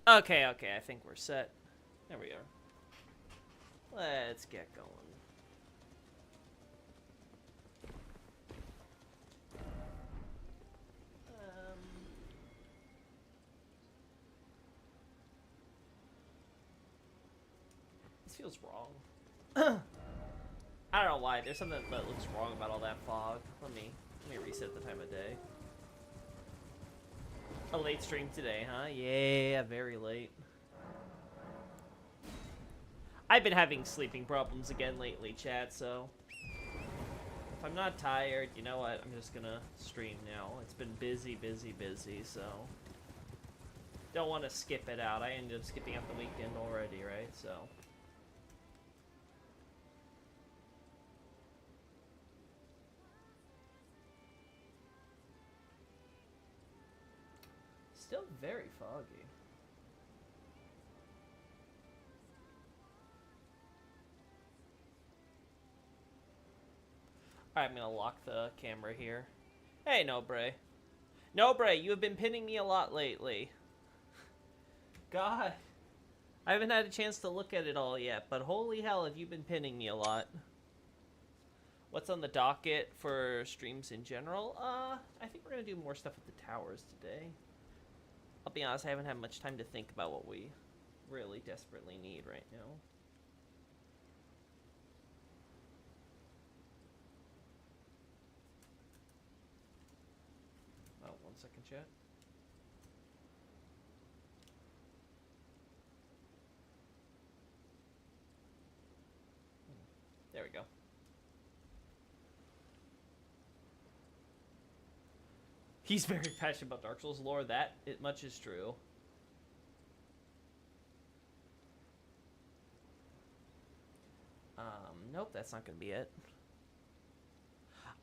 Okay, okay, I think we're set. There we are. Let's get going. Um, this feels wrong. I don't know why. There's something that looks wrong about all that fog. Let me reset the time of day. A late stream today, huh? Yeah, very late. I've been having sleeping problems again lately, chat, so if I'm not tired, you know what? I'm just gonna stream now. It's been busy, busy, busy, so don't want to skip it out. I ended up skipping out the weekend already, right? So still very foggy. Alright, I'm gonna lock the camera here. Hey, Nobre. Nobre, you have been pinning me a lot lately. God. I haven't had a chance to look at it all yet, but holy hell, have you been pinning me a lot. What's on the docket for streams in general? I think we're gonna do more stuff with the towers today. I'll be honest, I haven't had much time to think about what we really desperately need right now. Oh, 1 second, chat. There we go. He's very passionate about Dark Souls lore. That much is true. Nope, that's not gonna be it.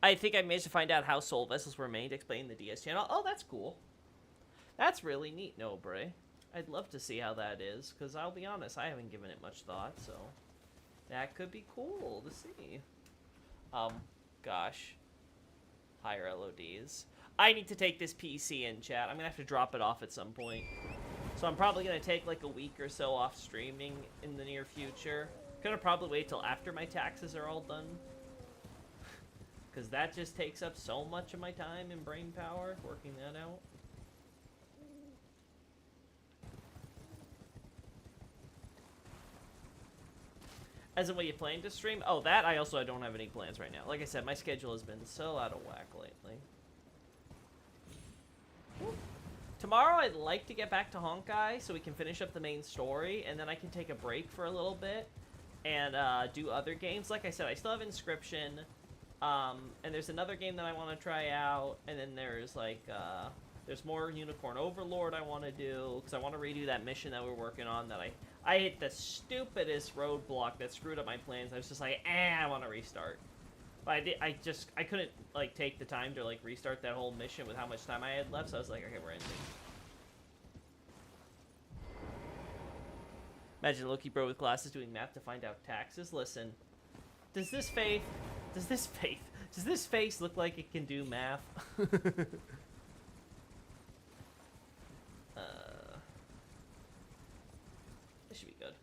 I think I managed to find out how soul vessels were made, explain the DS channel. Oh, that's cool. That's really neat, Nobre. I'd love to see how that is, because I'll be honest, I haven't given it much thought, so that could be cool to see. Gosh. Higher LODs. I need to take this PC in, chat. I'm gonna have to drop it off at some point. So I'm probably gonna take like a week or so off streaming in the near future. Gonna probably wait till after my taxes are all done. Because that just takes up so much of my time and brain power, working that out. As in what you plan to stream? Oh, that I don't have any plans right now. Like I said, my schedule has been so out of whack lately. Tomorrow I'd like to get back to Honkai so we can finish up the main story, and then I can take a break for a little bit and do other games. Like I said, I still have Inscription, and there's another game that I want to try out, and then there's like there's more Unicorn Overlord I want to do, because I want to redo that mission that we're working on that I hit the stupidest roadblock that screwed up my plans. I was just like, I want to restart. But I couldn't, like, take the time to, like, restart that whole mission with how much time I had left, so I was like, okay, we're ending. Imagine Loki bro with glasses doing math to find out taxes. Listen, does this face look like it can do math? This should be good.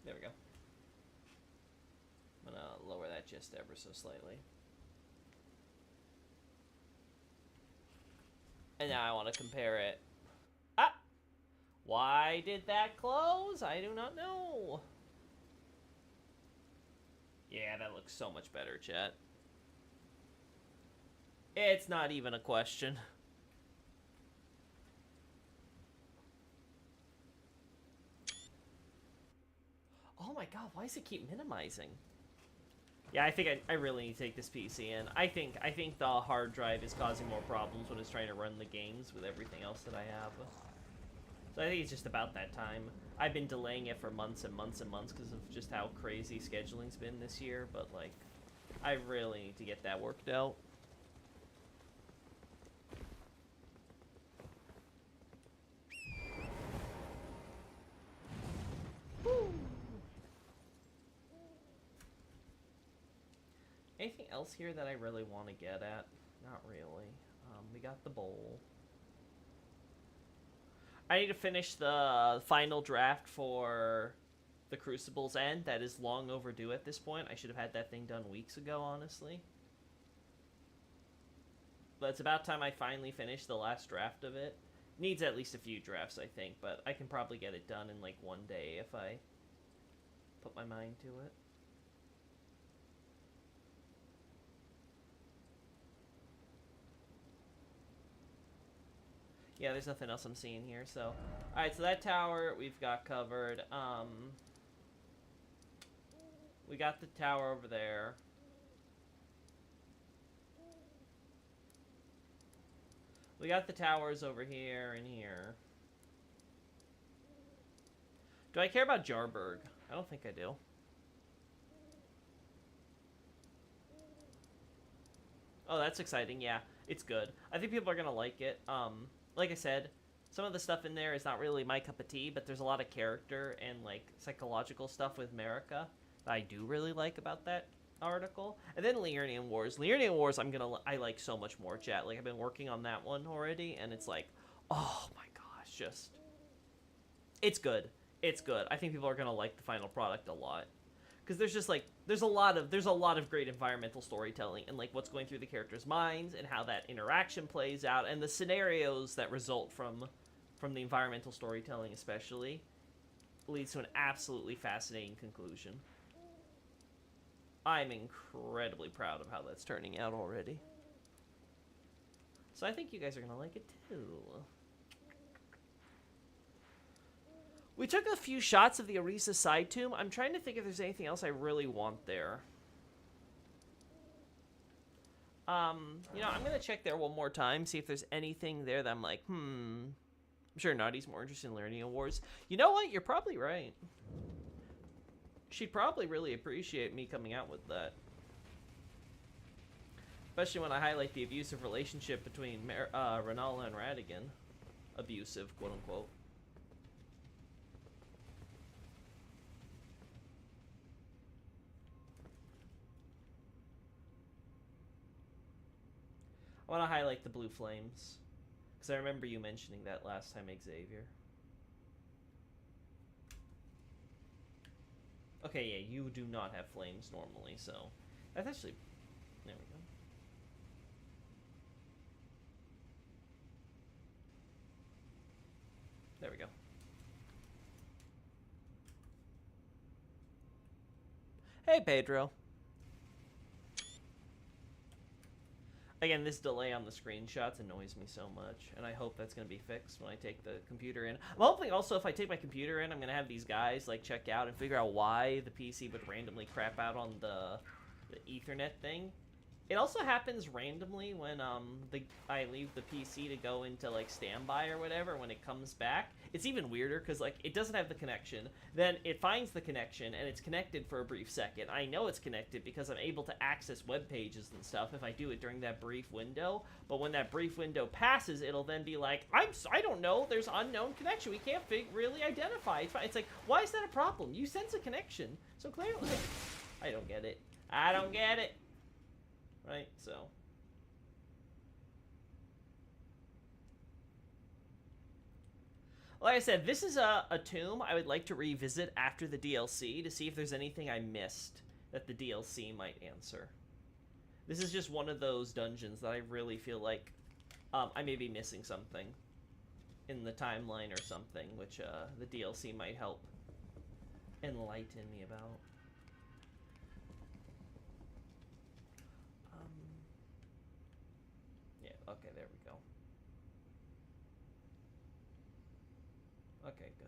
There we go. I'm gonna lower that just ever so slightly. And now I want to compare it. Ah! Why did that close? I do not know. Yeah, that looks so much better, chat. It's not even a question. Oh my god, why does it keep minimizing? Yeah, I think I really need to take this PC in. I think the hard drive is causing more problems when it's trying to run the games with everything else that I have. So I think it's just about that time. I've been delaying it for months and months and months because of just how crazy scheduling's been this year, but like, I really need to get that worked out. Anything else here that I really want to get at? Not really. We got the bowl. I need to finish the final draft for the Crucible's End. That is long overdue at this point. I should have had that thing done weeks ago, honestly. But it's about time I finally finish the last draft of it. Needs at least a few drafts, I think, but I can probably get it done in like one day if I put my mind to it. Yeah, there's nothing else I'm seeing here, so... Alright, so that tower we've got covered. We got the tower over there. We got the towers over here and here. Do I care about Jarburg? I don't think I do. Oh, that's exciting. Yeah, it's good. I think people are gonna like it. Like I said, some of the stuff in there is not really my cup of tea, but there's a lot of character and like psychological stuff with Marika that I do really like about that article. And then Liurnian Wars. Liurnian Wars, I like so much more, chat. Like I've been working on that one already, and it's like, oh my gosh, just it's good. It's good. I think people are gonna like the final product a lot. Because there's just like there's a lot of great environmental storytelling and like what's going through the characters' minds and how that interaction plays out and the scenarios that result from the environmental storytelling especially leads to an absolutely fascinating conclusion. I'm incredibly proud of how that's turning out already. So I think you guys are gonna like it too. We took a few shots of the Orisa side tomb. I'm trying to think if there's anything else I really want there. You know, I'm going to check there one more time, see if there's anything there that I'm like, I'm sure Naughty's more interested in Liurnian Wars. You know what? You're probably right. She'd probably really appreciate me coming out with that. Especially when I highlight the abusive relationship between Rennala and Radagon. Abusive, quote-unquote. I want to highlight the blue flames. Because I remember you mentioning that last time, Xavier. Okay, yeah, you do not have flames normally, so... That's actually... There we go. There we go. Hey, Pedro. Again, this delay on the screenshots annoys me so much, and I hope that's going to be fixed when I take the computer in. I'm hoping also if I take my computer in, I'm going to have these guys like check out and figure out why the PC would randomly crap out on the Ethernet thing. It also happens randomly when I leave the PC to go into like standby or whatever. When it comes back, it's even weirder because like it doesn't have the connection. Then it finds the connection and it's connected for a brief second. I know it's connected because I'm able to access web pages and stuff if I do it during that brief window. But when that brief window passes, it'll then be like, I don't know. There's unknown connection. We can't really identify. It's like, why is that a problem? You sense a connection, so clearly, I don't get it. I don't get it. Right, so. Like I said, this is a tomb I would like to revisit after the DLC to see if there's anything I missed that the DLC might answer. This is just one of those dungeons that I really feel like I may be missing something in the timeline or something, which the DLC might help enlighten me about. Okay, there we go. Okay, good.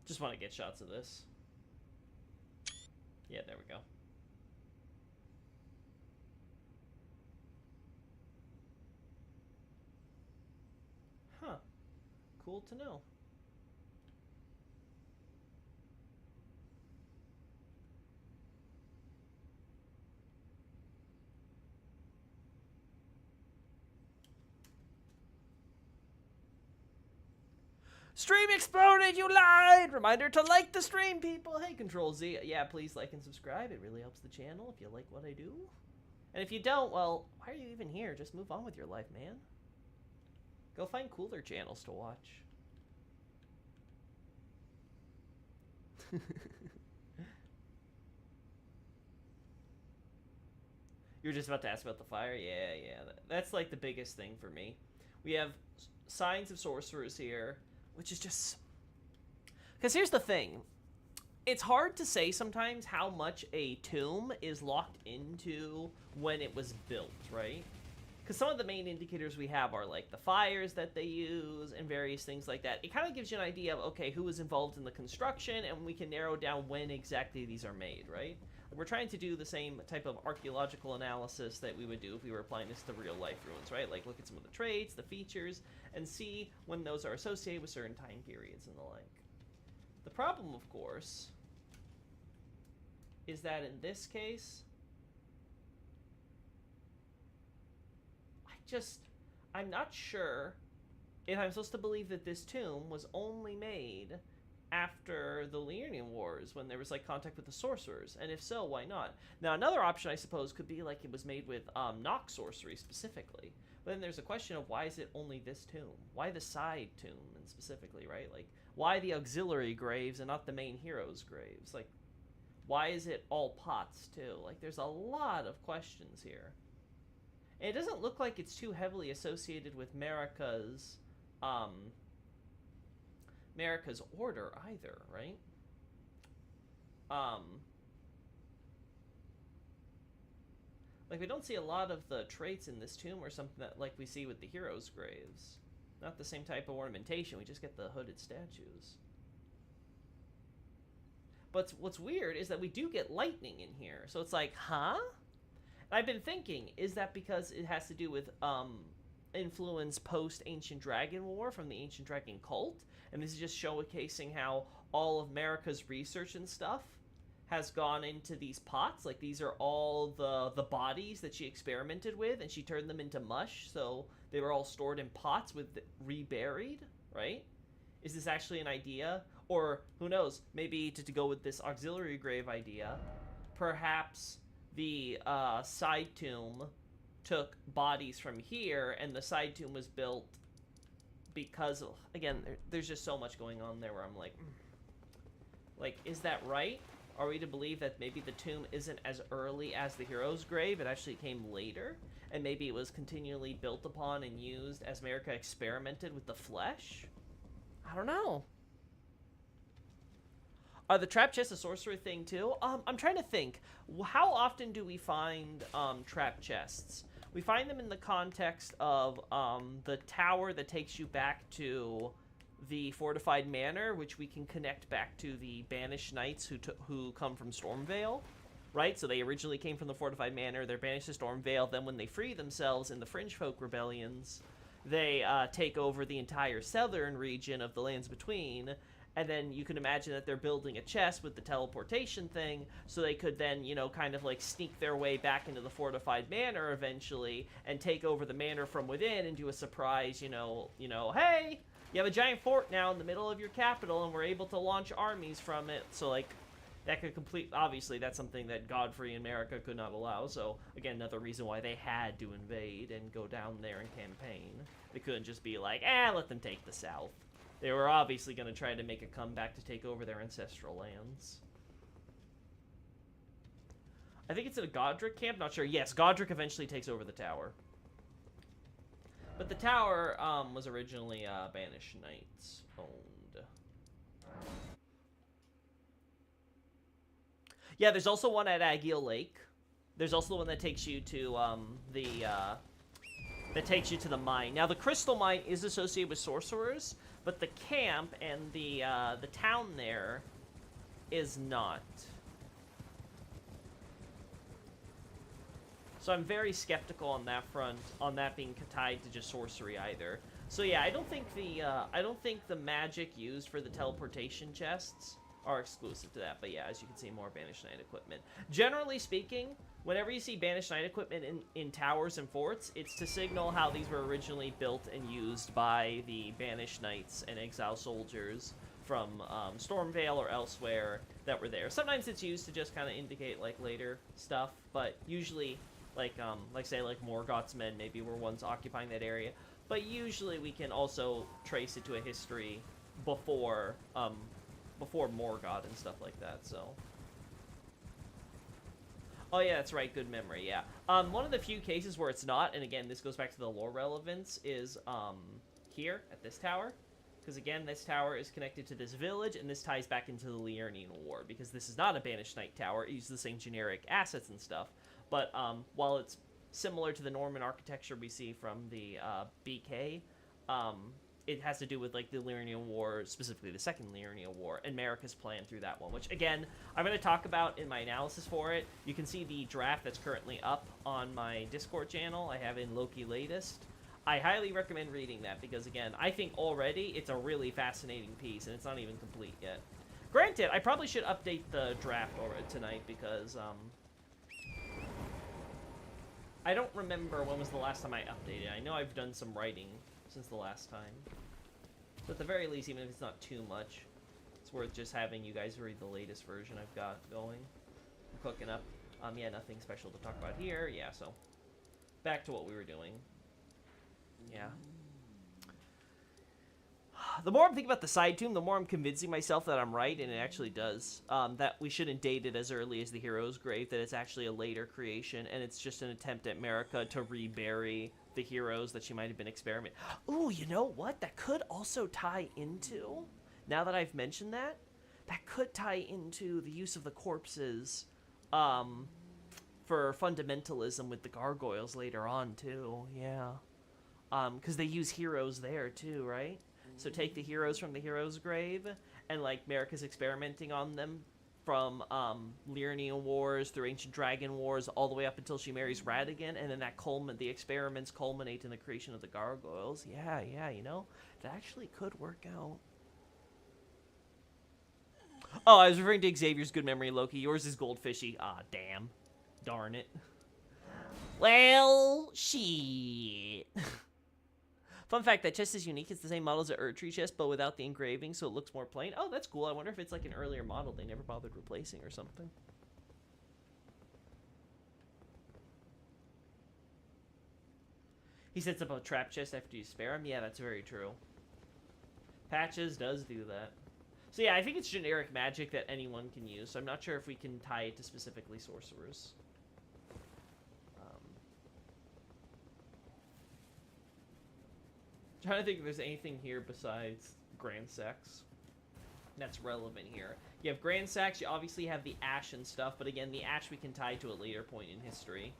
Just want to get shots of this. Yeah, there we go. Huh. Cool to know. Stream exploded, you lied! Reminder to like the stream, people. Hey, Control Z. Yeah, please like and subscribe. It really helps the channel if you like what I do. And if you don't, well, why are you even here? Just move on with your life, man. Go find cooler channels to watch. You're just about to ask about the fire? Yeah. That's like the biggest thing for me. We have signs of sorcerers here, which is just... Because here's the thing. It's hard to say sometimes how much a tomb is locked into when it was built, right? Because some of the main indicators we have are like the fires that they use and various things like that. It kind of gives you an idea of, okay, who was involved in the construction, and we can narrow down when exactly these are made, right? We're trying to do the same type of archaeological analysis that we would do if we were applying this to real-life ruins, right? Like, look at some of the traits, the features, and see when those are associated with certain time periods and the like. The problem, of course, is that in this case, I'm not sure if I'm supposed to believe that this tomb was only made after the Liurnian Wars, when there was like contact with the sorcerers, and if so, why not? Now, another option I suppose could be like it was made with Nox sorcery specifically, but then there's a question of why is it only this tomb? Why the side tomb, and specifically, right? Like, why the auxiliary graves and not the main heroes' graves? Like, why is it all pots too? Like, there's a lot of questions here. And it doesn't look like it's too heavily associated with Marika's order either, right? Like, we don't see a lot of the traits in this tomb or something that like we see with the heroes' graves. Not the same type of ornamentation, we just get the hooded statues. But what's weird is that we do get lightning in here, so it's like, huh? I've been thinking, is that because it has to do with influence post-Ancient Dragon War from the Ancient Dragon cult? And this is just showcasing how all of Marika's research and stuff has gone into these pots. Like, these are all the bodies that she experimented with, and she turned them into mush, so they were all stored in pots with reburied, right? Is this actually an idea? Or, who knows, maybe to go with this auxiliary grave idea, perhaps the side tomb took bodies from here, and the side tomb was built because, again, there's just so much going on there where I'm like, is that right? Are we to believe that maybe the tomb isn't as early as the hero's grave? It actually came later, and maybe it was continually built upon and used as Marika experimented with the flesh? I don't know. Are the trap chests a sorcery thing too? I'm trying to think. How often do we find trap chests? We find them in the context of the tower that takes you back to the fortified manor, which we can connect back to the banished knights who come from Stormvale, right? So they originally came from the fortified manor, they're banished to Stormvale, then when they free themselves in the Fringe Folk rebellions, they take over the entire southern region of the Lands Between. And then you can imagine that they're building a chest with the teleportation thing, so they could then, you know, kind of like sneak their way back into the fortified manor eventually, and take over the manor from within and do a surprise, you know, hey, you have a giant fort now in the middle of your capital, and we're able to launch armies from it. So like, that could obviously that's something that Godfrey and Marika could not allow. So again, another reason why they had to invade and go down there and campaign. They couldn't just be like, let them take the south. They were obviously going to try to make a comeback to take over their ancestral lands. I think it's at a Godric camp, not sure. Yes, Godric eventually takes over the tower. But the tower was originally Banished Knights owned. Yeah, there's also one at Agheel Lake. There's also the one that takes you to the mine. Now, the crystal mine is associated with sorcerers, but the camp and the town there is not. So I'm very skeptical on that front, on that being tied to just sorcery either. So yeah, I don't think the magic used for the teleportation chests are exclusive to that. But yeah, as you can see, more Banished Knight equipment. Generally speaking, whenever you see Banished Knight equipment in towers and forts, it's to signal how these were originally built and used by the Banished Knights and Exile Soldiers from Stormvale or elsewhere that were there. Sometimes it's used to just kind of indicate like later stuff, but usually like say like Morgoth's men maybe were ones occupying that area. But usually we can also trace it to a history before before Morgoth and stuff like that. So. Oh yeah, that's right. Good memory. Yeah. One of the few cases where it's not, and again, this goes back to the lore relevance, is here at this tower. Because again, this tower is connected to this village, and this ties back into the Liurnian War, because this is not a Banished Knight tower. It uses the same generic assets and stuff. But while it's similar to the Norman architecture we see from the BK, it has to do with like the Liurnian War, specifically the Second Liurnian War, and Marika's plan through that one, which again, I'm going to talk about in my analysis for it. You can see the draft that's currently up on my Discord channel. I have in Loki Latest. I highly recommend reading that because, again, I think already it's a really fascinating piece, and it's not even complete yet. Granted, I probably should update the draft already tonight because, I don't remember when was the last time I updated. I know I've done some writing since the last time. So at the very least, even if it's not too much, it's worth just having you guys read the latest version I've got going. I'm cooking up. Yeah, nothing special to talk about here. Yeah, so back to what we were doing. Yeah. The more I'm thinking about the side tomb, the more I'm convincing myself that I'm right, and it actually does. That we shouldn't date it as early as the hero's grave, that it's actually a later creation, and it's just an attempt at Marika to rebury the heroes that she might have been experimenting. Ooh, you know what? That could also tie into, now that I've mentioned that, that could tie into the use of the corpses for fundamentalism with the gargoyles later on, too. Yeah. Because they use heroes there, too, right? So take the heroes from the hero's grave, and, like, Marika's experimenting on them from Liurnian Wars through Ancient Dragon Wars all the way up until she marries Radagon, and then the experiments culminate in the creation of the gargoyles. Yeah, you know, that actually could work out. Oh, I was referring to Xavier's good memory, Loki. Yours is goldfishy. Ah, damn. Darn it. Well, shit. Fun fact, that chest is unique. It's the same model as the Erdtree chest, but without the engraving, so it looks more plain. Oh, that's cool. I wonder if it's like an earlier model they never bothered replacing or something. He sets up a trap chest after you spare him. Yeah, that's very true. Patches does do that. So yeah, I think it's generic magic that anyone can use, so I'm not sure if we can tie it to specifically sorcerers. Trying to think if there's anything here besides Grand Sex that's relevant here. You have Grand Sex, you obviously have the Ash and stuff, but again, the Ash we can tie to a later point in history.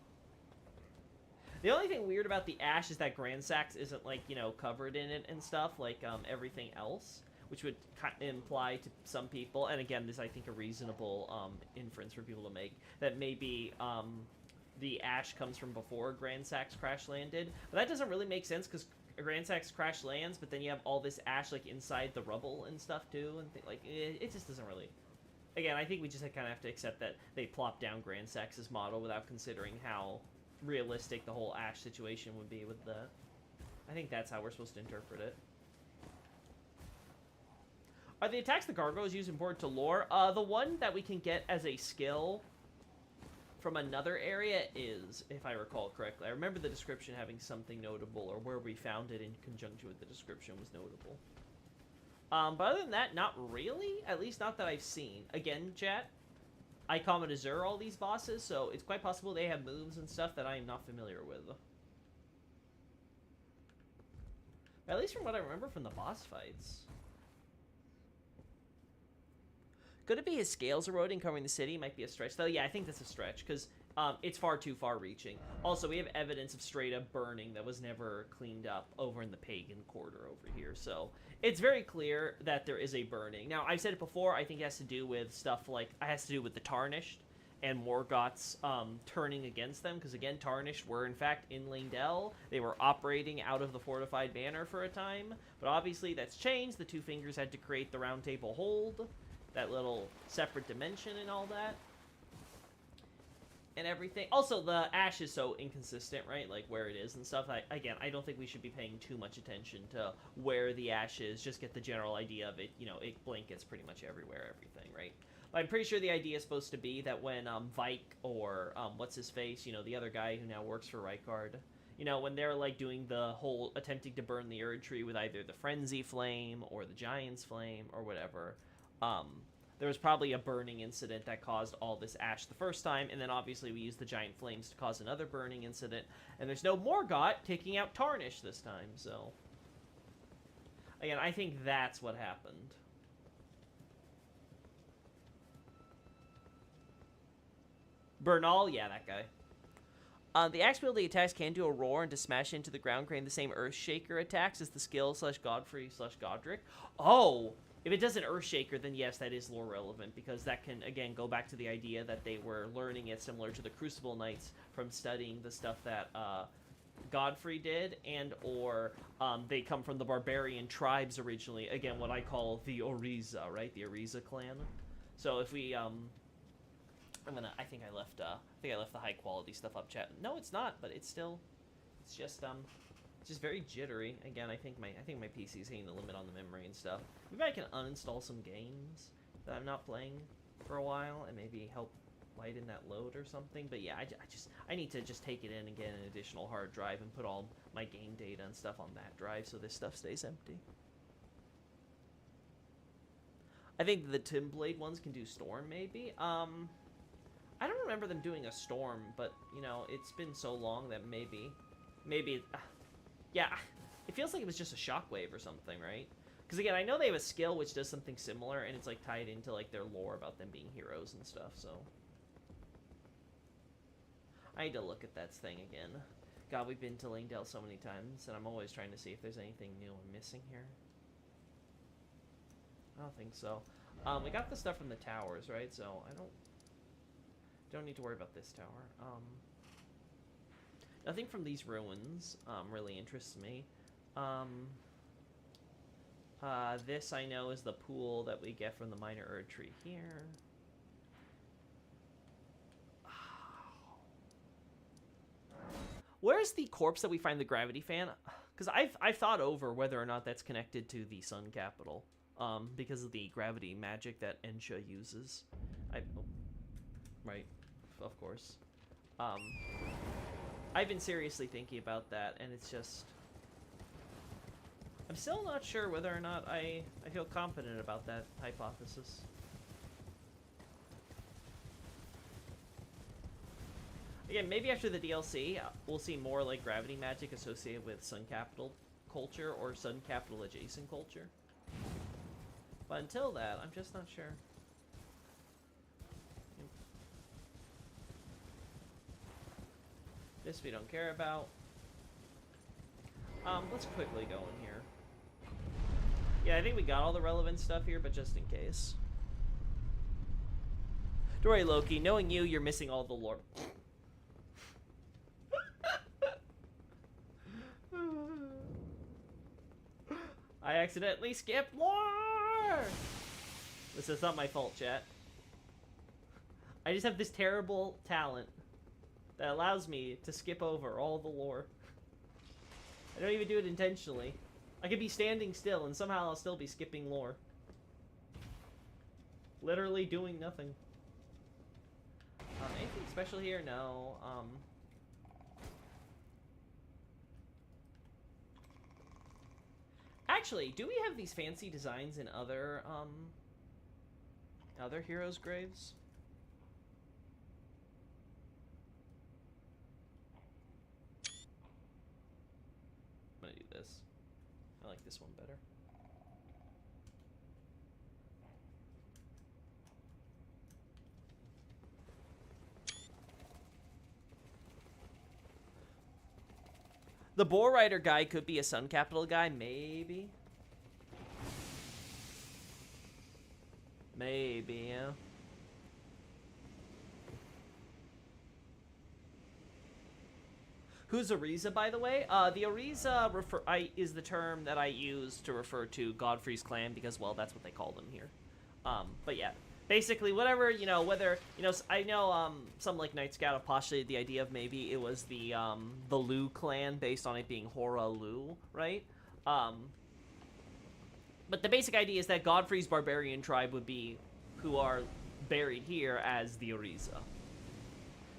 The only thing weird about the Ash is that Grand Sex isn't, like, you know, covered in it and stuff, like everything else, which would imply to some people, and again, this is, I think, a reasonable inference for people to make, that maybe the Ash comes from before Grand Sex crash landed, but that doesn't really make sense, because Grand Sex crash lands, but then you have all this ash like inside the rubble and stuff too, and like it just doesn't really. Again, I think we just kind of have to accept that they plopped down Grand Sex's model without considering how realistic the whole ash situation would be with that. I think that's how we're supposed to interpret it. Are the attacks the gargoyles use important to lore? The one that we can get as a skill from another area is, if I recall correctly, I remember the description having something notable, or where we found it in conjunction with the description was notable. But other than that, not really. At least not that I've seen. Again, chat, I common Azure all these bosses, so it's quite possible they have moves and stuff that I am not familiar with. But at least from what I remember from the boss fights. Could it be his scales eroding, covering the city? Might be a stretch, though. Yeah, I think that's a stretch, because it's far too far-reaching. Also, we have evidence of straight-up burning that was never cleaned up over in the Pagan Quarter over here. So it's very clear that there is a burning. Now, I've said it before. I think it has to do with stuff like... It has to do with the Tarnished and Morgoth's turning against them. Because, again, Tarnished were, in fact, in Leyndell. They were operating out of the Fortified Banner for a time. But obviously, that's changed. The Two Fingers had to create the Round Table Hold. that little separate dimension and all that. And everything. Also, the ash is so inconsistent, right? Like, where it is and stuff. Again, I don't think we should be paying too much attention to where the ash is. Just get the general idea of it. You know, it blankets pretty much everywhere, everything, right? But I'm pretty sure the idea is supposed to be that when Vike or, what's-his-face, you know, the other guy who now works for Rykard, you know, when they're, like, doing the whole attempting to burn the Erd Tree with either the Frenzy Flame or the Giant's Flame or whatever, there was probably a burning incident that caused all this ash the first time, and then obviously we used the giant flames to cause another burning incident, and there's no Morgott taking out Tarnish this time, so... Again, I think that's what happened. Bernal? Yeah, that guy. The axe-wielding attacks can do a roar and to smash into the ground, creating the same Earthshaker attacks as the skill /Godfrey/Godric. Oh! If it does an Earthshaker, then yes, that is lore relevant, because that can, again, go back to the idea that they were learning it similar to the Crucible Knights from studying the stuff that Godfrey did, and or they come from the barbarian tribes originally. Again, what I call the Oriza, right? The Oriza clan. So if we, I think I left the high quality stuff up, chat. No, it's not, but it's just very jittery. Again, I think my PC is hitting the limit on the memory and stuff. Maybe I can uninstall some games that I'm not playing for a while and maybe help lighten that load or something. But yeah, I need to just take it in and get an additional hard drive and put all my game data and stuff on that drive so this stuff stays empty. I think the Timblade ones can do Storm, maybe. I don't remember them doing a Storm, but, you know, it's been so long that maybe... yeah, it feels like it was just a Shockwave or something, right? Because, again, I know they have a skill which does something similar, and it's, like, tied into, like, their lore about them being heroes and stuff, so... I need to look at that thing again. God, we've been to Langdale so many times, and I'm always trying to see if there's anything new I'm missing here. I don't think so. We got the stuff from the towers, right? So, I don't need to worry about this tower. Nothing from these ruins really interests me. This I know is the pool that we get from the Minor Erd Tree here. Where's the corpse that we find the gravity fan? Because I've thought over whether or not that's connected to the Sun Capital. Because of the gravity magic that Ensha uses. Right, of course. I've been seriously thinking about that, and it's just... I'm still not sure whether or not I feel confident about that hypothesis. Again, maybe after the DLC, we'll see more like gravity magic associated with Sun Capital culture or Sun Capital adjacent culture. But until that, I'm just not sure. This we don't care about. Let's quickly go in here. Yeah, I think we got all the relevant stuff here, but just in case. Don't worry, Loki. Knowing you, you're missing all the lore. I accidentally skipped lore! This is not my fault, chat. I just have this terrible talent that allows me to skip over all the lore. I don't even do it intentionally. I could be standing still and somehow I'll still be skipping lore. Literally doing nothing. Anything special here? No. Actually, do we have these fancy designs in other heroes' graves? I'm gonna do this. I like this one better. The Boar Rider guy could be a Sun Capital guy, maybe. Maybe, yeah. Who's Oriza, by the way? The Oriza is the term that I use to refer to Godfrey's clan because, well, that's what they call them here. But yeah, basically whatever, you know, whether, you know, I know some like Night Scout have postulated the idea of maybe it was the Lu clan based on it being Hora Lu, right? But the basic idea is that Godfrey's barbarian tribe would be who are buried here as the Oriza.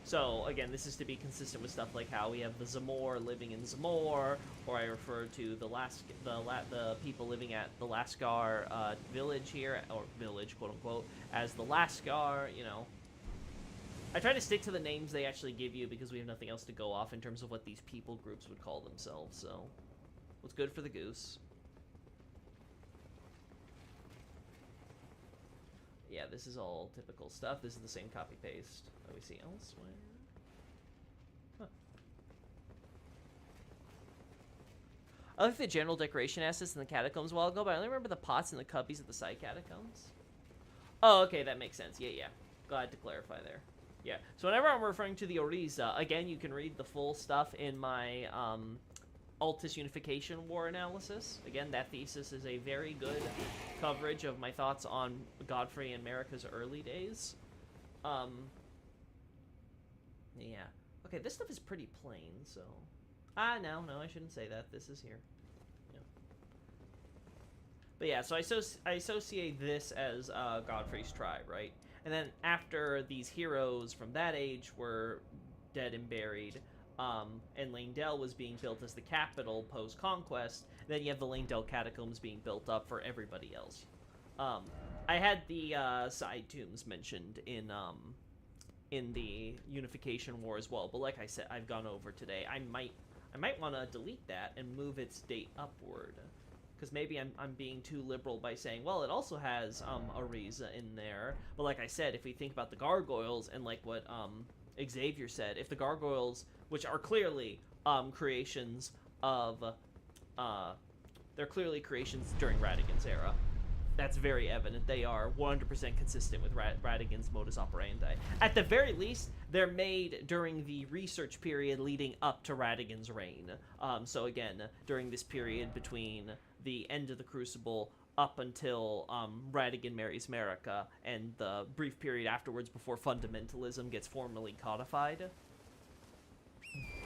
So, again, this is to be consistent with stuff like how we have the Zamor living in Zamor, or I refer to the people living at the Lascar village here, or village, quote-unquote, as the Lascar, you know. I try to stick to the names they actually give you because we have nothing else to go off in terms of what these people groups would call themselves, so what's good for the goose. Yeah, this is all typical stuff. This is the same copy-paste that we see elsewhere. Huh. I like the general decoration assets in the catacombs a while ago, but I only remember the pots and the cubbies at the side catacombs. Oh, okay, that makes sense. Yeah. Glad to clarify there. Yeah, so whenever I'm referring to the Oriza, again, you can read the full stuff in my Altus Unification War analysis. Again, that thesis is a very good coverage of my thoughts on Godfrey and Marika's early days. Yeah. Okay, this stuff is pretty plain, so... no, I shouldn't say that. This is here. Yeah. But yeah, so I associate this as Godfrey's tribe, right? And then after these heroes from that age were dead and buried, and Leyndell was being built as the capital post-conquest, then you have the Leyndell catacombs being built up for everybody else. I had the side tombs mentioned in the Unification War as well, but like I said, I've gone over today. I might want to delete that and move its date upward, because maybe I'm being too liberal by saying, well, it also has Oriza in there. But like I said, if we think about the gargoyles and like what Xavier said, if the gargoyles, which are clearly creations of, they're clearly creations during Radagon's era. That's very evident. They are 100% consistent with Radagon's modus operandi. At the very least, they're made during the research period leading up to Radagon's reign. So again, during this period between the end of the Crucible up until Radagon marries Marika, and the brief period afterwards before fundamentalism gets formally codified.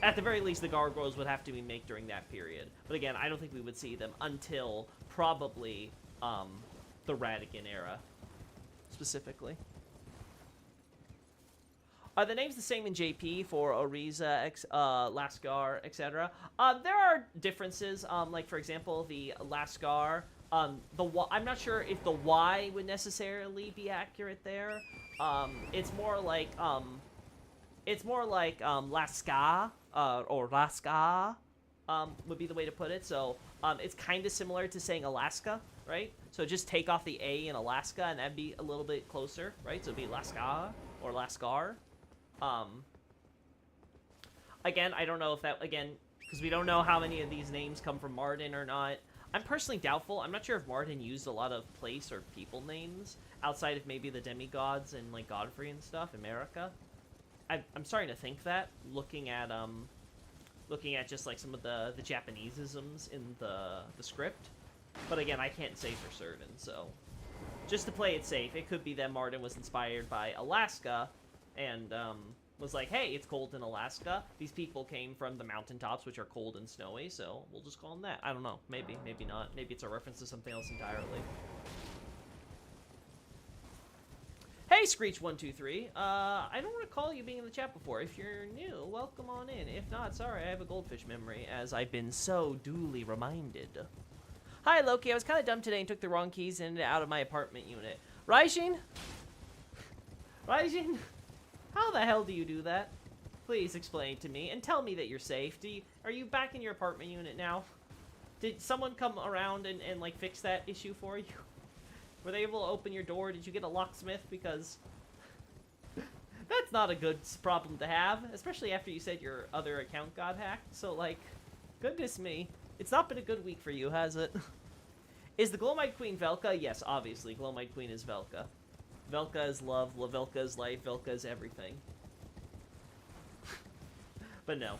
At the very least, the gargoyles would have to be made during that period. But again, I don't think we would see them until probably the Radagon era, specifically. Are the names the same in JP for Oriza, Lascar, etc.? There are differences. Like, for example, the Lascar, I'm not sure if the Y would necessarily be accurate there. It's more like Lasca, or Lasca, would be the way to put it. So, it's kind of similar to saying Alaska, right? So just take off the A in Alaska, and that'd be a little bit closer, right? So it'd be Lasca, or Lascar. Again, I don't know if that, because we don't know how many of these names come from Marden or not. I'm personally doubtful. I'm not sure if Marden used a lot of place or people names outside of maybe the demigods and like Godfrey and stuff in Marika. I'm starting to think that, looking at just like some of the Japaneseisms in the script. But again, I can't say for certain, so just to play it safe, it could be that Marden was inspired by Alaska and was like, hey, it's cold in Alaska. These people came from the mountaintops, which are cold and snowy, so we'll just call them that. I don't know. Maybe, maybe not. Maybe it's a reference to something else entirely. Hey, Screech123. I don't recall you being in the chat before. If you're new, welcome on in. If not, sorry, I have a goldfish memory, as I've been so duly reminded. Hi, Loki. I was kind of dumb today and took the wrong keys in and out of my apartment unit. Raijin? Raijin? How the hell do you do that? Please explain to me and tell me that you're safe. Are you back in your apartment unit now? Did someone come around and like fix that issue for you? Were they able to open your door? Did you get a locksmith? Because that's not a good problem to have, especially after you said your other account got hacked. So like, goodness me. It's not been a good week for you, has it? Is the Glowmite Queen Velka? Yes, obviously. Glowmite Queen is Velka. Velka is love, Velka is life, Velka is everything. But no.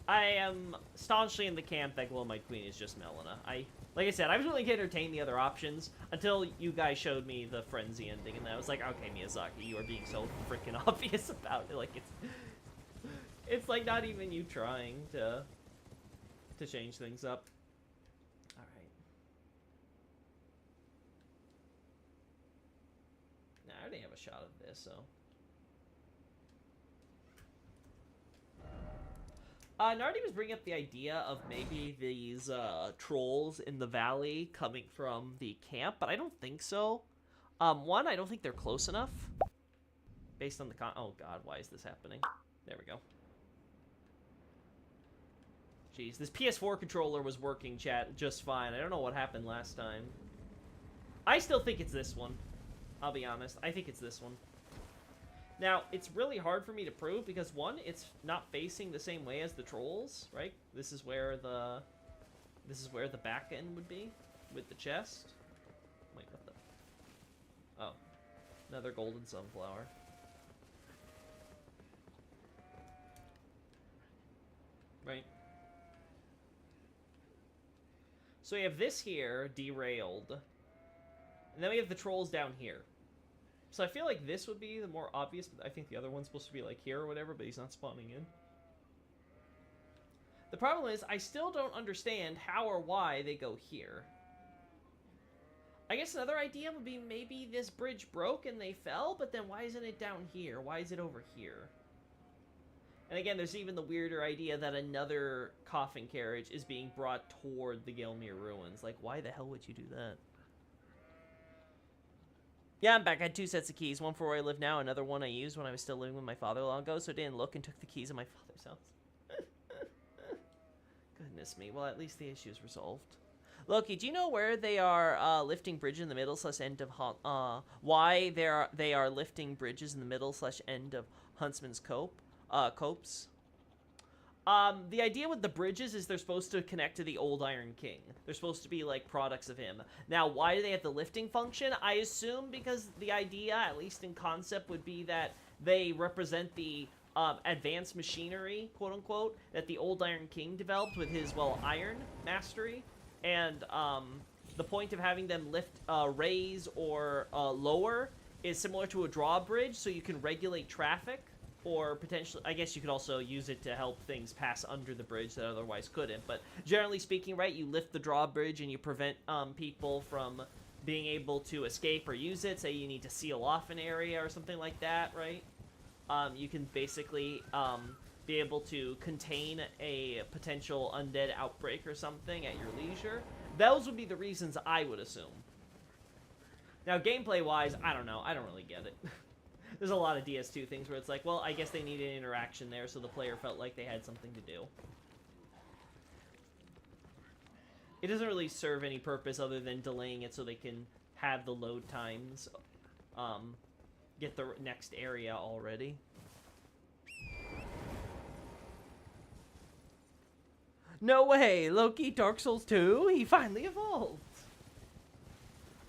I am staunchly in the camp that Glow Queen is just Melina. Like I said, I was willing to entertain the other options until you guys showed me the Frenzy ending, and then I was like, okay, Miyazaki, you are being so freaking obvious about it. Like, it's like not even you trying to change things up. All right. Nah, I already have a shot of this, so. Nardi was bringing up the idea of maybe these trolls in the valley coming from the camp, but I don't think so. One, I don't think they're close enough. Based on the oh god, why is this happening? There we go. Jeez, this PS4 controller was working, chat, just fine. I don't know what happened last time. I still think it's this one. I'll be honest. I think it's this one. Now, it's really hard for me to prove because, one, it's not facing the same way as the trolls, right? This is where the back end would be with the chest. Wait, what the? Oh, another golden sunflower. Right. So we have this here derailed, and then we have the trolls down here. So I feel like this would be the more obvious, but I think the other one's supposed to be like here or whatever, but he's not spawning in. The problem is, I still don't understand how or why they go here. I guess another idea would be maybe this bridge broke and they fell, but then why isn't it down here? Why is it over here? And again, there's even the weirder idea that another coffin carriage is being brought toward the Gelmir ruins. Like, why the hell would you do that? Yeah, I'm back. I had 2 sets of keys. One for where I live now, another one I used when I was still living with my father long ago, so I didn't look and took the keys of my father's house. Goodness me. Well, at least the issue is resolved. Loki, do you know where they are lifting bridge in the middle / end of why they are lifting bridges in the middle / end of Huntsman's copse? The idea with the bridges is they're supposed to connect to the old Iron King. They're supposed to be, like, products of him. Now, why do they have the lifting function? I assume because the idea, at least in concept, would be that they represent the advanced machinery, quote-unquote, that the old Iron King developed with his, well, iron mastery. And the point of having them lift, raise, or lower is similar to a drawbridge, so you can regulate traffic. Or potentially, I guess you could also use it to help things pass under the bridge that otherwise couldn't. But generally speaking, right, you lift the drawbridge and you prevent people from being able to escape or use it. Say you need to seal off an area or something like that, right? You can basically be able to contain a potential undead outbreak or something at your leisure. Those would be the reasons I would assume. Now, gameplay-wise, I don't know. I don't really get it. There's a lot of DS2 things where it's like, well, I guess they needed interaction there, so the player felt like they had something to do. It doesn't really serve any purpose other than delaying it so they can have the load times get the next area already. No way! Loki Dark Souls 2? He finally evolved!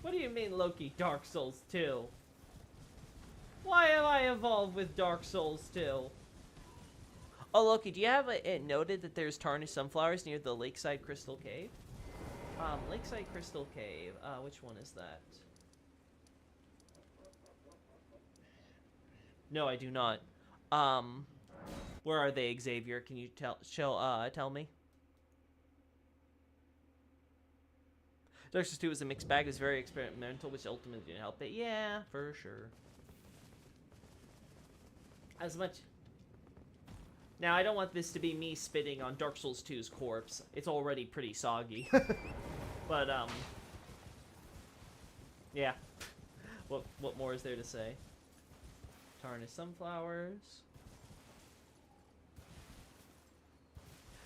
What do you mean Loki Dark Souls 2? Why have I evolved with Dark Souls 2? Oh, Loki, do you have it noted that there's tarnished sunflowers near the Lakeside Crystal Cave? Lakeside Crystal Cave. Which one is that? No, I do not. Where are they, Xavier? Can you tell me? Dark Souls 2 is a mixed bag. It's very experimental, which ultimately didn't help it. Yeah, for sure. As much... Now, I don't want this to be me spitting on Dark Souls 2's corpse. It's already pretty soggy. But, yeah. What more is there to say? Tarnished sunflowers.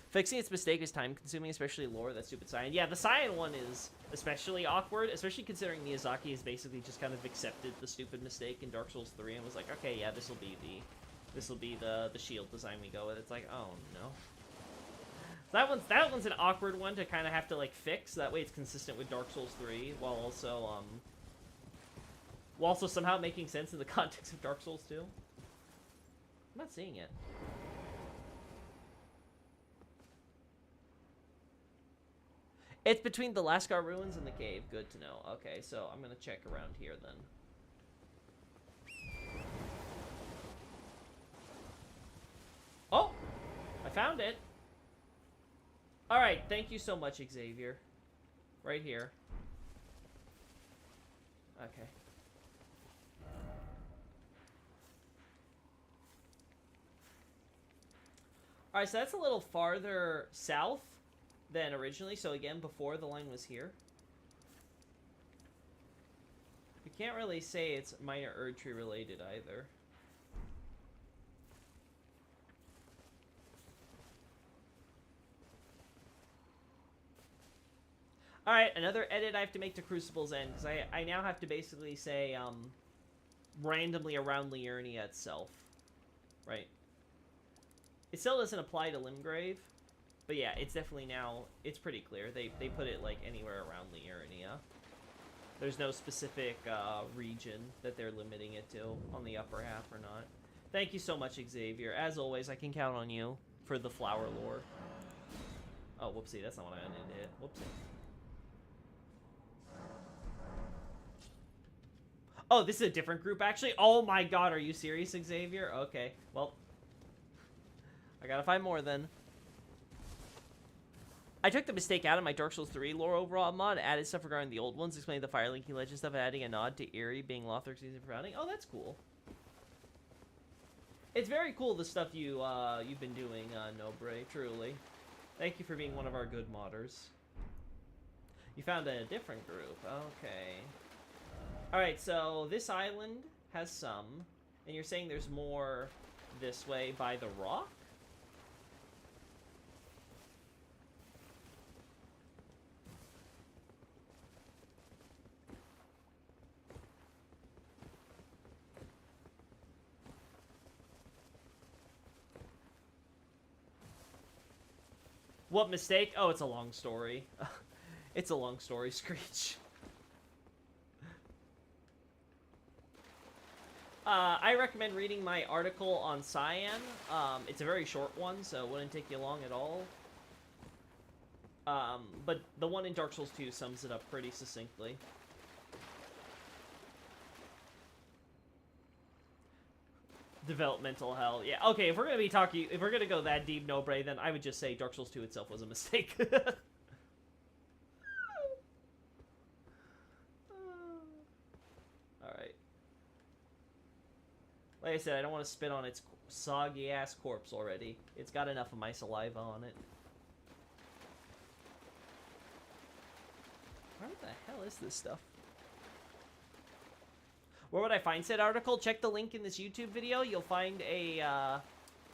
Fixing its mistake is time-consuming, especially lore, that stupid Cyan. Yeah, the Cyan one is especially awkward, especially considering Miyazaki has basically just kind of accepted the stupid mistake in Dark Souls 3 and was like, okay, yeah, this will be the shield design we go with. It's like, oh no. That one's an awkward one to kind of have to like fix. That way it's consistent with Dark Souls 3 while also somehow making sense in the context of Dark Souls 2. I'm not seeing it. It's between the Lascar ruins and the cave. Good to know. Okay, so I'm gonna check around here then. Oh! I found it. Alright, thank you so much, Xavier. Right here. Okay. Alright, so that's a little farther south than originally. So again, before the line was here. We can't really say it's minor Erdtree related either. Alright, another edit I have to make to Crucible's End, because I now have to basically say, randomly around Liurnia itself. Right. It still doesn't apply to Limgrave, but yeah, it's definitely now, it's pretty clear. They put it, like, anywhere around Liurnia. There's no specific, region that they're limiting it to on the upper half or not. Thank you so much, Xavier. As always, I can count on you for the flower lore. Oh, whoopsie, that's not what I wanted to hit. Whoopsie. Oh, this is a different group, actually? Oh my god, are you serious, Xavier? Okay, well. I gotta find more, then. I took the mistake out of my Dark Souls 3 lore overall mod, added stuff regarding the old ones, explained the Fire Linking Legend stuff, adding a nod to Eerie being Lothrok's season for founding. Oh, that's cool. It's very cool, the stuff you've been doing, Nobre, truly. Thank you for being one of our good modders. You found a different group. Okay. Alright, so this island has some, and you're saying there's more this way by the rock? What mistake? Oh, it's a long story. It's a long story, Screech. I recommend reading my article on Cyan. It's a very short one, so it wouldn't take you long at all. But the one in Dark Souls 2 sums it up pretty succinctly. Developmental hell. Yeah, okay, if we're gonna be talking, if we're gonna go that deep, Nobre, then I would just say Dark Souls 2 itself was a mistake. Alright. Like I said, I don't want to spit on its soggy-ass corpse already. It's got enough of my saliva on it. Where the hell is this stuff? Where would I find said article? Check the link in this YouTube video. You'll find a,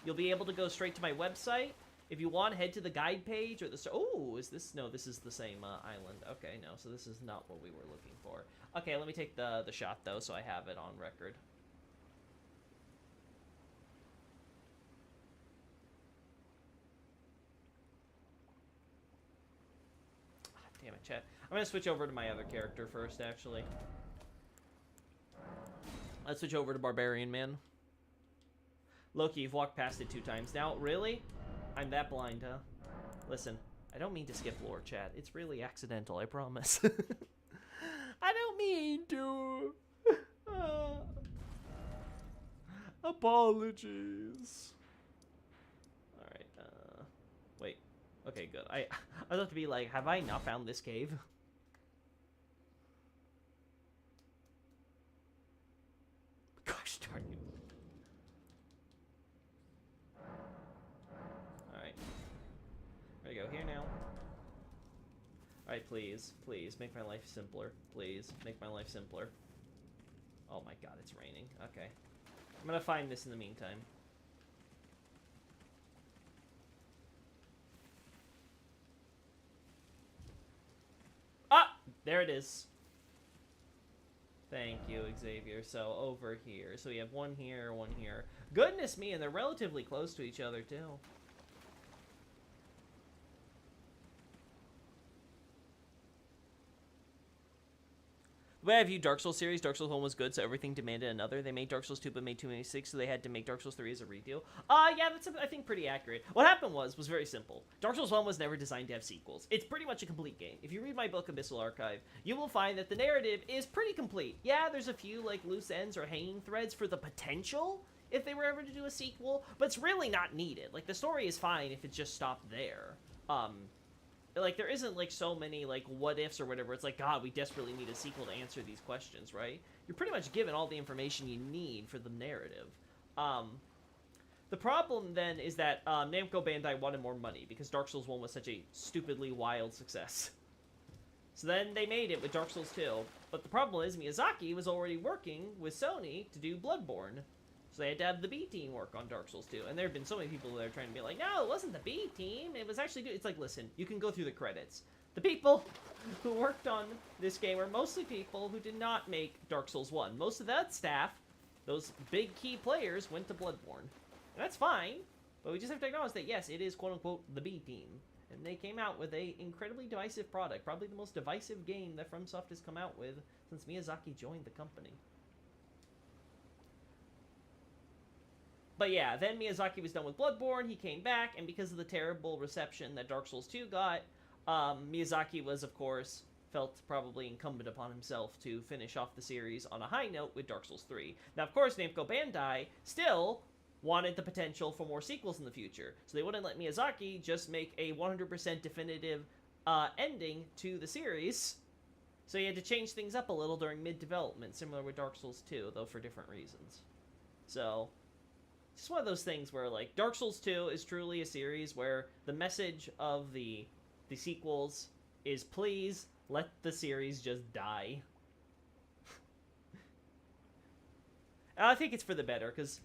you'll be able to go straight to my website. If you want, head to the guide page or the... Oh, is this... No, this is the same island. Okay, no, so this is not what we were looking for. Okay, let me take the shot, though, so I have it on record. Damn it, chat. I'm gonna switch over to my other character first, actually. Let's switch over to Barbarian Man. Loki, you've walked past it 2 times now. Really? I'm that blind, huh? Listen, I don't mean to skip lore, chat. It's really accidental, I promise. I don't mean to. Apologies. Alright, wait. Okay, good. I was about to be like, have I not found this cave? Gosh darn you. Alright. Ready to go here now. Alright, please. Please, make my life simpler. Please, make my life simpler. Oh my god, it's raining. Okay. I'm gonna find this in the meantime. Ah! There it is. Thank you, Xavier. So, over here. So, we have one here, one here. Goodness me, and they're relatively close to each other, too. The way I view Dark Souls series, Dark Souls 1 was good, so everything demanded another. They made Dark Souls 2, but made too many 6, so they had to make Dark Souls 3 as a redeal. Yeah, that's, I think, pretty accurate. What happened was very simple. Dark Souls 1 was never designed to have sequels. It's pretty much a complete game. If you read my book, Abyssal Archive, you will find that the narrative is pretty complete. Yeah, there's a few, like, loose ends or hanging threads for the potential if they were ever to do a sequel, but it's really not needed. Like, the story is fine if it just stopped there. Like, there isn't, like, so many, like, what-ifs or whatever. It's like, God, we desperately need a sequel to answer these questions, right? You're pretty much given all the information you need for the narrative. The problem, then, is that Namco Bandai wanted more money because Dark Souls 1 was such a stupidly wild success. So then they made it with Dark Souls 2. But the problem is Miyazaki was already working with Sony to do Bloodborne. So they had to have the B team work on Dark Souls 2. And there have been so many people that are trying to be like, no, it wasn't the B team. It was actually good. It's like, listen, you can go through the credits. The people who worked on this game are mostly people who did not make Dark Souls 1. Most of that staff, those big key players, went to Bloodborne. And that's fine, but we just have to acknowledge that, yes, it is quote-unquote the B team. And they came out with a incredibly divisive product. Probably the most divisive game that FromSoft has come out with since Miyazaki joined the company. But yeah, then Miyazaki was done with Bloodborne, he came back, and because of the terrible reception that Dark Souls 2 got, Miyazaki was, of course, felt probably incumbent upon himself to finish off the series on a high note with Dark Souls 3. Now, of course, Namco Bandai still wanted the potential for more sequels in the future, so they wouldn't let Miyazaki just make a 100% definitive ending to the series, so he had to change things up a little during mid-development, similar with Dark Souls 2, though for different reasons. So it's one of those things where, like, Dark Souls 2 is truly a series where the message of the sequels is, please, let the series just die. And I think it's for the better, because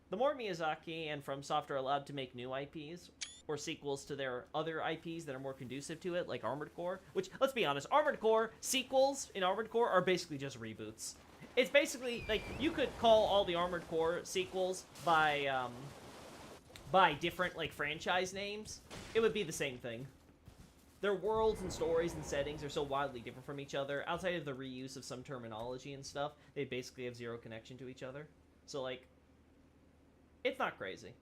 the more Miyazaki and FromSoft are allowed to make new IPs, or sequels to their other IPs that are more conducive to it, like Armored Core, which, let's be honest, Armored Core, sequels in Armored Core are basically just reboots. It's basically, like, you could call all the Armored Core sequels by different, like, franchise names. It would be the same thing. Their worlds and stories and settings are so wildly different from each other. Outside of the reuse of some terminology and stuff, they basically have zero connection to each other. So, like, it's not crazy.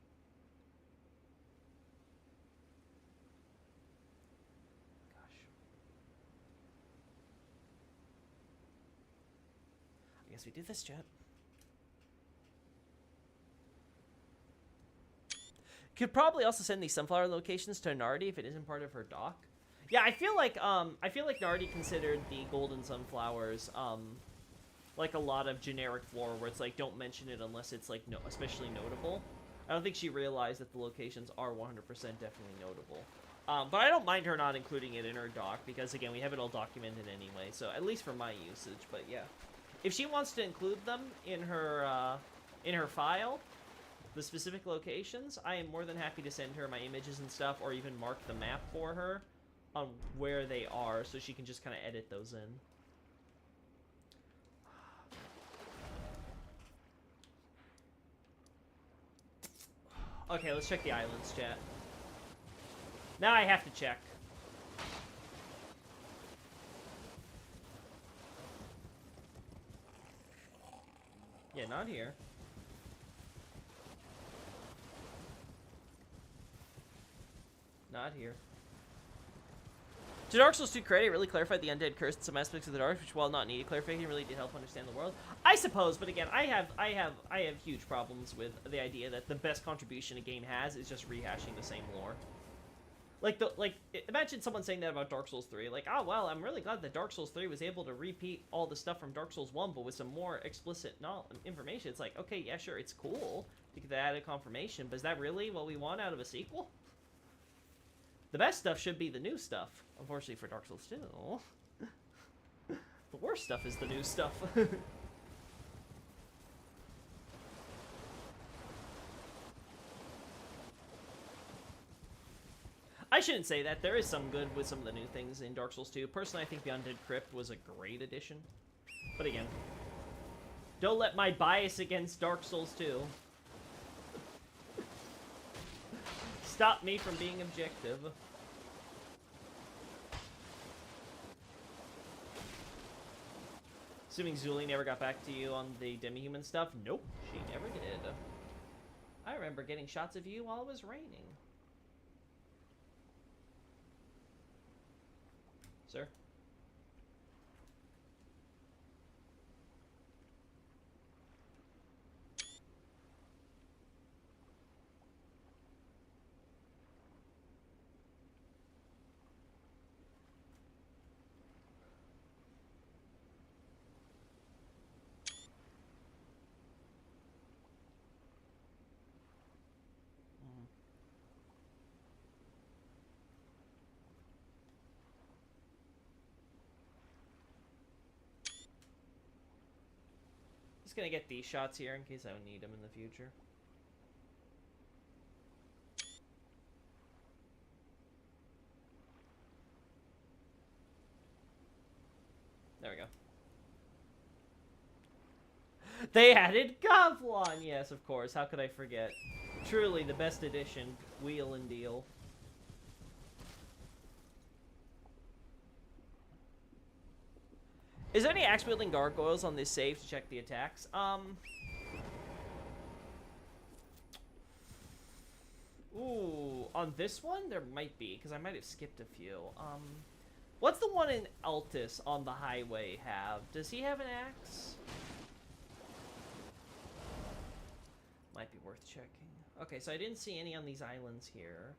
I guess we do this, chat. Could probably also send these sunflower locations to Nardi if it isn't part of her doc. Yeah, I feel like Nardi considered the golden sunflowers like a lot of generic lore where it's like, don't mention it unless it's like especially notable. I don't think she realized that the locations are 100% definitely notable. But I don't mind her not including it in her doc because, again, we have it all documented anyway, so at least for my usage. But yeah, if she wants to include them in her file, the specific locations, I am more than happy to send her my images and stuff, or even mark the map for her on where they are, so she can just kind of edit those in. Okay, let's check the islands, chat. Now I have to check. Yeah, not here. Not here. To Dark Souls 2 credit, it really clarified the undead curse in some aspects of the dark, which, while not needed clarification, really did help understand the world. I suppose, but again, I have huge problems with the idea that the best contribution a game has is just rehashing the same lore. Imagine someone saying that about Dark Souls 3. Like, oh, well, I'm really glad that Dark Souls 3 was able to repeat all the stuff from Dark Souls 1, but with some more explicit information. It's like, okay, yeah, sure, it's cool to get the added confirmation, but is that really what we want out of a sequel? The best stuff should be the new stuff. Unfortunately for Dark Souls 2. The worst stuff is the new stuff. I shouldn't say that. There is some good with some of the new things in Dark Souls 2. Personally, I think the Undead Crypt was a great addition. But again, don't let my bias against Dark Souls 2 stop me from being objective. Assuming Zuli never got back to you on the demi-human stuff? Nope, she never did. I remember getting shots of you while it was raining. Sir? Just gonna get these shots here in case I need them in the future. There we go. They added Govlon! Yes, of course. How could I forget? Truly the best edition, wheel and deal. Is there any axe-wielding gargoyles on this save to check the attacks? Ooh, on this one there might be, because I might have skipped a few. What's the one in Altus on the highway have? Does he have an axe? Might be worth checking. Okay, so I didn't see any on these islands here.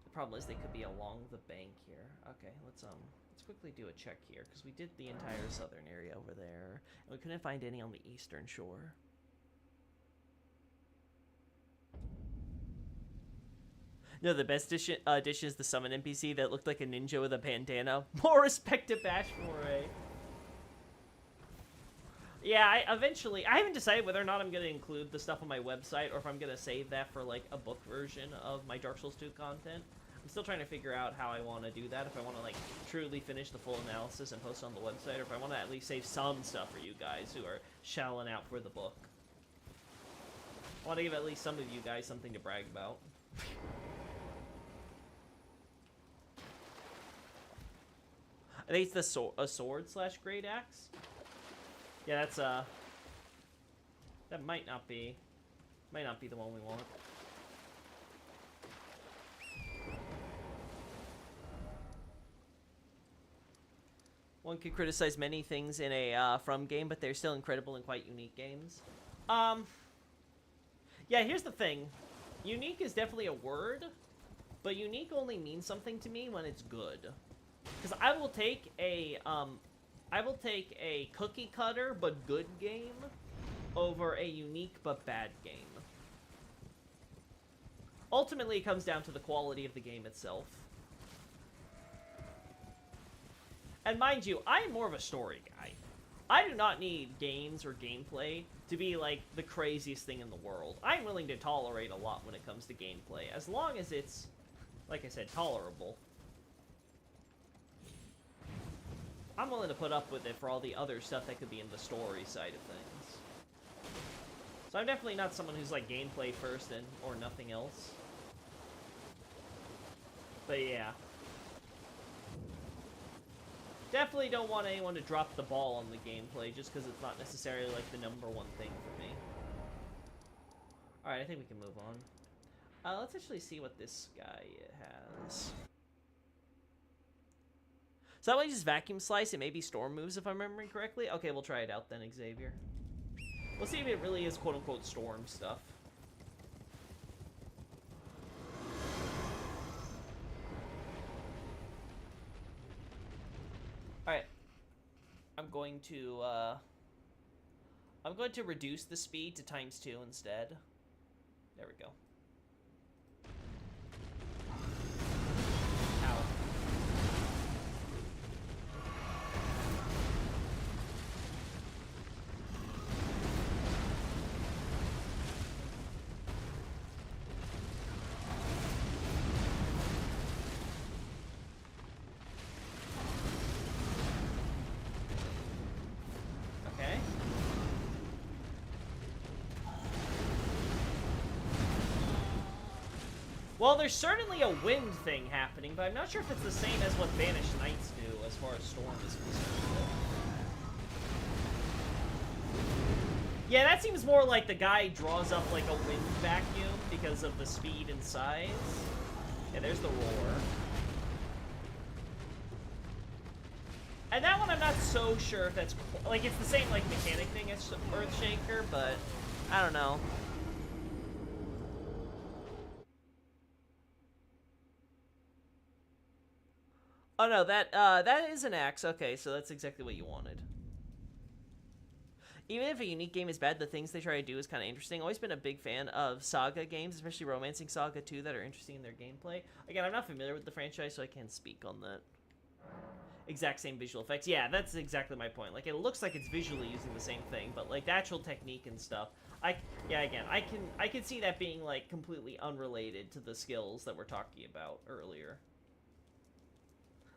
The problem is they could be along the bank here. Okay, let's quickly do a check here, because we did the entire southern area over there, and we couldn't find any on the eastern shore. No, the best addition is the summon NPC that looked like a ninja with a bandana. More respect to Bash Foray. Yeah, I haven't decided whether or not I'm going to include the stuff on my website or if I'm going to save that for, like, a book version of my Dark Souls 2 content. I'm still trying to figure out how I want to do that, if I want to, like, truly finish the full analysis and post it on the website, or if I want to at least save some stuff for you guys who are shelling out for the book. I want to give at least some of you guys something to brag about. I think it's a sword / great axe. Yeah, that's that might not be the one we want. One could criticize many things in a From game, but they're still incredible and quite unique games. Yeah, here's the thing. Unique is definitely a word, but unique only means something to me when it's good. Because I will take a cookie cutter but good game over a unique but bad game. Ultimately, it comes down to the quality of the game itself. And mind you, I am more of a story guy. I do not need games or gameplay to be like the craziest thing in the world. I'm willing to tolerate a lot when it comes to gameplay, as long as it's, like I said, tolerable. I'm willing to put up with it for all the other stuff that could be in the story side of things. So I'm definitely not someone who's like gameplay first or nothing else. But yeah. Definitely don't want anyone to drop the ball on the gameplay just because it's not necessarily like the #1 thing for me. Alright, I think we can move on. Let's actually see what this guy has. So that way just vacuum slice and maybe storm moves if I'm remembering correctly? Okay, we'll try it out then, Xavier. We'll see if it really is quote-unquote storm stuff. Alright. I'm going to reduce the speed to ×2 instead. There we go. Ow. Okay. Well, there's certainly a wind thing happening, but I'm not sure if it's the same as what Banished Knights do as far as Storm is concerned. Yeah, that seems more like the guy draws up like a wind vacuum because of the speed and size. Yeah, there's the roar. And that one I'm not so sure if that's... Like, it's the same, like, mechanic thing as Earthshaker, but I don't know. Oh, no, that is an axe. Okay, so that's exactly what you wanted. Even if a unique game is bad, the things they try to do is kind of interesting. Always been a big fan of Saga games, especially Romancing Saga 2, that are interesting in their gameplay. Again, I'm not familiar with the franchise, so I can't speak on that. Exact same visual effects. Yeah, that's exactly my point. Like, it looks like it's visually using the same thing, but, like, the actual technique and stuff, yeah, again, I can see that being, like, completely unrelated to the skills that we're talking about earlier.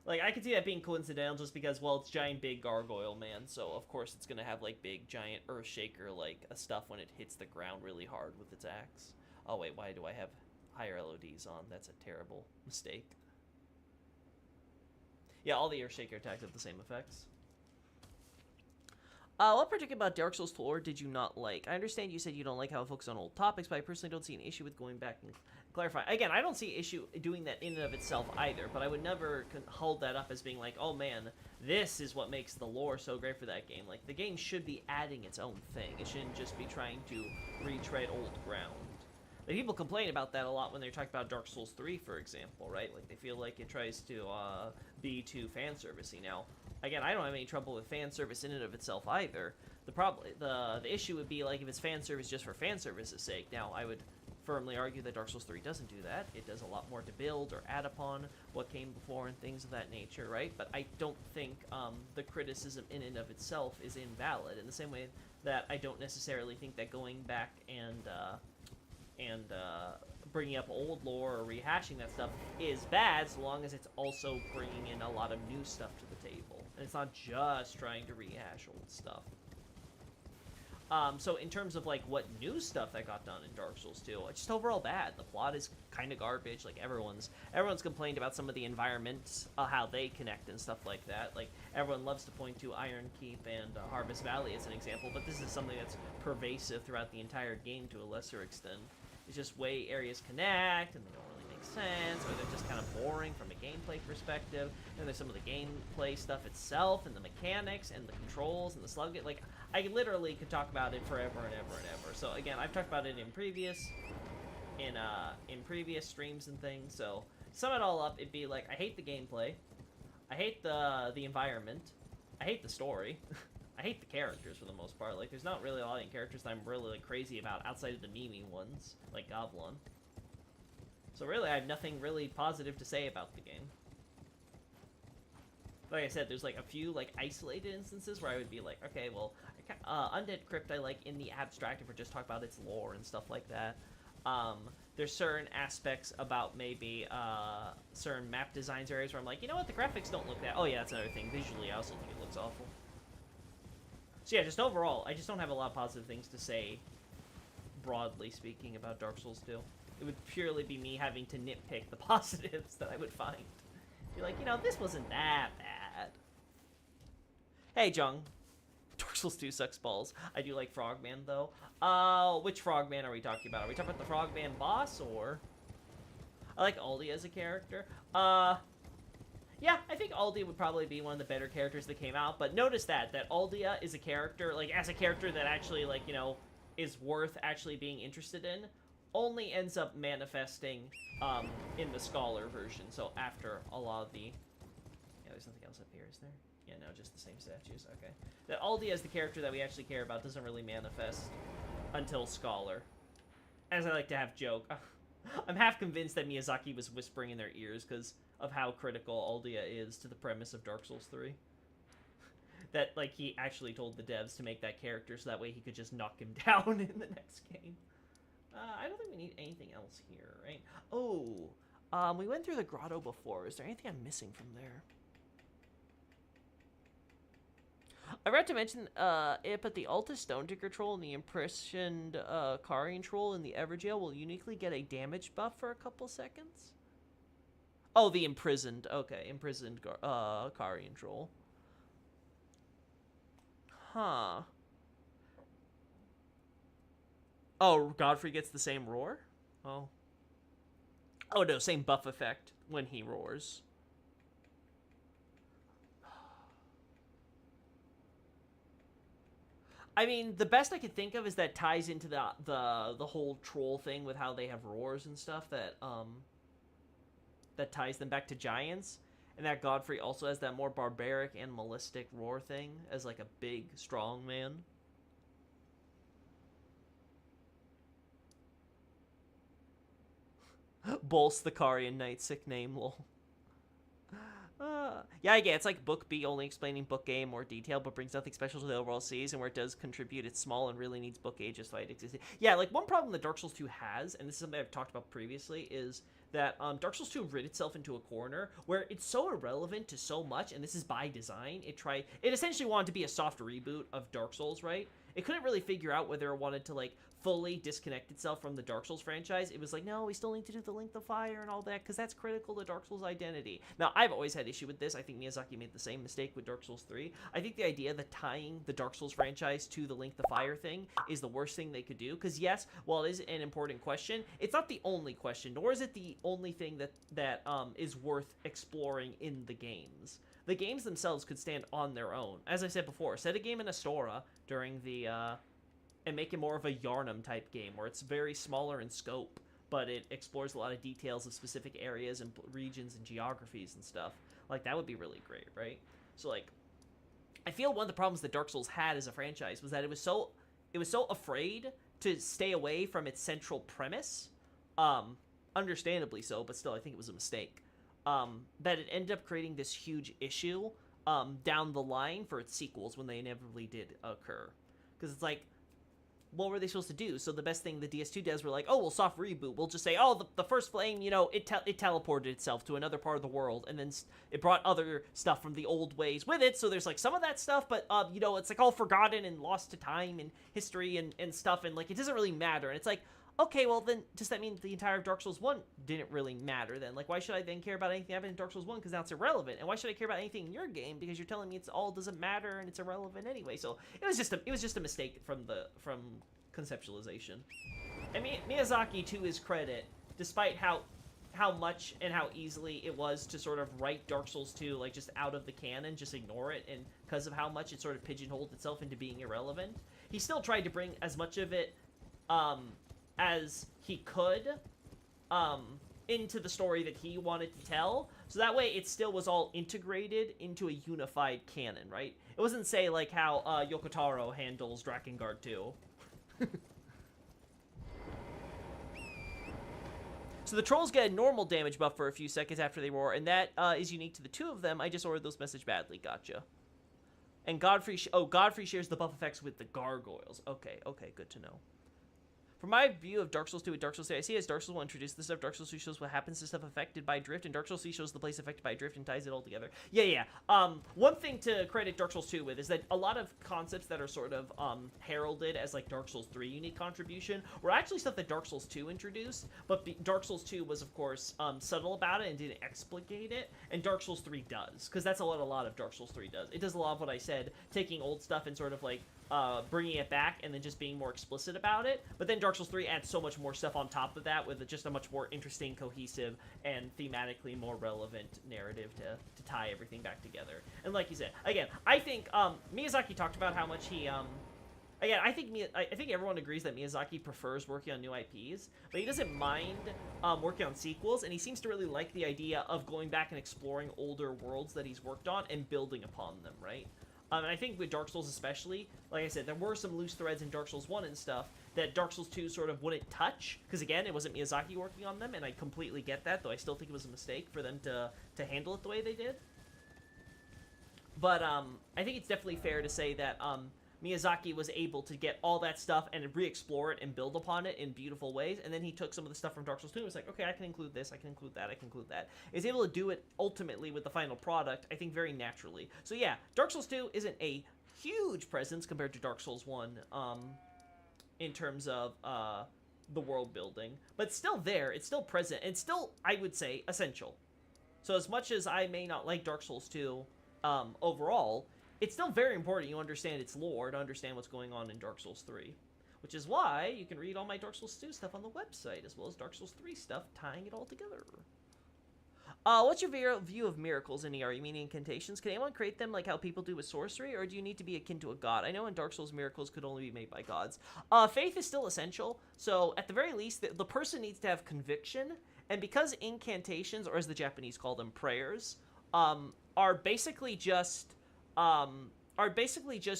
Like, I could see that being coincidental just because, well, it's giant big gargoyle man, so of course it's gonna have, like, big giant earthshaker, like, stuff when it hits the ground really hard with its axe. Oh, wait, why do I have higher LODs on? That's a terrible mistake. Yeah, all the earthshaker attacks have the same effects. What particular about Dark Souls lore did you not like? I understand you said you don't like how it focuses on old topics, but I personally don't see an issue with going back and clarifying. Again, I don't see an issue doing that in and of itself either, but I would never hold that up as being like, oh man, this is what makes the lore so great for that game. Like, the game should be adding its own thing. It shouldn't just be trying to retread old ground. Like, people complain about that a lot when they talk about Dark Souls 3, for example, right? Like, they feel like it tries to be too fan servicey. Now, again, I don't have any trouble with fan service in and of itself either. The issue would be like if it's fan service just for fan service's sake. Now, I would firmly argue that Dark Souls 3 doesn't do that. It does a lot more to build or add upon what came before and things of that nature, right? But I don't think the criticism in and of itself is invalid. In the same way that I don't necessarily think that going back and bringing up old lore or rehashing that stuff is bad, so long as it's also bringing in a lot of new stuff to the table. And it's not just trying to rehash old stuff. So in terms of, like, what new stuff that got done in Dark Souls 2, it's just overall bad. The plot is kind of garbage. Like, everyone's complained about some of the environments, how they connect and stuff like that. Like, everyone loves to point to Iron Keep and Harvest Valley as an example, but this is something that's pervasive throughout the entire game to a lesser extent. It's just way areas connect, and they don't really make sense, or they're just kind of boring from a gameplay perspective. And there's some of the gameplay stuff itself, and the mechanics, and the controls, and the slug. Like, I literally could talk about it forever and ever and ever. So again, I've talked about it in previous streams and things. So sum it all up, it'd be like, I hate the gameplay, I hate the environment, I hate the story. I hate the characters for the most part. Like, there's not really a lot of characters that I'm really, like, crazy about outside of the meme ones, like Goblin. So really, I have nothing really positive to say about the game. Like I said, there's, like, a few, like, isolated instances where I would be like, okay, well, Undead Crypt I like in the abstract if we're just talking about its lore and stuff like that. There's certain aspects about maybe certain map designs areas where I'm like, you know what, the graphics don't look that... Oh yeah, that's another thing. Visually, I also think it looks awful. So yeah, just overall, I just don't have a lot of positive things to say, broadly speaking, about Dark Souls 2. It would purely be me having to nitpick the positives that I would find. Be like, you know, this wasn't that bad. Hey, Jung. Dark Souls 2 sucks balls. I do like Frogman, though. Which Frogman are we talking about? Are we talking about the Frogman boss, or... I like Aldi as a character. Yeah, I think Aldia would probably be one of the better characters that came out, but notice that Aldia is a character, like, as a character that actually, like, you know, is worth actually being interested in, only ends up manifesting, in the Scholar version, so after a lot of the... Yeah, there's nothing else up here, is there? Yeah, no, just the same statues, okay. That Aldia as the character that we actually care about doesn't really manifest until Scholar. As I like to have joke. I'm half convinced that Miyazaki was whispering in their ears, because of how critical Aldia is to the premise of Dark Souls 3. That, like, he actually told the devs to make that character so that way he could just knock him down in the next game. I don't think we need anything else here, right? Oh, we went through the grotto before. Is there anything I'm missing from there? I forgot to mention it, but the Altus Stone Digger troll and the imprisoned Karian troll in the Everjail will uniquely get a damage buff for a couple seconds. Oh, the imprisoned. Okay, imprisoned Karian troll. Huh. Oh, Godfrey gets the same roar? Oh. Oh no, same buff effect when he roars. I mean, the best I could think of is that ties into the whole troll thing with how they have roars and stuff that ties them back to giants, and that Godfrey also has that more barbaric animalistic roar thing as like a big strong man. Bolst the Karian Knight, sick name, lol. Yeah, I get it's like Book B only explaining Book A in more detail, but brings nothing special to the overall series, and where it does contribute, it's small and really needs Book A just why it existed. Yeah, like one problem that Dark Souls 2 has, and this is something I've talked about previously, is that Dark Souls 2 rid itself into a corner where it's so irrelevant to so much, and this is by design. It essentially wanted to be a soft reboot of Dark Souls, right? It couldn't really figure out whether it wanted to like fully disconnect itself from the Dark Souls franchise. It was like, no, we still need to do the Link of Fire and all that because that's critical to Dark Souls identity. Now, I've always had issue with this. I think Miyazaki made the same mistake with Dark Souls 3. I think the idea that tying the Dark Souls franchise to the Link of Fire thing is the worst thing they could do. Because yes, while it is an important question, it's not the only question, nor is it the only thing that is worth exploring in the games. The games themselves could stand on their own. As I said before, set a game in Astora during the and make it more of a Yharnam type game where it's very smaller in scope, but it explores a lot of details of specific areas and regions and geographies and stuff. Like, that would be really great, right? So, like, I feel one of the problems that Dark Souls had as a franchise was that it was so afraid to stay away from its central premise, understandably so, but still, I think it was a mistake, that it ended up creating this huge issue down the line for its sequels when they inevitably did occur. Because it's like, what were they supposed to do? So the best thing the DS2 does were like, oh, we'll soft reboot. We'll just say, oh, the first flame, you know, it teleported itself to another part of the world, and then it brought other stuff from the old ways with it. So there's like some of that stuff, but you know, it's like all forgotten and lost to time and history and stuff, and like it doesn't really matter. And it's like, okay, well then, does that mean the entire Dark Souls 1 didn't really matter then? Like, why should I then care about anything happening in Dark Souls 1? Because now it's irrelevant. And why should I care about anything in your game? Because you're telling me it's all doesn't matter and it's irrelevant anyway. So it was just a mistake from conceptualization. And Miyazaki, to his credit, despite how much and how easily it was to sort of write Dark Souls 2 like just out of the canon, just ignore it, and because of how much it sort of pigeonholed itself into being irrelevant, he still tried to bring as much of it as he could into the story that he wanted to tell, so that way it still was all integrated into a unified canon, right? It wasn't, say, like how Yoko Taro handles Drakengard 2. So the trolls get a normal damage buff for a few seconds after they roar, and that is unique to the two of them. I just ordered those message badly. Gotcha. And Godfrey shares the buff effects with the gargoyles. Okay, good to know. From my view of Dark Souls 2 with Dark Souls 3, I see as Dark Souls 1 introduced this stuff, Dark Souls 2 shows what happens to stuff affected by drift, and Dark Souls 3 shows the place affected by drift and ties it all together. Yeah. One thing to credit Dark Souls 2 with is that a lot of concepts that are sort of heralded as like Dark Souls 3 unique contribution were actually stuff that Dark Souls 2 introduced, but Dark Souls 2 was, of course, subtle about it and didn't explicate it, and Dark Souls 3 does, because that's what a lot of Dark Souls 3 does. It does a lot of what I said, taking old stuff and sort of like bringing it back and then just being more explicit about it. But then Dark Souls 3 adds so much more stuff on top of that with just a much more interesting, cohesive, and thematically more relevant narrative to tie everything back together. And like you said, again, I think Miyazaki talked about how much he again, I think everyone agrees that Miyazaki prefers working on new IPs, but he doesn't mind working on sequels, and he seems to really like the idea of going back and exploring older worlds that he's worked on and building upon them, right? And I think with Dark Souls especially, like I said, there were some loose threads in Dark Souls 1 and stuff that Dark Souls 2 sort of wouldn't touch, because again, it wasn't Miyazaki working on them, and I completely get that, though I still think it was a mistake for them to handle it the way they did. But I think it's definitely fair to say that Miyazaki was able to get all that stuff and re-explore it and build upon it in beautiful ways, and then he took some of the stuff from Dark Souls 2 and was like, okay, I can include this, I can include that, I can include that. He's able to do it ultimately with the final product, I think, very naturally. So yeah, Dark Souls 2 isn't a huge presence compared to Dark Souls 1 in terms of the world building, but still there, it's still present, and still, I would say, essential. So as much as I may not like Dark Souls 2 overall, it's still very important you understand its lore to understand what's going on in Dark Souls 3. Which is why you can read all my Dark Souls 2 stuff on the website, as well as Dark Souls 3 stuff, tying it all together. What's your view of miracles in ER? You mean incantations? Can anyone create them like how people do with sorcery, or do you need to be akin to a god? I know in Dark Souls, miracles could only be made by gods. Faith is still essential, so at the very least, the person needs to have conviction, and because incantations, or as the Japanese call them, prayers, are basically just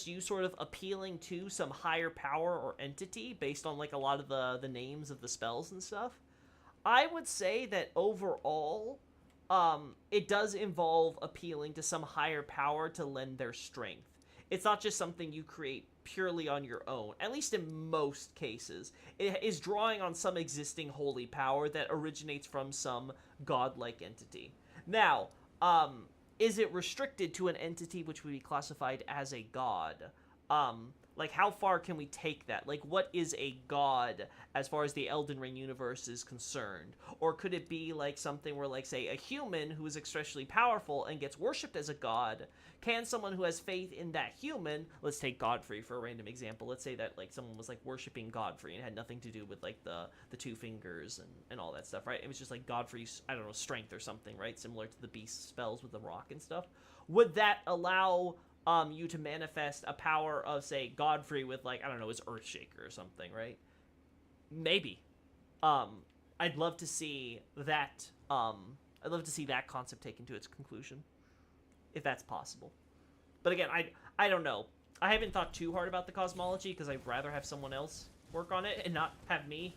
you sort of appealing to some higher power or entity based on like a lot of the names of the spells and stuff. I would say that overall, it does involve appealing to some higher power to lend their strength. It's not just something you create purely on your own, at least in most cases. It is drawing on some existing holy power that originates from some godlike entity. Now, is it restricted to an entity which would be classified as a god? Like, how far can we take that? Like, what is a god as far as the Elden Ring universe is concerned? Or could it be, like, something where, like, say, a human who is especially powerful and gets worshipped as a god, can someone who has faith in that human, let's take Godfrey for a random example, let's say that, like, someone was, like, worshipping Godfrey and had nothing to do with, like, the two fingers and all that stuff, right? It was just, like, Godfrey's, I don't know, strength or something, right? Similar to the beast spells with the rock and stuff. Would that allow you to manifest a power of, say, Godfrey with, like, I don't know, his Earthshaker or something, right? Maybe. I'd love to see that, concept taken to its conclusion, if that's possible. But again, I don't know. I haven't thought too hard about the cosmology, because I'd rather have someone else work on it and not have me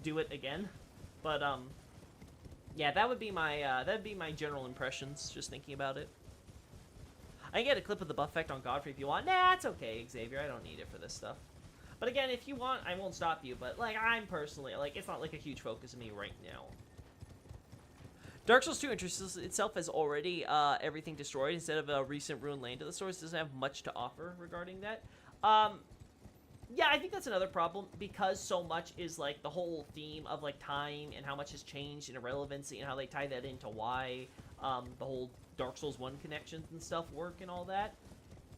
do it again. But, yeah, that would be my general impressions, just thinking about it. I can get a clip of the buff effect on Godfrey if you want. Nah, it's okay, Xavier. I don't need it for this stuff. But again, if you want, I won't stop you. But, like, I'm personally, like, it's not, like, a huge focus of me right now. Dark Souls 2 introduces itself as already everything destroyed instead of a recent ruined land of the source. Doesn't have much to offer regarding that. Yeah, I think that's another problem, because so much is, like, the whole theme of, like, time and how much has changed and irrelevancy and how they tie that into why the whole Dark Souls 1 connections and stuff work and all that.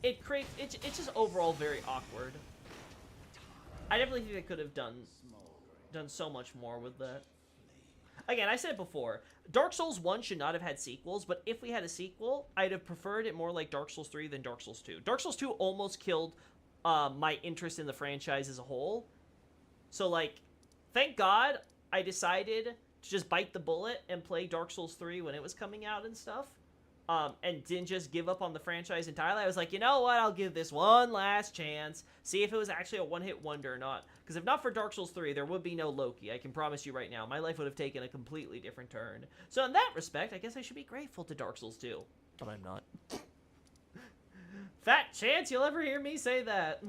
It creates, it's just overall very awkward. I definitely think they could have done so much more with that. Again, I said it before, Dark Souls 1 should not have had sequels, but if we had a sequel, I'd have preferred it more like Dark Souls 3 than Dark Souls 2. Dark Souls 2 almost killed my interest in the franchise as a whole. So, like, thank God I decided to just bite the bullet and play Dark Souls 3 when it was coming out and stuff. And didn't just give up on the franchise entirely. I was like, you know what, I'll give this one last chance, see if it was actually a one-hit wonder or not. Because if not for Dark Souls 3, there would be no Loki, I can promise you right now. My life would have taken a completely different turn. So in that respect, I guess I should be grateful to Dark Souls 2. But I'm not. Fat chance you'll ever hear me say that.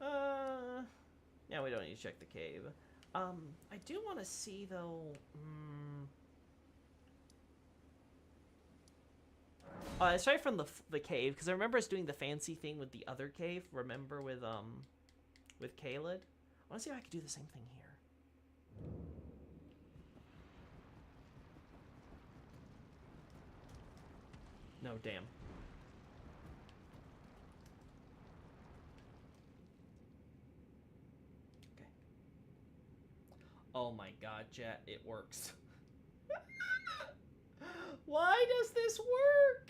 Yeah, we don't need to check the cave. I do want to see, though... Aside from the cave, because I remember us doing the fancy thing with the other cave. Remember with Caelid? I want to see if I could do the same thing here. No, damn. Okay. Oh my god, chat, it works. Why does this work?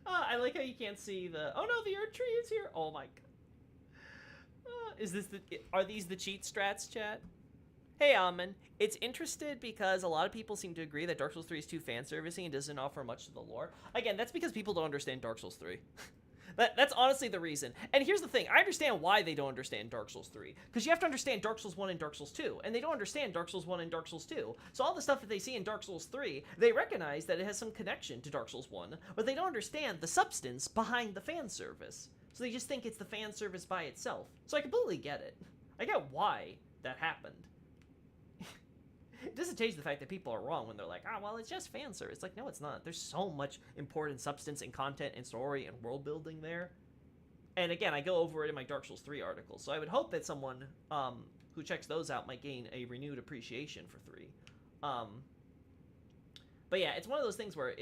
I like how you can't see the... Oh no, the Erd Tree is here. Oh my god. Are these the cheat strats, chat? Hey, Amen. It's interested because a lot of people seem to agree that Dark Souls 3 is too fan-servicing and doesn't offer much to the lore. Again, that's because people don't understand Dark Souls 3. That's honestly the reason. And here's the thing. I understand why they don't understand Dark Souls 3. Because you have to understand Dark Souls 1 and Dark Souls 2. And they don't understand Dark Souls 1 and Dark Souls 2. So all the stuff that they see in Dark Souls 3, they recognize that it has some connection to Dark Souls 1. But they don't understand the substance behind the fan service. So they just think it's the fan service by itself. So I completely get it. I get why that happened. It doesn't change the fact that people are wrong when they're like, ah, well, it's just fan service. It's like, no, it's not. There's so much important substance and content and story and world building there. And again, I go over it in my Dark Souls 3 article, so I would hope that someone who checks those out might gain a renewed appreciation for 3. But yeah, it's one of those things where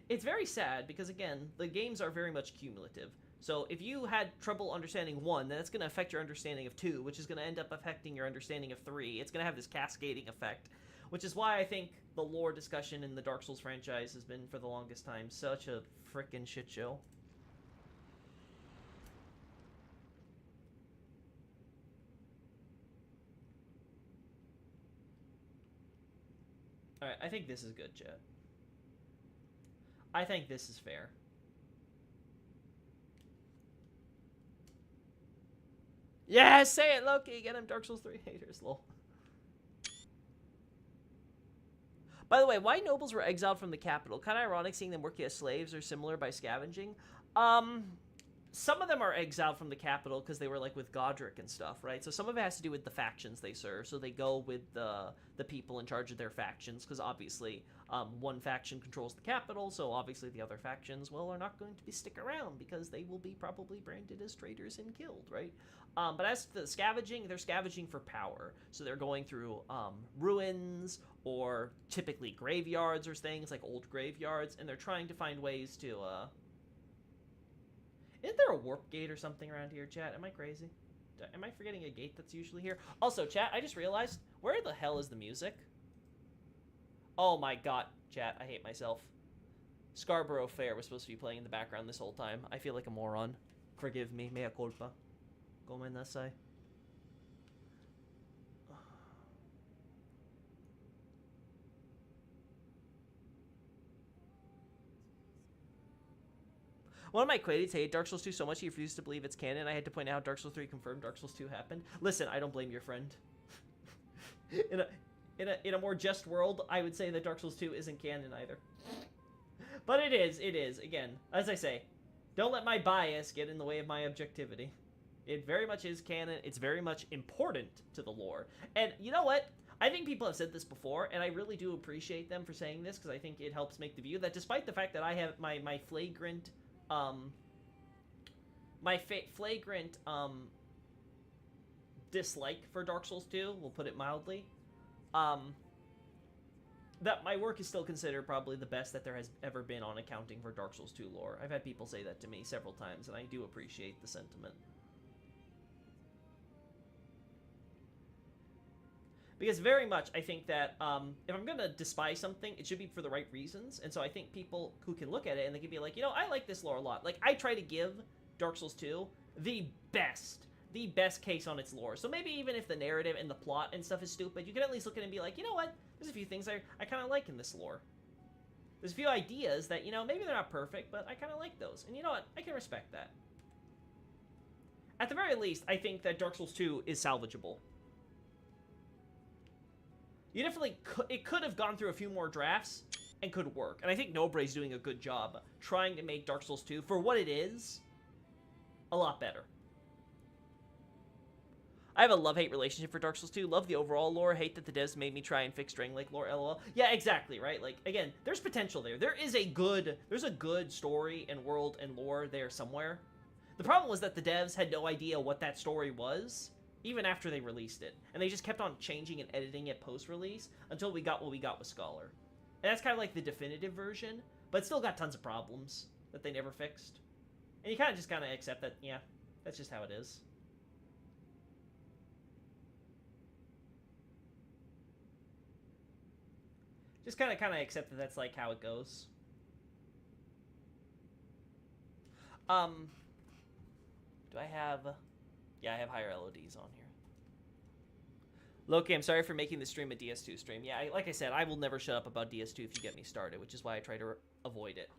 it's very sad because, again, the games are very much cumulative. So if you had trouble understanding 1, then that's going to affect your understanding of 2, which is going to end up affecting your understanding of 3. It's going to have this cascading effect, which is why I think the lore discussion in the Dark Souls franchise has been, for the longest time, such a frickin' shit show. Alright, I think this is good, chat. I think this is fair. Yeah, say it, Loki. Get him, Dark Souls 3 haters, lol. By the way, why nobles were exiled from the capital? Kind of ironic seeing them working as slaves or similar by scavenging. Some of them are exiled from the capital because they were, like, with Godric and stuff, right? So some of it has to do with the factions they serve. So they go with the people in charge of their factions because, obviously, one faction controls the capital, so obviously the other factions, well, are not going to be stick around because they will be probably branded as traitors and killed, right? But as to the scavenging, they're scavenging for power. So they're going through ruins or typically graveyards or things like old graveyards, and they're trying to find ways to... Isn't there a warp gate or something around here, chat? Am I crazy? Am I forgetting a gate that's usually here? Also, chat, I just realized, where the hell is the music? Oh my god, chat, I hate myself. Scarborough Fair was supposed to be playing in the background this whole time. I feel like a moron. Forgive me, mea culpa. Gomennasai. One of my critics hated Dark Souls 2 so much he refused to believe it's canon. I had to point out how Dark Souls 3 confirmed Dark Souls 2 happened. Listen, I don't blame your friend. in a more just world, I would say that Dark Souls 2 isn't canon either. But it is. Again, as I say, don't let my bias get in the way of my objectivity. It very much is canon. It's very much important to the lore. And you know what? I think people have said this before, and I really do appreciate them for saying this, because I think it helps make the view that despite the fact that I have my flagrant... flagrant dislike for Dark Souls 2, we'll put it mildly, that my work is still considered probably the best that there has ever been on accounting for Dark Souls 2 lore. I've had people say that to me several times, and I do appreciate the sentiment. Because very much, I think that if I'm going to despise something, it should be for the right reasons. And so I think people who can look at it and they can be like, you know, I like this lore a lot. Like, I try to give Dark Souls 2 the best case on its lore. So maybe even if the narrative and the plot and stuff is stupid, you can at least look at it and be like, you know what? There's a few things I kind of like in this lore. There's a few ideas that, you know, maybe they're not perfect, but I kind of like those. And you know what? I can respect that. At the very least, I think that Dark Souls 2 is salvageable. You definitely it could have gone through a few more drafts and could work. And I think Nobre's doing a good job trying to make Dark Souls 2, for what it is, a lot better. I have a love-hate relationship for Dark Souls 2. Love the overall lore. Hate that the devs made me try and fix Dragon Lake lore, lol. Yeah, exactly, right? Like, again, there's potential there. There's a good story and world and lore there somewhere. The problem was that the devs had no idea what that story was, even after they released it. And they just kept on changing and editing it post-release until we got what we got with Scholar. And that's kind of like the definitive version, but still got tons of problems that they never fixed. And you kind of just kind of accept that, yeah, that's just how it is. Just kind of accept that that's like how it goes. Do I have... Yeah, I have higher LODs on here. Loki, I'm sorry for making the stream a DS2 stream. Yeah, like I said, I will never shut up about DS2 if you get me started, which is why I try to avoid it.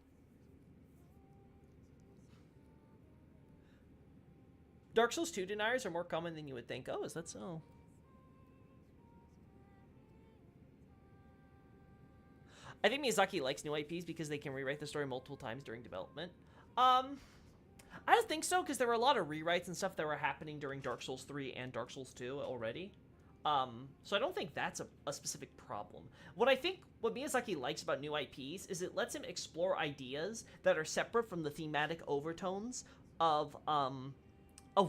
Dark Souls 2 deniers are more common than you would think. Oh, is that so? I think Miyazaki likes new IPs because they can rewrite the story multiple times during development. I don't think so, because there were a lot of rewrites and stuff that were happening during Dark Souls 3 and Dark Souls 2 already. So I don't think that's a specific problem. What Miyazaki likes about new IPs is it lets him explore ideas that are separate from the thematic overtones of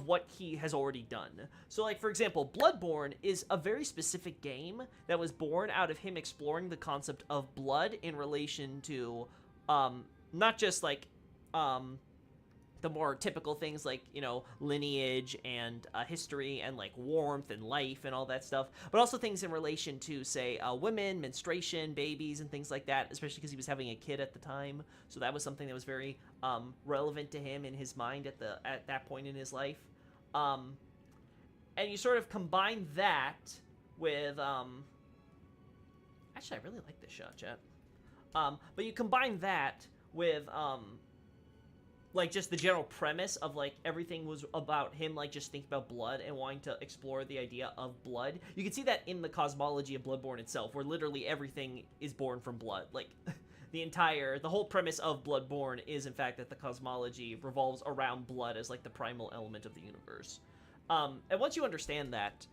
what he has already done. So, like, for example, Bloodborne is a very specific game that was born out of him exploring the concept of blood in relation to, not just, like, the more typical things like, you know, lineage and history and, like, warmth and life and all that stuff, but also things in relation to, say, women, menstruation, babies, and things like that, especially because he was having a kid at the time. So that was something that was very relevant to him in his mind at that point in his life. And you sort of combine that with... Actually, I really like this shot, chat. But you combine that with... like, just the general premise of, like, everything was about him, like, just thinking about blood and wanting to explore the idea of blood. You can see that in the cosmology of Bloodborne itself, where literally everything is born from blood. Like, the whole premise of Bloodborne is, in fact, that the cosmology revolves around blood as, like, the primal element of the universe. And once you understand that,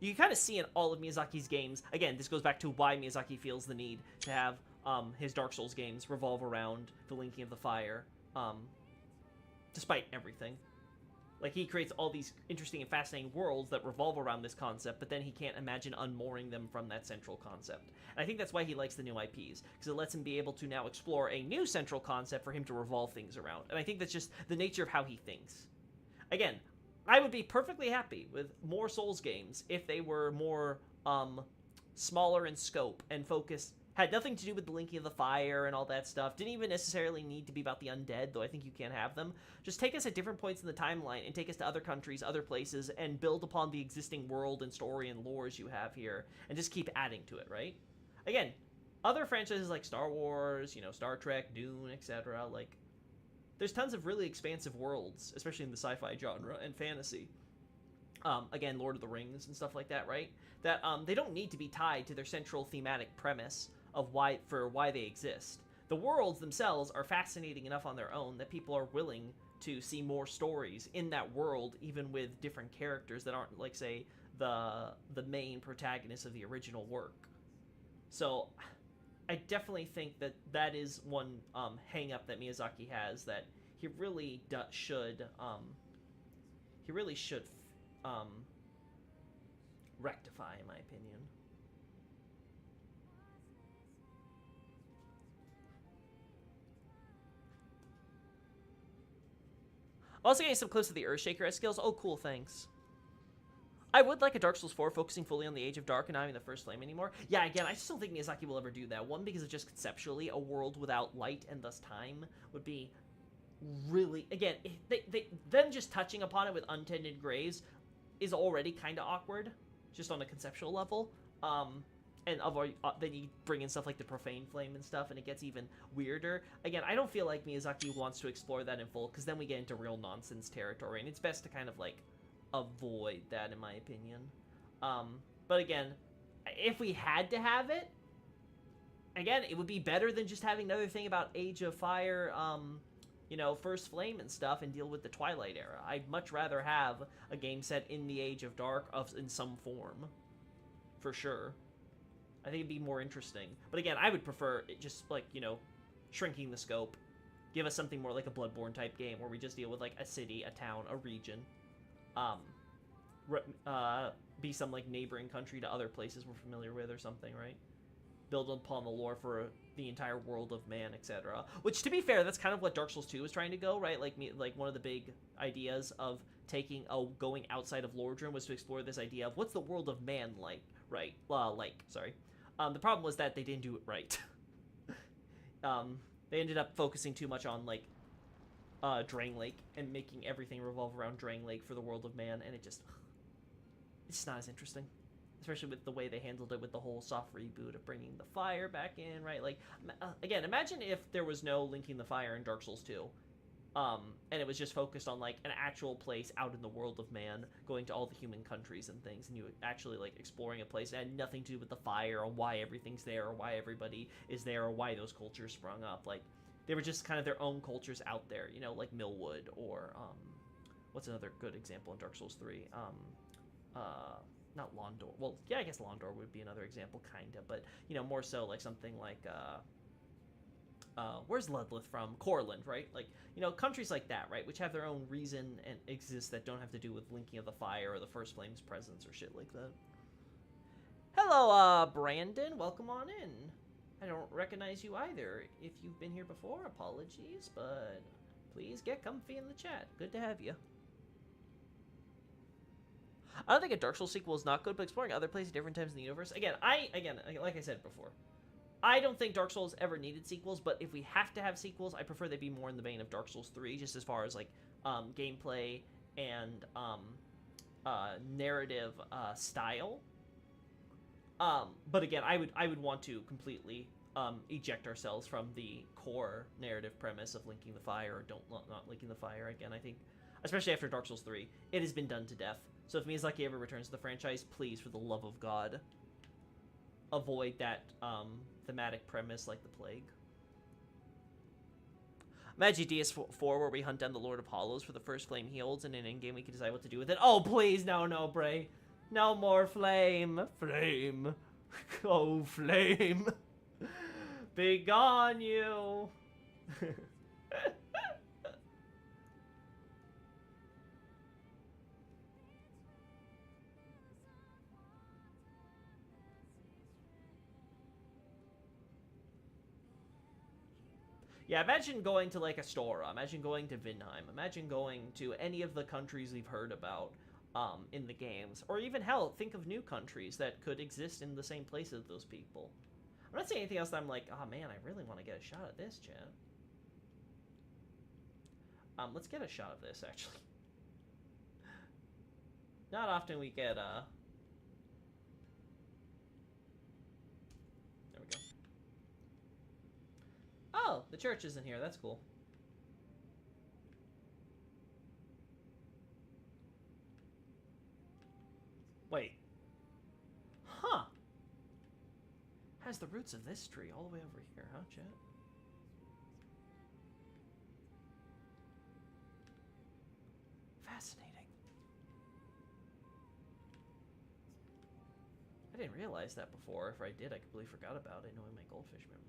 you can kind of see in all of Miyazaki's games, again, this goes back to why Miyazaki feels the need to have his Dark Souls games revolve around the linking of the fire. Despite everything. Like, he creates all these interesting and fascinating worlds that revolve around this concept, but then he can't imagine unmooring them from that central concept. And I think that's why he likes the new IPs, because it lets him be able to now explore a new central concept for him to revolve things around. And I think that's just the nature of how he thinks. Again, I would be perfectly happy with more Souls games if they were more, smaller in scope and focused. Had nothing to do with the linking of the fire and all that stuff. Didn't even necessarily need to be about the undead, though I think you can have them. Just take us at different points in the timeline and take us to other countries, other places, and build upon the existing world and story and lores you have here, and just keep adding to it, right? Again, other franchises like Star Wars, you know, Star Trek, Dune, etc., like, there's tons of really expansive worlds, especially in the sci-fi genre and fantasy. Again, Lord of the Rings and stuff like that, right? That they don't need to be tied to their central thematic premise of why they exist. The worlds themselves are fascinating enough on their own that people are willing to see more stories in that world, even with different characters that aren't, like, say, the main protagonist of the original work. So I definitely think that is one hang-up that Miyazaki has, that he really should rectify, in my opinion. Also getting some close to the Earthshaker skills. Oh, cool, thanks. I would like a Dark Souls 4 focusing fully on the Age of Dark and not even the First Flame anymore. Yeah, again, I just don't think Miyazaki will ever do that. One, because it's just conceptually, a world without light and thus time would be really... Again, them just touching upon it with untended graves is already kind of awkward, just on a conceptual level. And then you bring in stuff like the Profane Flame and stuff, and it gets even weirder. Again, I don't feel like Miyazaki wants to explore that in full, because then we get into real nonsense territory, and it's best to kind of, like, avoid that, in my opinion. But again, if we had to have it, again, it would be better than just having another thing about Age of Fire, you know, First Flame and stuff, and deal with the Twilight Era. I'd much rather have a game set in the Age of Dark in some form, for sure. I think it'd be more interesting. But again, I would prefer it just, like, you know, shrinking the scope. Give us something more like a Bloodborne type game where we just deal with, like, a city, a town, a region. Be some, like, neighboring country to other places we're familiar with or something, right? Build upon the lore for the entire world of man, etc. Which, to be fair, that's kind of what Dark Souls 2 is trying to go, right? Like one of the big ideas of going outside of Lordran was to explore this idea of what's the world of man like, right? Sorry. The problem was that they didn't do it right. They ended up focusing too much on, like, Drangleic and making everything revolve around Drangleic for the world of man, and it's just not as interesting. Especially with the way they handled it with the whole soft reboot of bringing the fire back in, right? Like, again, imagine if there was no linking the fire in Dark Souls 2. And it was just focused on, like, an actual place out in the world of man, going to all the human countries and things, and you actually, like, exploring a place that had nothing to do with the fire, or why everything's there, or why everybody is there, or why those cultures sprung up. Like, they were just kind of their own cultures out there, you know, like Millwood, or, what's another good example in Dark Souls 3? not Londor. Well, yeah, I guess Londor would be another example, kinda, but you know, more so like something like where's Ludlith from? Corland, right? Like, you know, countries like that, right, which have their own reason and exist that don't have to do with Linking of the Fire or the First Flame's presence or shit like that. Hello, Brandon. Welcome on in. I don't recognize you either. If you've been here before, apologies, but please get comfy in the chat. Good to have you. I don't think a Dark Souls sequel is not good, but exploring other places at different times in the universe. Again, like I said before, I don't think Dark Souls ever needed sequels, but if we have to have sequels, I prefer they be more in the vein of Dark Souls 3, just as far as like gameplay and narrative style. But again, I would want to completely eject ourselves from the core narrative premise of Linking the Fire or not Linking the Fire. Again, I think, especially after Dark Souls 3, it has been done to death. So if Miyazaki ever returns to the franchise, please, for the love of God, avoid that thematic premise like the plague. Imagine DS4 where we hunt down the Lord of Hollows for the first flame he holds, and in in-game we can decide what to do with it. Oh, please, no, Bray. No more flame. Flame. Oh, flame. Begone you. Yeah, imagine going to, like, Astora. Imagine going to Vinheim. Imagine going to any of the countries we've heard about in the games. Or even, hell, think of new countries that could exist in the same place as those people. I'm not saying anything else that I'm like, oh, man, I really want to get a shot at this, chat. Let's get a shot of this, actually. Not often we get, There we go. Oh, the church isn't here. That's cool. Wait. Huh. Has the roots of this tree all the way over here, huh, chat? Fascinating. I didn't realize that before. If I did, I completely forgot about it, knowing my goldfish memory.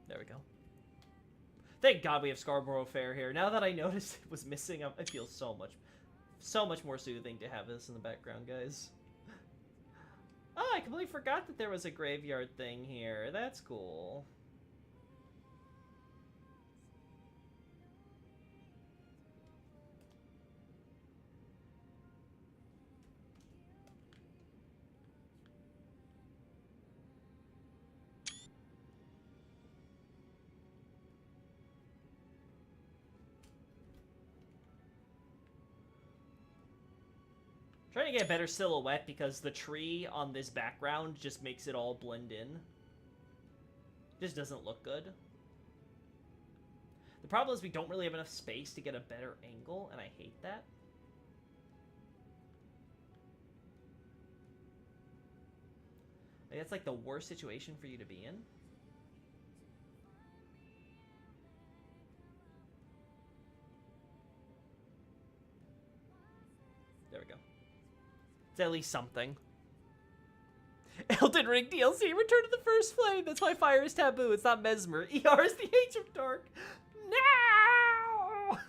There we go. Thank God we have Scarborough Fair here. Now that I noticed it was missing, I feel so much more soothing to have this in the background, guys. Oh, I completely forgot that there was a graveyard thing here. That's cool. Trying to get a better silhouette because the tree on this background just makes it all blend in. Just doesn't look good. The problem is we don't really have enough space to get a better angle, and I hate that. Like, that's like the worst situation for you to be in. There we go. It's at least something. Elden Ring DLC, Return to the First Flame. That's why fire is taboo. It's not Mesmer. ER is the Age of Dark. No!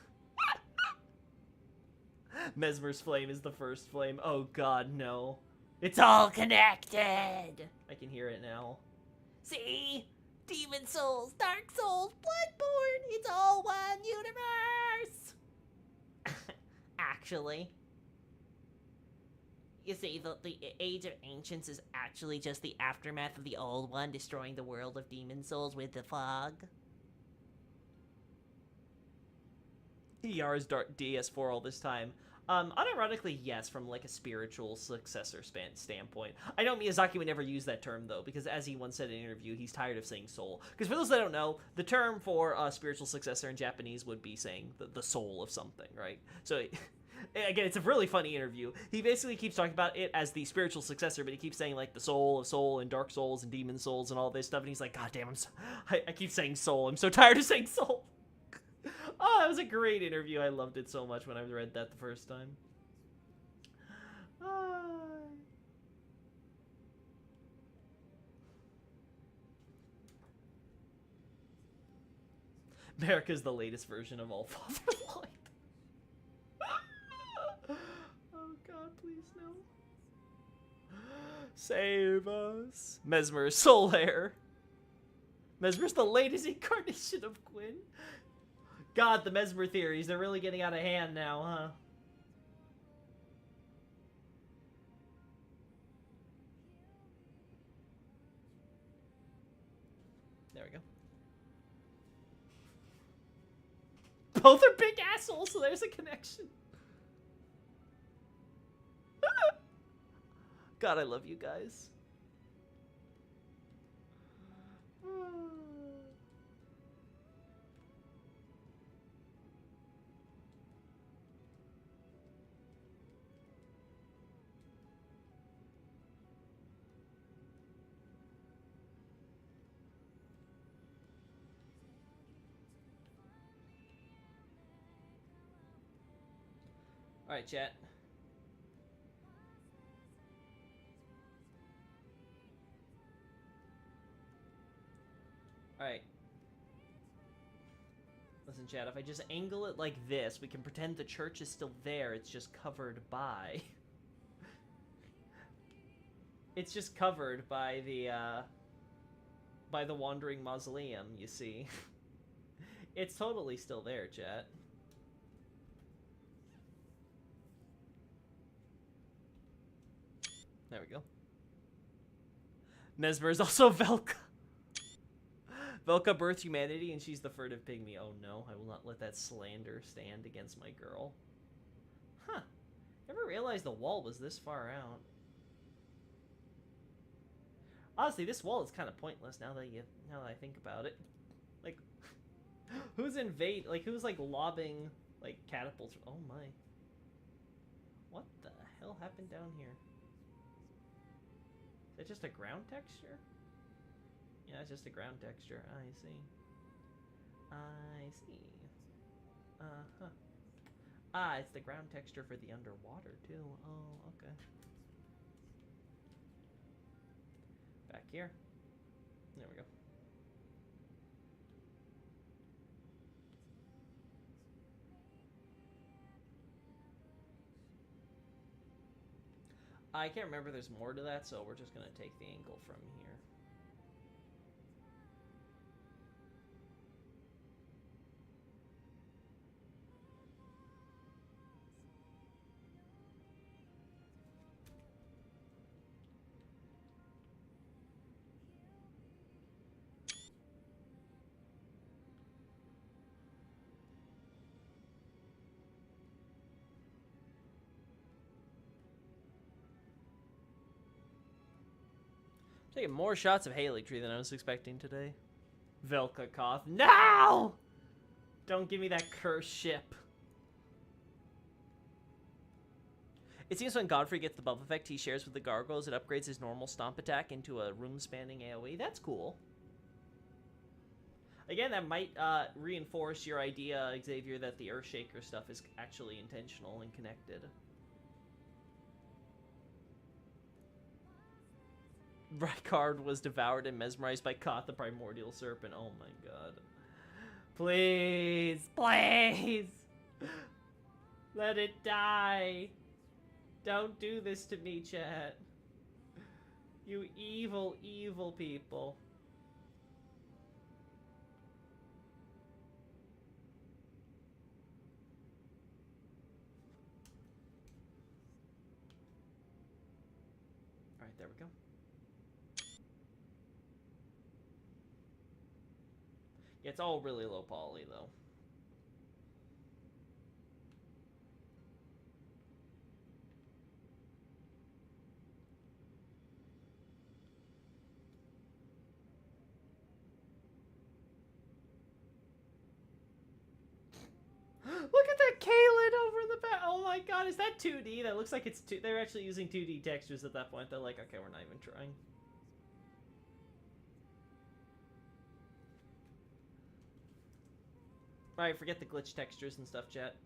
Mesmer's flame is the first flame. Oh god, no. It's all connected. I can hear it now. See? Demon Souls, Dark Souls, Bloodborne. It's all one universe. Actually. You see, the Age of Ancients is actually just the aftermath of the old one, destroying the world of Demon Souls with the fog. ER's Dark DS4 all this time. Unironically, yes, from like a spiritual successor standpoint. I know Miyazaki would never use that term, though, because as he once said in an interview, he's tired of saying soul. Because for those that don't know, the term for a spiritual successor in Japanese would be saying the soul of something, right? So Again, it's a really funny interview. He basically keeps talking about it as the spiritual successor, but he keeps saying, like, the soul of soul and dark souls and demon souls and all this stuff, and he's like, God damn, I keep saying soul. I'm so tired of saying soul. Oh, that was a great interview. I loved it so much when I read that the first time. America's the latest version of All Father Light. Oh god, please no. Save us. Mesmer Solaire. Mesmer's the latest incarnation of Quinn. God, the Mesmer theories, they're really getting out of hand now, huh? There we go. Both are big assholes, so there's a connection. God, I love you guys. Alright, chat. Alright. Listen, chat, if I just angle it like this, we can pretend the church is still there, it's just covered by... It's just covered by the Wandering Mausoleum, you see. It's totally still there, chat. There we go. Mesmer is also Velka. Velka birthed humanity, and she's the furtive pygmy. Oh no, I will not let that slander stand against my girl. Huh. Never realized the wall was this far out. Honestly, this wall is kind of pointless now that I think about it. Like, who's lobbing, like, catapults? Oh my. What the hell happened down here? Is that just a ground texture? Yeah, it's just a ground texture. I see. I see. Uh-huh. Ah, it's the ground texture for the underwater, too. Oh, okay. Back here. There we go. I can't remember there's more to that, so we're just going to take the angle from here. Taking more shots of Haligtree than I was expecting today. Velka Koth. No! Don't give me that cursed ship. It seems when Godfrey gets the buff effect he shares with the Gargoyles, it upgrades his normal stomp attack into a room-spanning AoE. That's cool. Again, that might reinforce your idea, Xavier, that the Earthshaker stuff is actually intentional and connected. Rykard was devoured and mesmerized by Koth, the primordial serpent. Oh my god. Please, please! Let it die! Don't do this to me, chat. You evil, evil people. Alright, there we go. Yeah, it's all really low poly, though. Look at that Kaelin over in the back. Oh my god, god, is that 2D? That looks like it's they're actually using 2D textures at that point. They're like, okay, we're not even trying. Alright, forget the glitch textures and stuff, chat.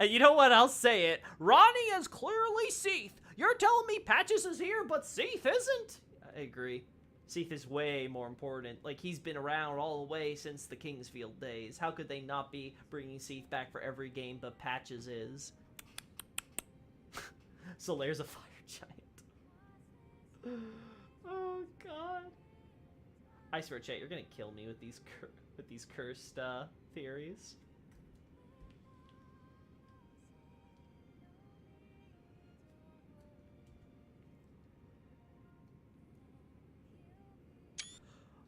You know what? I'll say it. Ronnie is clearly Seath. You're telling me Patches is here, but Seath isn't? I agree. Seath is way more important. Like, he's been around all the way since the Kingsfield days. How could they not be bringing Seath back for every game but Patches is? Solaire's a fire giant. Oh, God. I swear, chat, you're gonna kill me with these cursed theories.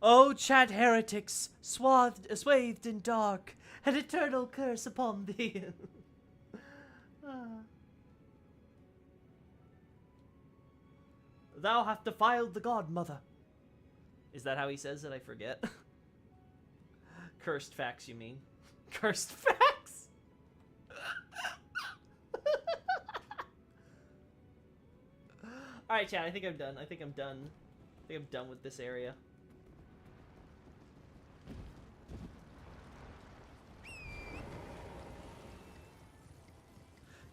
Oh, chat heretics, swathed in dark, an eternal curse upon thee. Thou hast defiled the godmother. Is that how he says it? I forget. Cursed facts, you mean? Cursed facts? Alright, chat, I think I'm done. I think I'm done with this area.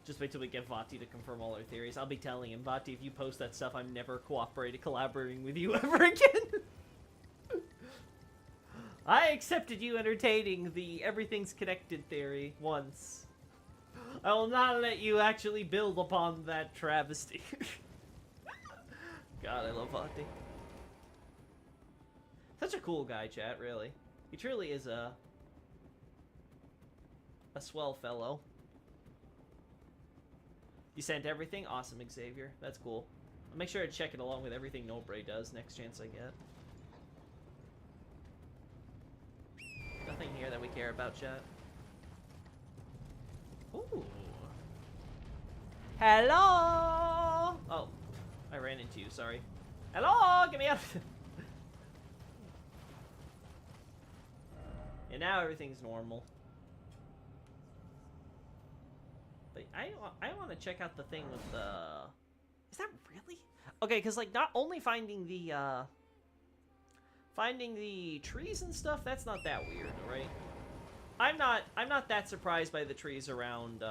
Just wait till we get Vati to confirm all our theories. I'll be telling him, Vati, if you post that stuff, I'm never collaborating with you ever again. I accepted you entertaining the everything's connected theory once. I will not let you actually build upon that travesty. God, I love Vati. Such a cool guy, chat, really. He truly is a swell fellow. You sent everything? Awesome, Xavier. That's cool. I'll make sure to check it along with everything Nobre does next chance I get. Nothing here that we care about, chat. Ooh. Hello! Oh, I ran into you, sorry. Hello! Get me out! And now everything's normal. But I want to check out the thing with the... Is that really? Okay, because, like, not only finding the trees and stuff, that's not that weird, right? I'm not that surprised by the trees around,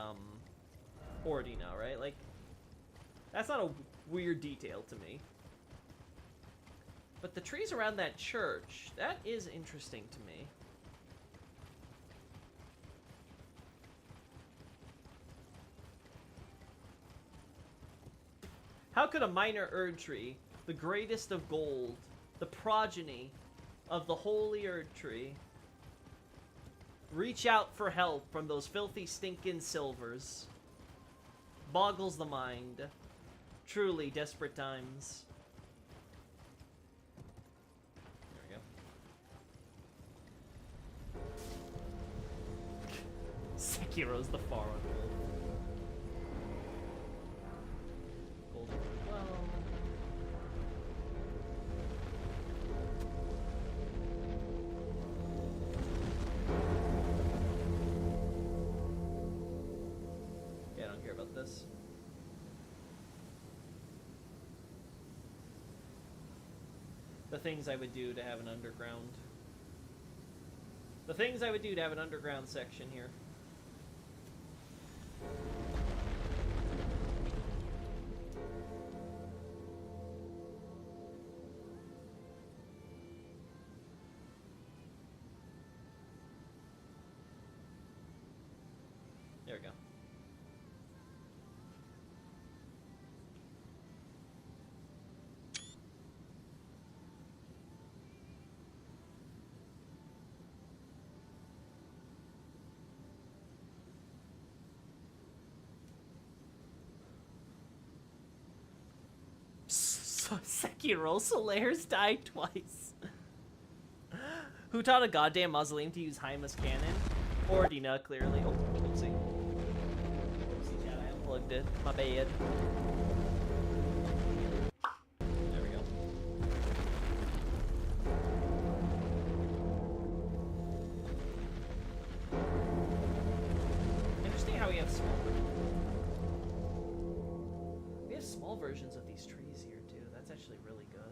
Ordina, right? Like, that's not a weird detail to me. But the trees around that church, that is interesting to me. How could a minor Erd tree, the greatest of gold, the progeny of the holy Erd tree, reach out for help from those filthy stinking silvers? Boggles the mind. Truly desperate times. There we go. Sekiro's the far on gold. Yeah, I don't care about this. The things I would do to have an underground. The things I would do to have an underground section here. There we go. Sekiro Solaire's died twice. Who taught a goddamn mausoleum to use Hymus cannon? Ordina, clearly. Oh, oopsie. Oopsie, chat, I unplugged it. My bad. There we go. have small. We have small versions of these trees here too. That's actually really good.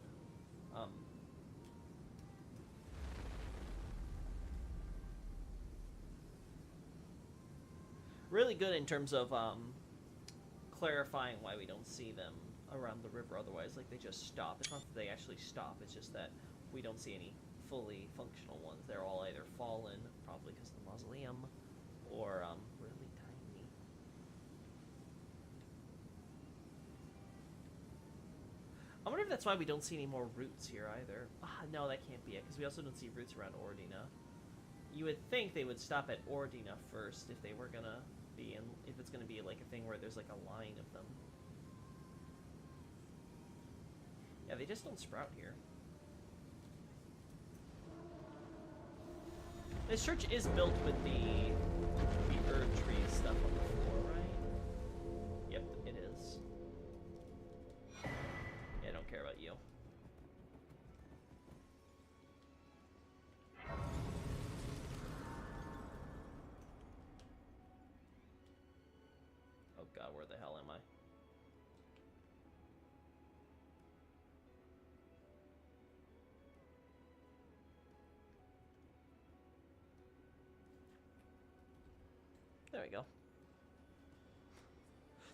Really good in terms of clarifying why we don't see them around the river otherwise. Like, they just stop. It's not that they actually stop, it's just that we don't see any fully functional ones. They're all either fallen, probably because of the mausoleum, or really tiny. I wonder if that's why we don't see any more roots here either. No, that can't be it, because we also don't see roots around Ordina. You would think they would stop at Ordina first if they were gonna be in, if it's gonna be like a thing where there's like a line of them. Yeah, they just don't sprout here. This church is built with the herb tree stuff on the floor, right? Yep, it is. Yeah, I don't care about you. Oh god, where the hell am I? There we go.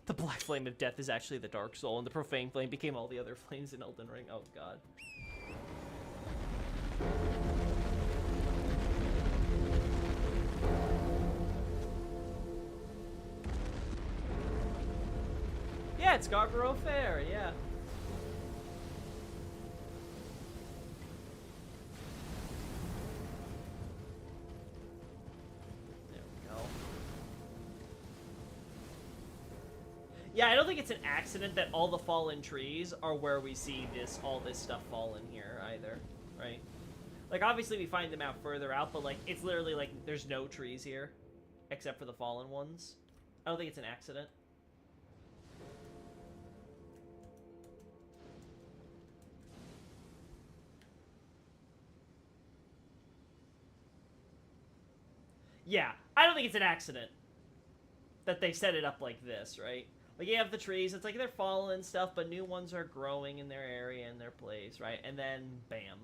The black flame of death is actually the dark soul, and the profane flame became all the other flames in Elden Ring. Oh god. Yeah, it's Gargaro Fair, yeah. Yeah, I don't think it's an accident that all the fallen trees are where we see all this stuff fallen here either, right? Like, obviously we find them out further out, but like, it's literally like, there's no trees here, except for the fallen ones. I don't think it's an accident. Yeah, I don't think it's an accident that they set it up like this, right? Like, you have the trees, it's like they're fallen and stuff, but new ones are growing in their area, in their place, right? And then, bam,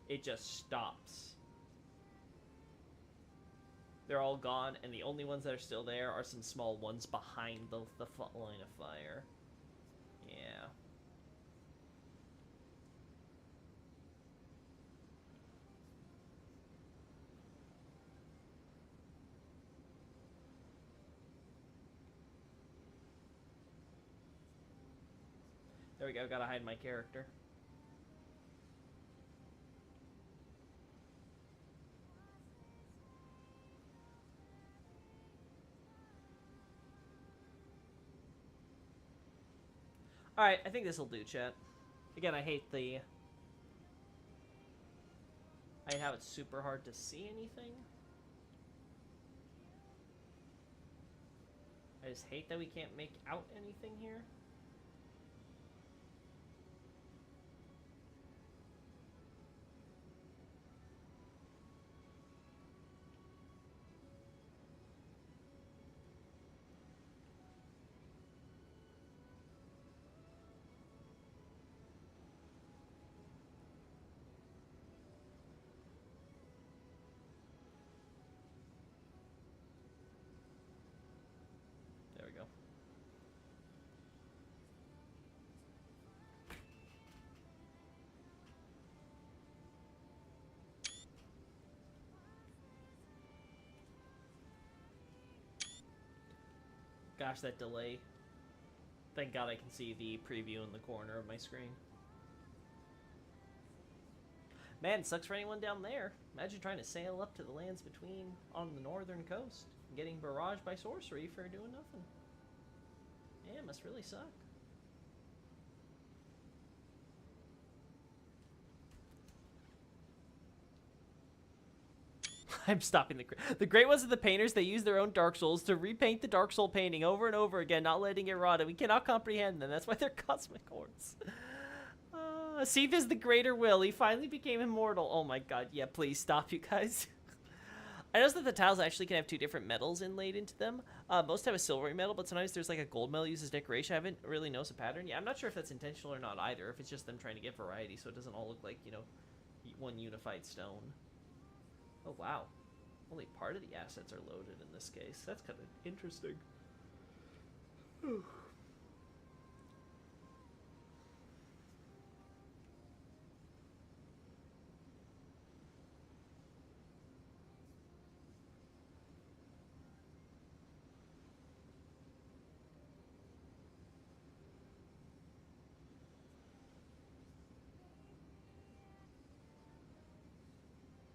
it just stops. They're all gone, and the only ones that are still there are some small ones behind the line of fire. Yeah. There we go, gotta hide my character. Alright, I think this'll do, chat. Again, I hate how it's super hard to see anything. I just hate that we can't make out anything here. There we go. Gosh, that delay. Thank God I can see the preview in the corner of my screen. Man, it sucks for anyone down there. Imagine trying to sail up to the lands between on the northern coast, getting barraged by sorcery for doing nothing. Yeah, it must really suck. I'm stopping the Great Ones are the painters. They use their own Dark Souls to repaint the Dark Soul painting over and over again, not letting it rot, and we cannot comprehend them. That's why they're cosmic hordes. Sif is the greater will. He finally became immortal. Oh my god, yeah, please stop, you guys. I noticed that the tiles actually can have 2 different metals inlaid into them. Most have a silvery metal, but sometimes there's like a gold metal used as decoration. I haven't really noticed a pattern. Yeah, I'm not sure if that's intentional or not either, if it's just them trying to get variety so it doesn't all look like, you know, one unified stone. Oh, wow. Only part of the assets are loaded in this case. That's kind of interesting.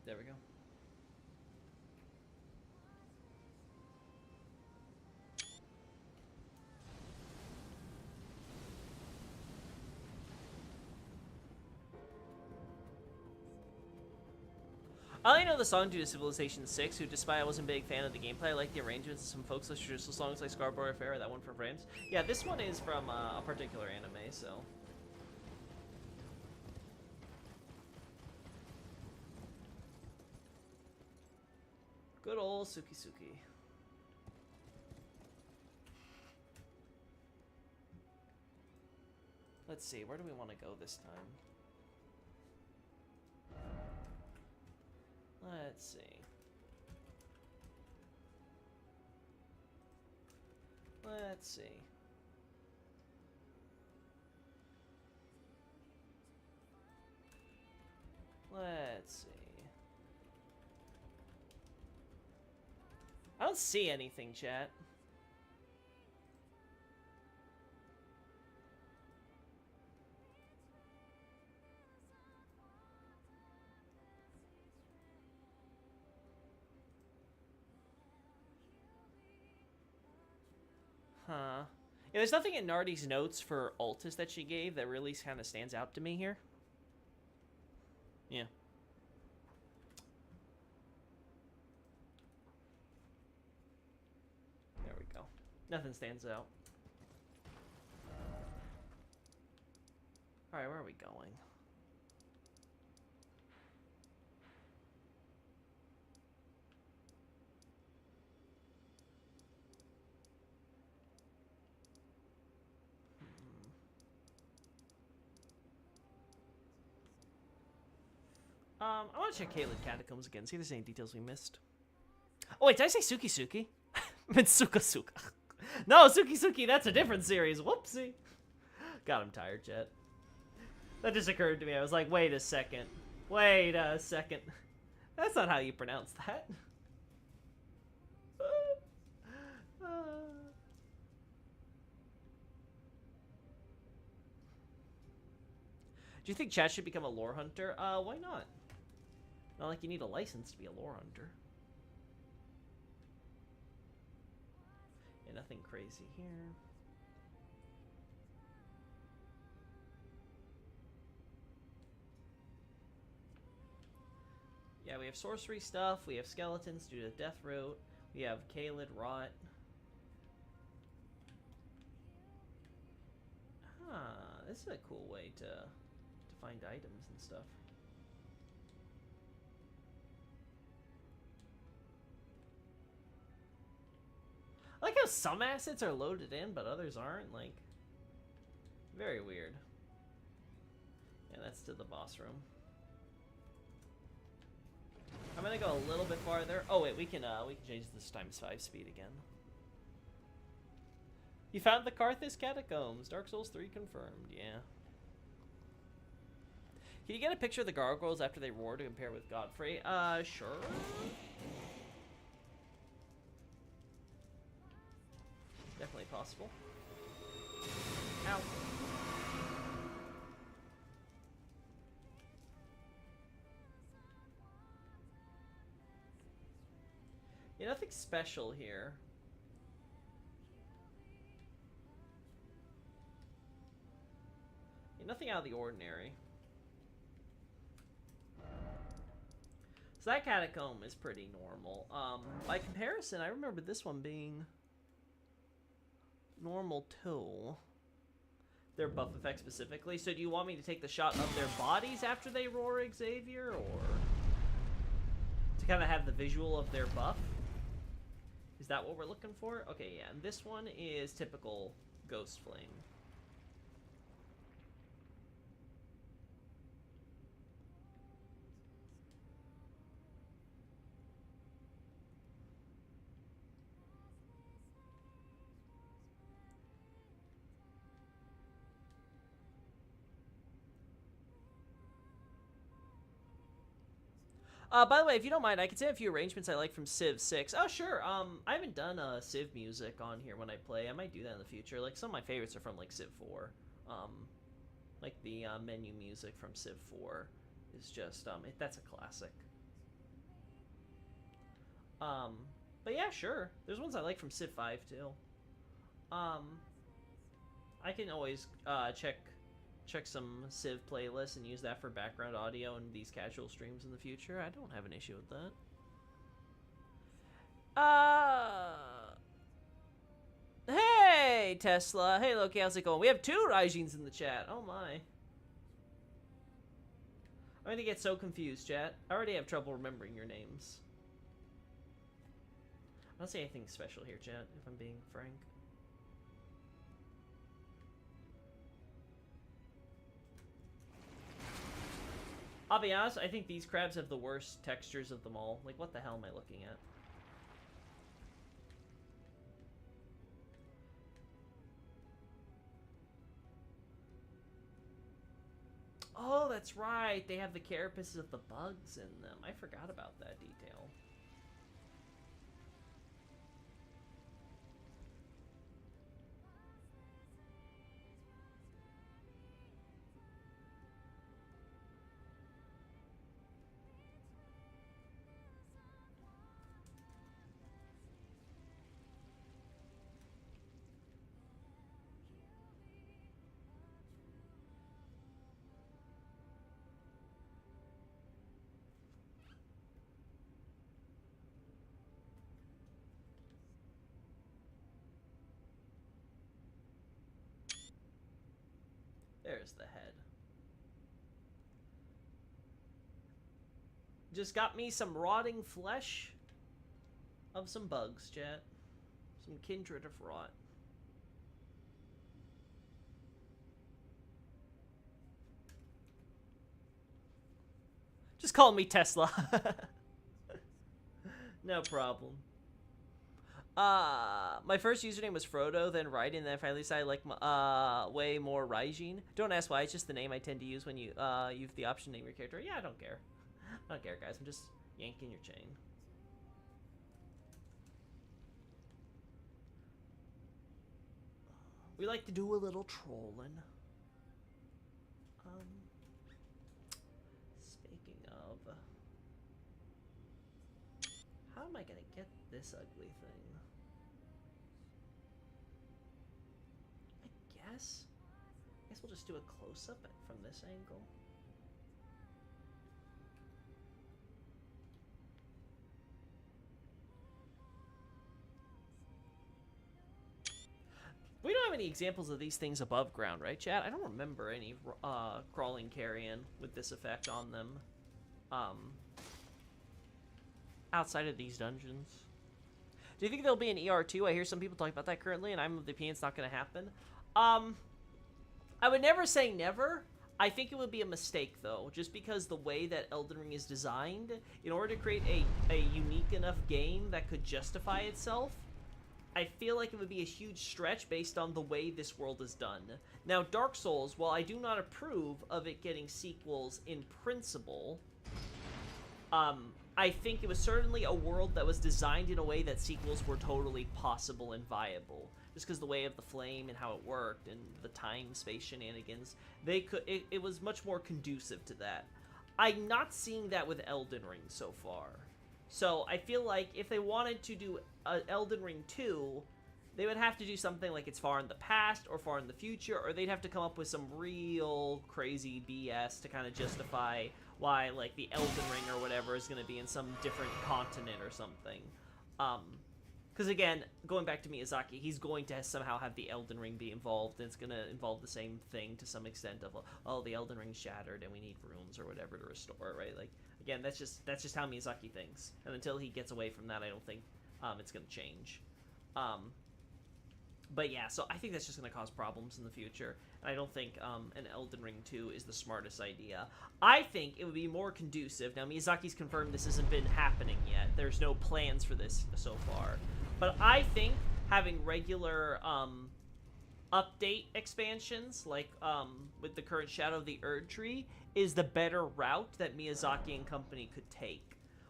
There we go. I only know the song due to Civilization 6, who, despite I wasn't a big fan of the gameplay, I like the arrangements of some folkless traditional songs like Scarborough Fair, that one from France. Yeah, this one is from a particular anime, so... Good old Suki Suki. Let's see, where do we want to go this time? Let's see. Let's see. Let's see. I don't see anything, chat. Huh. Yeah, there's nothing in Nardi's notes for Altus that she gave that really kind of stands out to me here. Yeah. There we go. Nothing stands out. Alright, where are we going? I want to check Caelid Catacombs again, see if there's any details we missed. Oh, wait, did I say Suki Suki? I meant Suka Suka. No, Suki Suki, that's a different series. Whoopsie. God, I'm tired, Jet. That just occurred to me. I was like, wait a second. Wait a second. That's not how you pronounce that. Do you think Chad should become a lore hunter? Why not? Not like you need a license to be a lore hunter. Yeah, nothing crazy here. Yeah, we have sorcery stuff, we have skeletons due to Death Root, we have Caelid Rot. Ah, this is a cool way to find items and stuff. I like how some assets are loaded in, but others aren't. Like, very weird. Yeah, that's to the boss room. I'm gonna go a little bit farther. Oh wait, we can change this times 5 speed again. You found the Karthus Catacombs. Dark Souls 3 confirmed. Yeah. Can you get a picture of the gargoyles after they roar to compare with Godfrey? Sure. Definitely possible. Ow. Yeah, nothing special here. Yeah, nothing out of the ordinary. So that catacomb is pretty normal. By comparison, I remember this one being normal too. Their buff effect specifically. So do you want me to take the shot of their bodies after they roar, Xavier, or to kind of have the visual of their buff. Is that what we're looking for? Okay, yeah, and this one is typical Ghost Flame. By the way, if you don't mind, I can say a few arrangements I like from Civ 6. Oh, sure. I haven't done Civ music on here when I play. I might do that in the future. Like, some of my favorites are from, like, Civ 4. Like, the menu music from Civ 4 is just, that's a classic. But yeah, sure. There's ones I like from Civ 5, too. I can always, check some Civ playlists and use that for background audio in these casual streams in the future. I don't have an issue with that. Hey, Tesla. Hey, Loki, how's it going? We have 2 Raijins in the chat. Oh, my. I'm gonna get so confused, chat. I already have trouble remembering your names. I don't see anything special here, chat, if I'm being frank. I'll be honest, I think these crabs have the worst textures of them all. Like, what the hell am I looking at? Oh, that's right. They have the carapaces of the bugs in them. I forgot about that detail. There's the head. Just got me some rotting flesh of some bugs, chat. Some kindred of rot. Just call me Tesla. No problem. My first username was Frodo, then Raiden, then I finally decided I like way more Raijin. Don't ask why, it's just the name I tend to use when you have the option to name your character. Yeah, I don't care. I don't care, guys. I'm just yanking your chain. We like to do a little trolling. Speaking of, how am I gonna get this ugly thing? I guess we'll just do a close-up from this angle. We don't have any examples of these things above ground, right, chat? I don't remember any crawling carrion with this effect on them outside of these dungeons. Do you think there'll be an ER2? I hear some people talking about that currently, and I'm of the opinion it's not going to happen. I would never say never. I think it would be a mistake, though, just because the way that Elden Ring is designed, in order to create a unique enough game that could justify itself, I feel like it would be a huge stretch based on the way this world is done. Now, Dark Souls, while I do not approve of it getting sequels in principle, I think it was certainly a world that was designed in a way that sequels were totally possible and viable. Just because the way of the flame and how it worked and the time-space shenanigans, it was much more conducive to that. I'm not seeing that with Elden Ring so far. So I feel like if they wanted to do Elden Ring 2, they would have to do something like it's far in the past or far in the future, or they'd have to come up with some real crazy BS to kind of justify why, like, the Elden Ring or whatever is going to be in some different continent or something. Because again, going back to Miyazaki, he's going to somehow have the Elden Ring be involved, and it's going to involve the same thing to some extent of, oh, the Elden Ring's shattered and we need runes or whatever to restore it, right? Like, again, that's just how Miyazaki thinks. And until he gets away from that, I don't think it's going to change. But yeah, so I think that's just going to cause problems in the future. And I don't think an Elden Ring 2 is the smartest idea. I think it would be more conducive. Now, Miyazaki's confirmed this hasn't been happening yet. There's no plans for this so far. But I think having regular update expansions, like with the current Shadow of the Erdtree, is the better route that Miyazaki and company could take.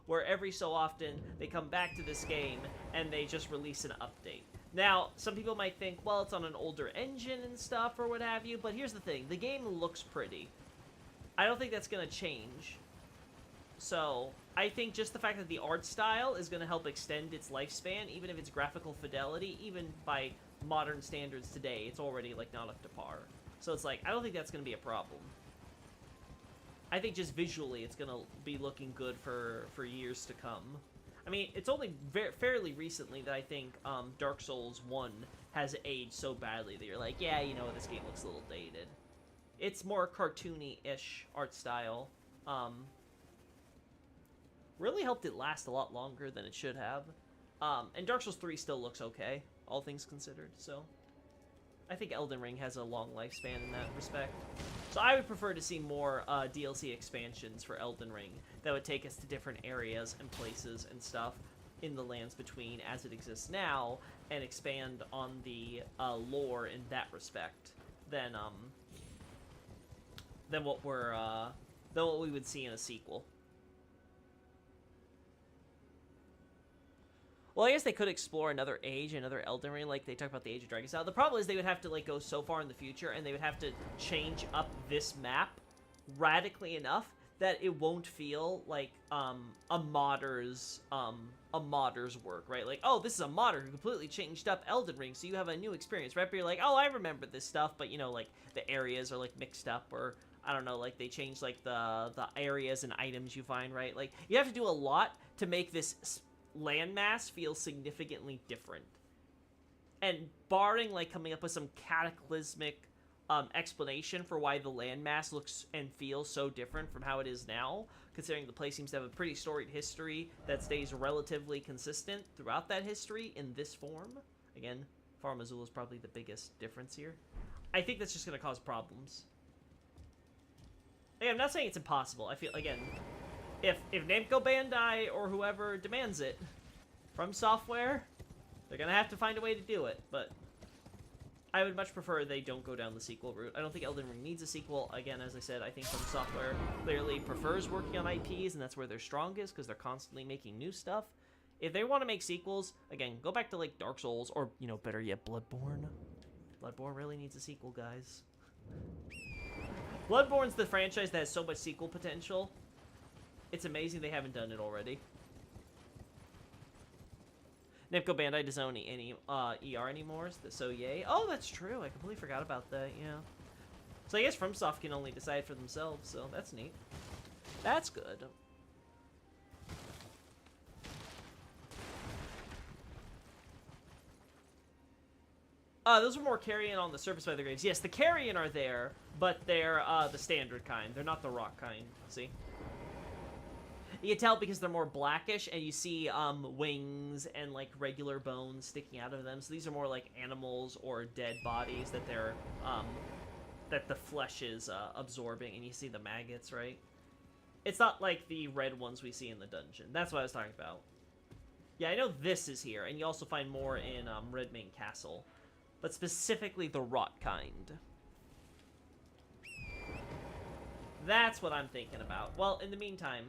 Where every so often, they come back to this game and they just release an update. Now, some people might think, well, it's on an older engine and stuff or what have you, but here's the thing. The game looks pretty. I don't think that's going to change. So, I think just the fact that the art style is going to help extend its lifespan, even if its graphical fidelity, even by modern standards today, it's already, like, not up to par. So it's like, I don't think that's going to be a problem. I think just visually it's going to be looking good for years to come. I mean, it's only fairly recently that I think Dark Souls 1 has aged so badly that you're like, yeah, you know, this game looks a little dated. It's more cartoony-ish art style. Really helped it last a lot longer than it should have. And Dark Souls 3 still looks okay, all things considered, so I think Elden Ring has a long lifespan in that respect. So I would prefer to see more DLC expansions for Elden Ring that would take us to different areas and places and stuff in the Lands Between as it exists now, and expand on the lore in that respect than what we would see in a sequel. Well, I guess they could explore another age, another Elden Ring, like they talk about the Age of Dragon style. The problem is they would have to, like, go so far in the future, and they would have to change up this map radically enough that it won't feel like a modder's work, right? Like, oh, this is a modder who completely changed up Elden Ring, so you have a new experience, right? But you're like, oh, I remember this stuff, but, you know, like, the areas are, like, mixed up, or I don't know, like, they changed, like, the areas and items you find, right? Like, you have to do a lot to make this landmass feels significantly different. And barring, like, coming up with some cataclysmic explanation for why the landmass looks and feels so different from how it is now, considering the place seems to have a pretty storied history that stays relatively consistent throughout that history in this form. Again, Farum Azula is probably the biggest difference here. I think that's just going to cause problems. Again, I'm not saying it's impossible. I feel, again, if Namco Bandai or whoever demands it from Software, they're gonna have to find a way to do it, but I would much prefer they don't go down the sequel route. I don't think Elden Ring needs a sequel. Again, as I said, I think From Software clearly prefers working on IPs, and that's where they're strongest, because they're constantly making new stuff. If they want to make sequels, again, go back to, like, Dark Souls, or, you know, better yet, Bloodborne. Bloodborne really needs a sequel, guys. Bloodborne's the franchise that has so much sequel potential. It's amazing they haven't done it already. Namco Bandai doesn't own any ER anymore, so yay. Oh, that's true. I completely forgot about that, yeah. So I guess FromSoft can only decide for themselves, so that's neat. That's good. Those are more carrion on the surface by the graves. Yes, the carrion are there, but they're the standard kind. They're not the rock kind, see? You can tell because they're more blackish, and you see wings and, like, regular bones sticking out of them. So these are more like animals or dead bodies that they're that the flesh is absorbing, and you see the maggots, right? It's not like the red ones we see in the dungeon. That's what I was talking about. Yeah, I know this is here, and you also find more in Redmane Castle, but specifically the rot kind. That's what I'm thinking about. Well, in the meantime,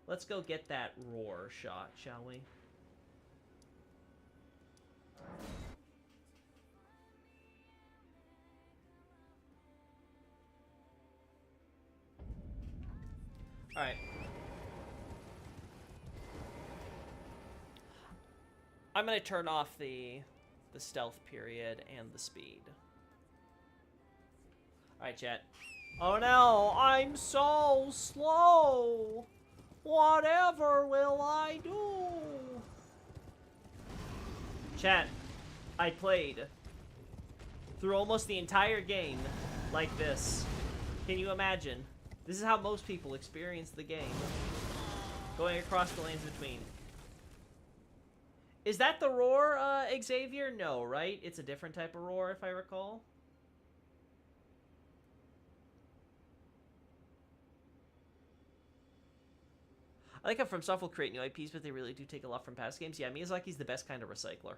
let's go get that roar shot, shall we? Alright. I'm gonna turn off the stealth period and the speed. Alright, chat. Oh no, I'm so slow! Whatever will I do? Chat, I played through almost the entire game like this. Can you imagine? This is how most people experience the game. Going across the lanes between. Is that the roar, Xavier? No, right? It's a different type of roar, if I recall. I like how FromSoft will create new IPs, but they really do take a lot from past games. Yeah, Miyazaki's the best kind of recycler.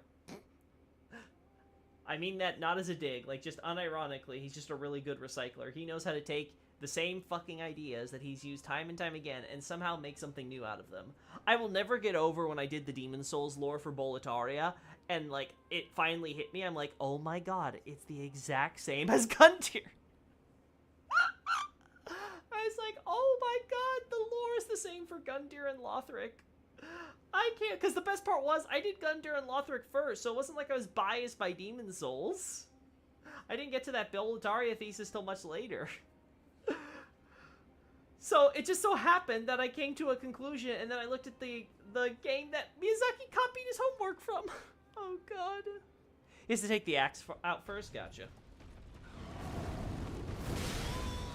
I mean that not as a dig, like just unironically, he's just a really good recycler. He knows how to take the same fucking ideas that he's used time and time again and somehow make something new out of them. I will never get over when I did the Demon Souls lore for Boletaria and like it finally hit me. I'm like, oh my god, it's the exact same as Gundyr. I was like, oh my god, the lore is the same for Gundyr and Lothric. I can't, because the best part was, I did Gundyr and Lothric first, so it wasn't like I was biased by Demon Souls. I didn't get to that Boletaria thesis till much later. So, it just so happened that I came to a conclusion, and then I looked at the game that Miyazaki copied his homework from. Oh god. He has to take the axe out first? Gotcha.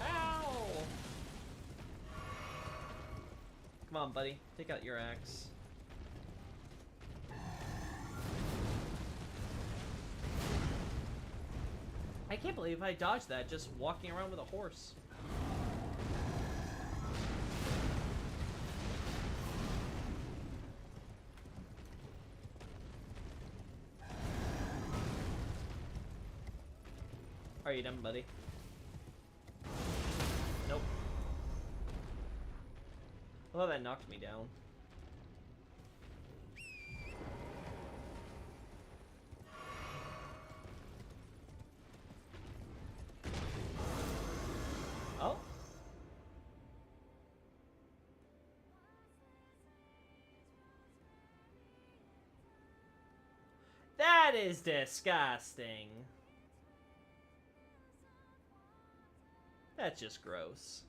Ow! Come on, buddy. Take out your axe. I can't believe I dodged that just walking around with a horse. Are you done, buddy? Nope. Well, that knocked me down. Oh. That is disgusting. That's just gross.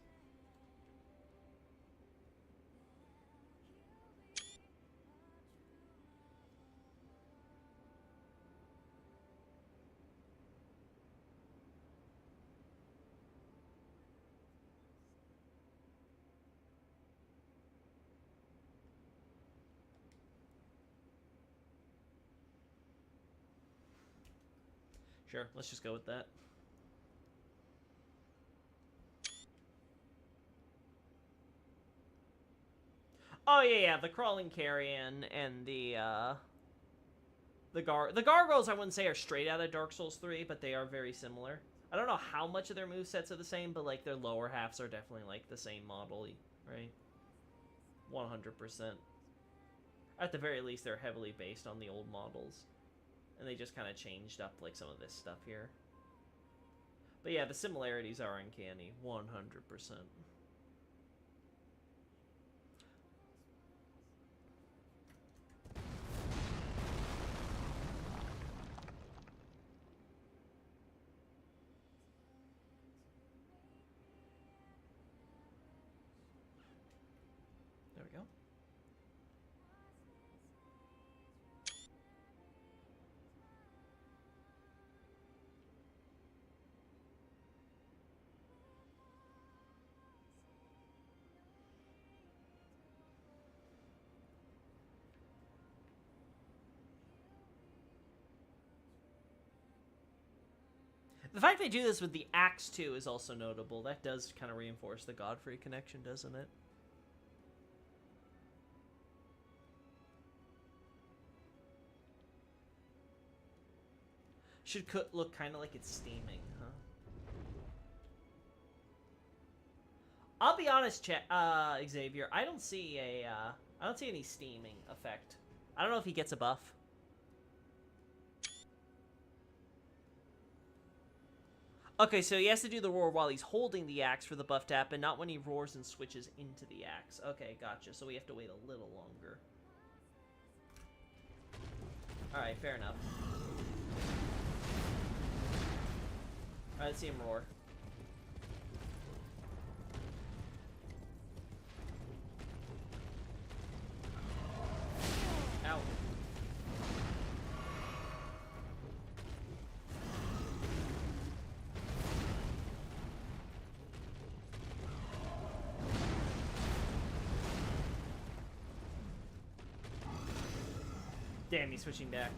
Sure, let's just go with that. Oh yeah, the crawling carrion and the gargoyles I wouldn't say are straight out of Dark Souls 3, but they are very similar. I don't know how much of their movesets are the same, but like their lower halves are definitely like the same model, right? 100%. At the very least, they're heavily based on the old models. And they just kind of changed up like some of this stuff here. But yeah, the similarities are uncanny, 100%. There we go. The fact they do this with the axe, too, is also notable. That does kind of reinforce the Godfrey connection, doesn't it? Should look kind of like it's steaming, huh? I'll be honest, Xavier. I don't see any steaming effect. I don't know if he gets a buff. Okay, so he has to do the roar while he's holding the axe for the buff tap, and not when he roars and switches into the axe. Okay, gotcha. So we have to wait a little longer. Alright, fair enough. Alright, let's see him roar. Ow. Damn, he's switching back.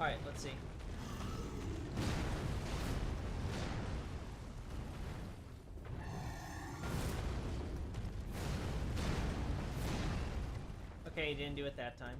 Alright, let's see. Okay, he didn't do it that time.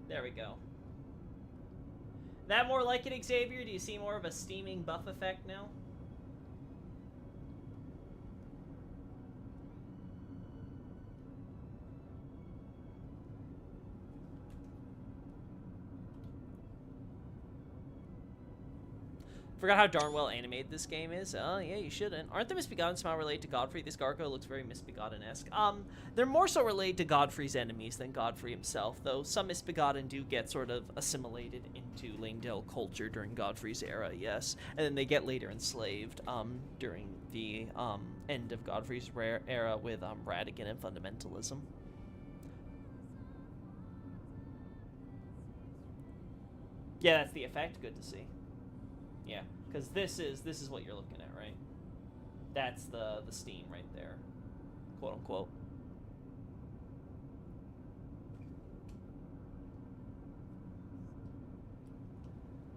There we go. That more like it, Xavier? Do you see more of a steaming buff effect now? Forgot how darn well animated this game is. Oh, yeah, you shouldn't. Aren't the Misbegotten somehow related to Godfrey? This Gargoyle looks very Misbegotten-esque. They're more so related to Godfrey's enemies than Godfrey himself, though some Misbegotten do get sort of assimilated into Langdale culture during Godfrey's era, yes. And then they get later enslaved during the end of Godfrey's era with Radigan and fundamentalism. Yeah, that's the effect. Good to see. Yeah, because this is what you're looking at, right? That's the steam right there, quote unquote.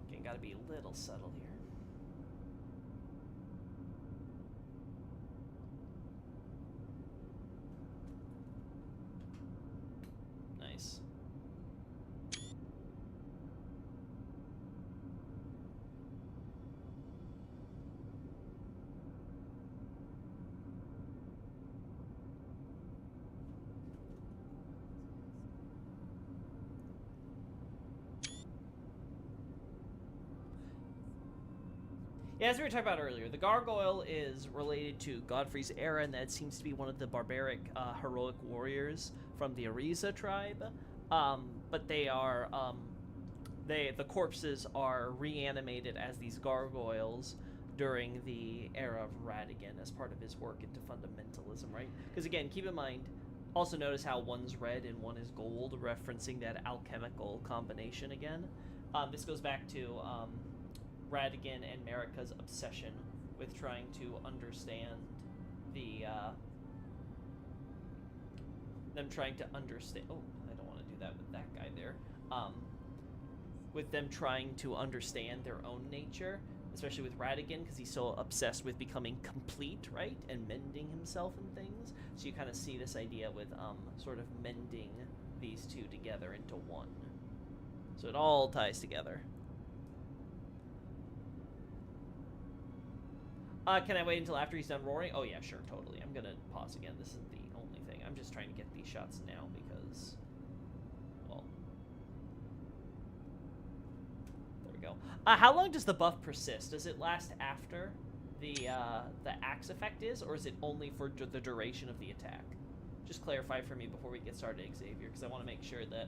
Okay, gotta be a little subtle here. Nice. Yeah, as we were talking about earlier, the Gargoyle is related to Godfrey's era, and that seems to be one of the barbaric, heroic warriors from the Ariza tribe. But they are, the corpses are reanimated as these gargoyles during the era of Radigan as part of his work into fundamentalism, right? Because again, keep in mind, also notice how one's red and one is gold, referencing that alchemical combination again. This goes back to, Radigan and Marika's obsession with trying to understand them trying to understand, oh, I don't want to do that with that guy there, with them trying to understand their own nature, especially with Radigan, because he's so obsessed with becoming complete, right, and mending himself and things, so you kind of see this idea with, sort of mending these two together into one, so it all ties together. Can I wait until after he's done roaring? Oh, yeah, sure, totally. I'm gonna pause again. This isn't the only thing. I'm just trying to get these shots now because, well, there we go. How long does the buff persist? Does it last after the axe effect is, or is it only for the duration of the attack? Just clarify for me before we get started, Xavier, because I want to make sure that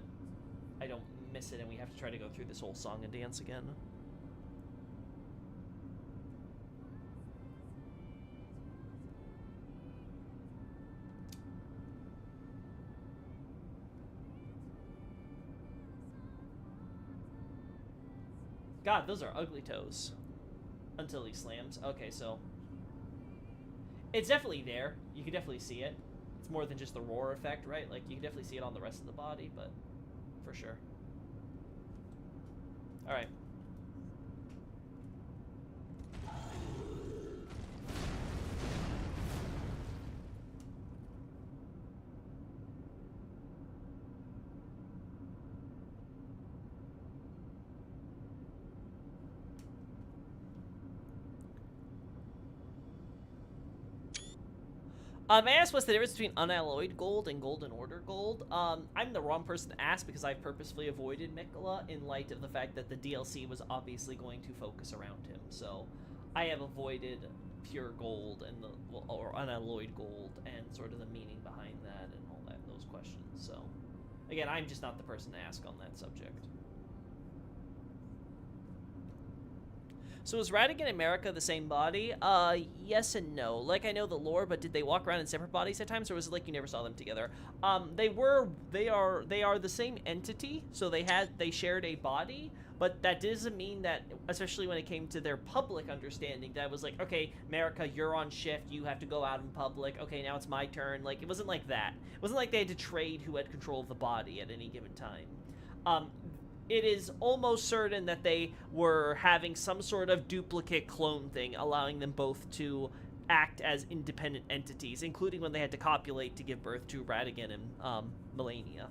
I don't miss it and we have to try to go through this whole song and dance again. God, those are ugly toes. Until he slams. Okay, so it's definitely there. You can definitely see it. It's more than just the roar effect, right? Like, you can definitely see it on the rest of the body, but for sure. Alright. May I ask what's the difference between unalloyed gold and golden order gold? I'm the wrong person to ask because I've purposefully avoided Miquella in light of the fact that the DLC was obviously going to focus around him. So I have avoided pure gold and or unalloyed gold and sort of the meaning behind that and all those questions. So again, I'm just not the person to ask on that subject. So is Radigan and Marika the same body? Yes and no. Like, I know the lore, but did they walk around in separate bodies at times, or was it like you never saw them together? They are the same entity, so they shared a body, but that doesn't mean that, especially when it came to their public understanding, that was like, okay, Marika, you're on shift, you have to go out in public, okay, now it's my turn. Like, it wasn't like that. It wasn't like they had to trade who had control of the body at any given time. It is almost certain that they were having some sort of duplicate clone thing, allowing them both to act as independent entities, including when they had to copulate to give birth to Radigan and Melania.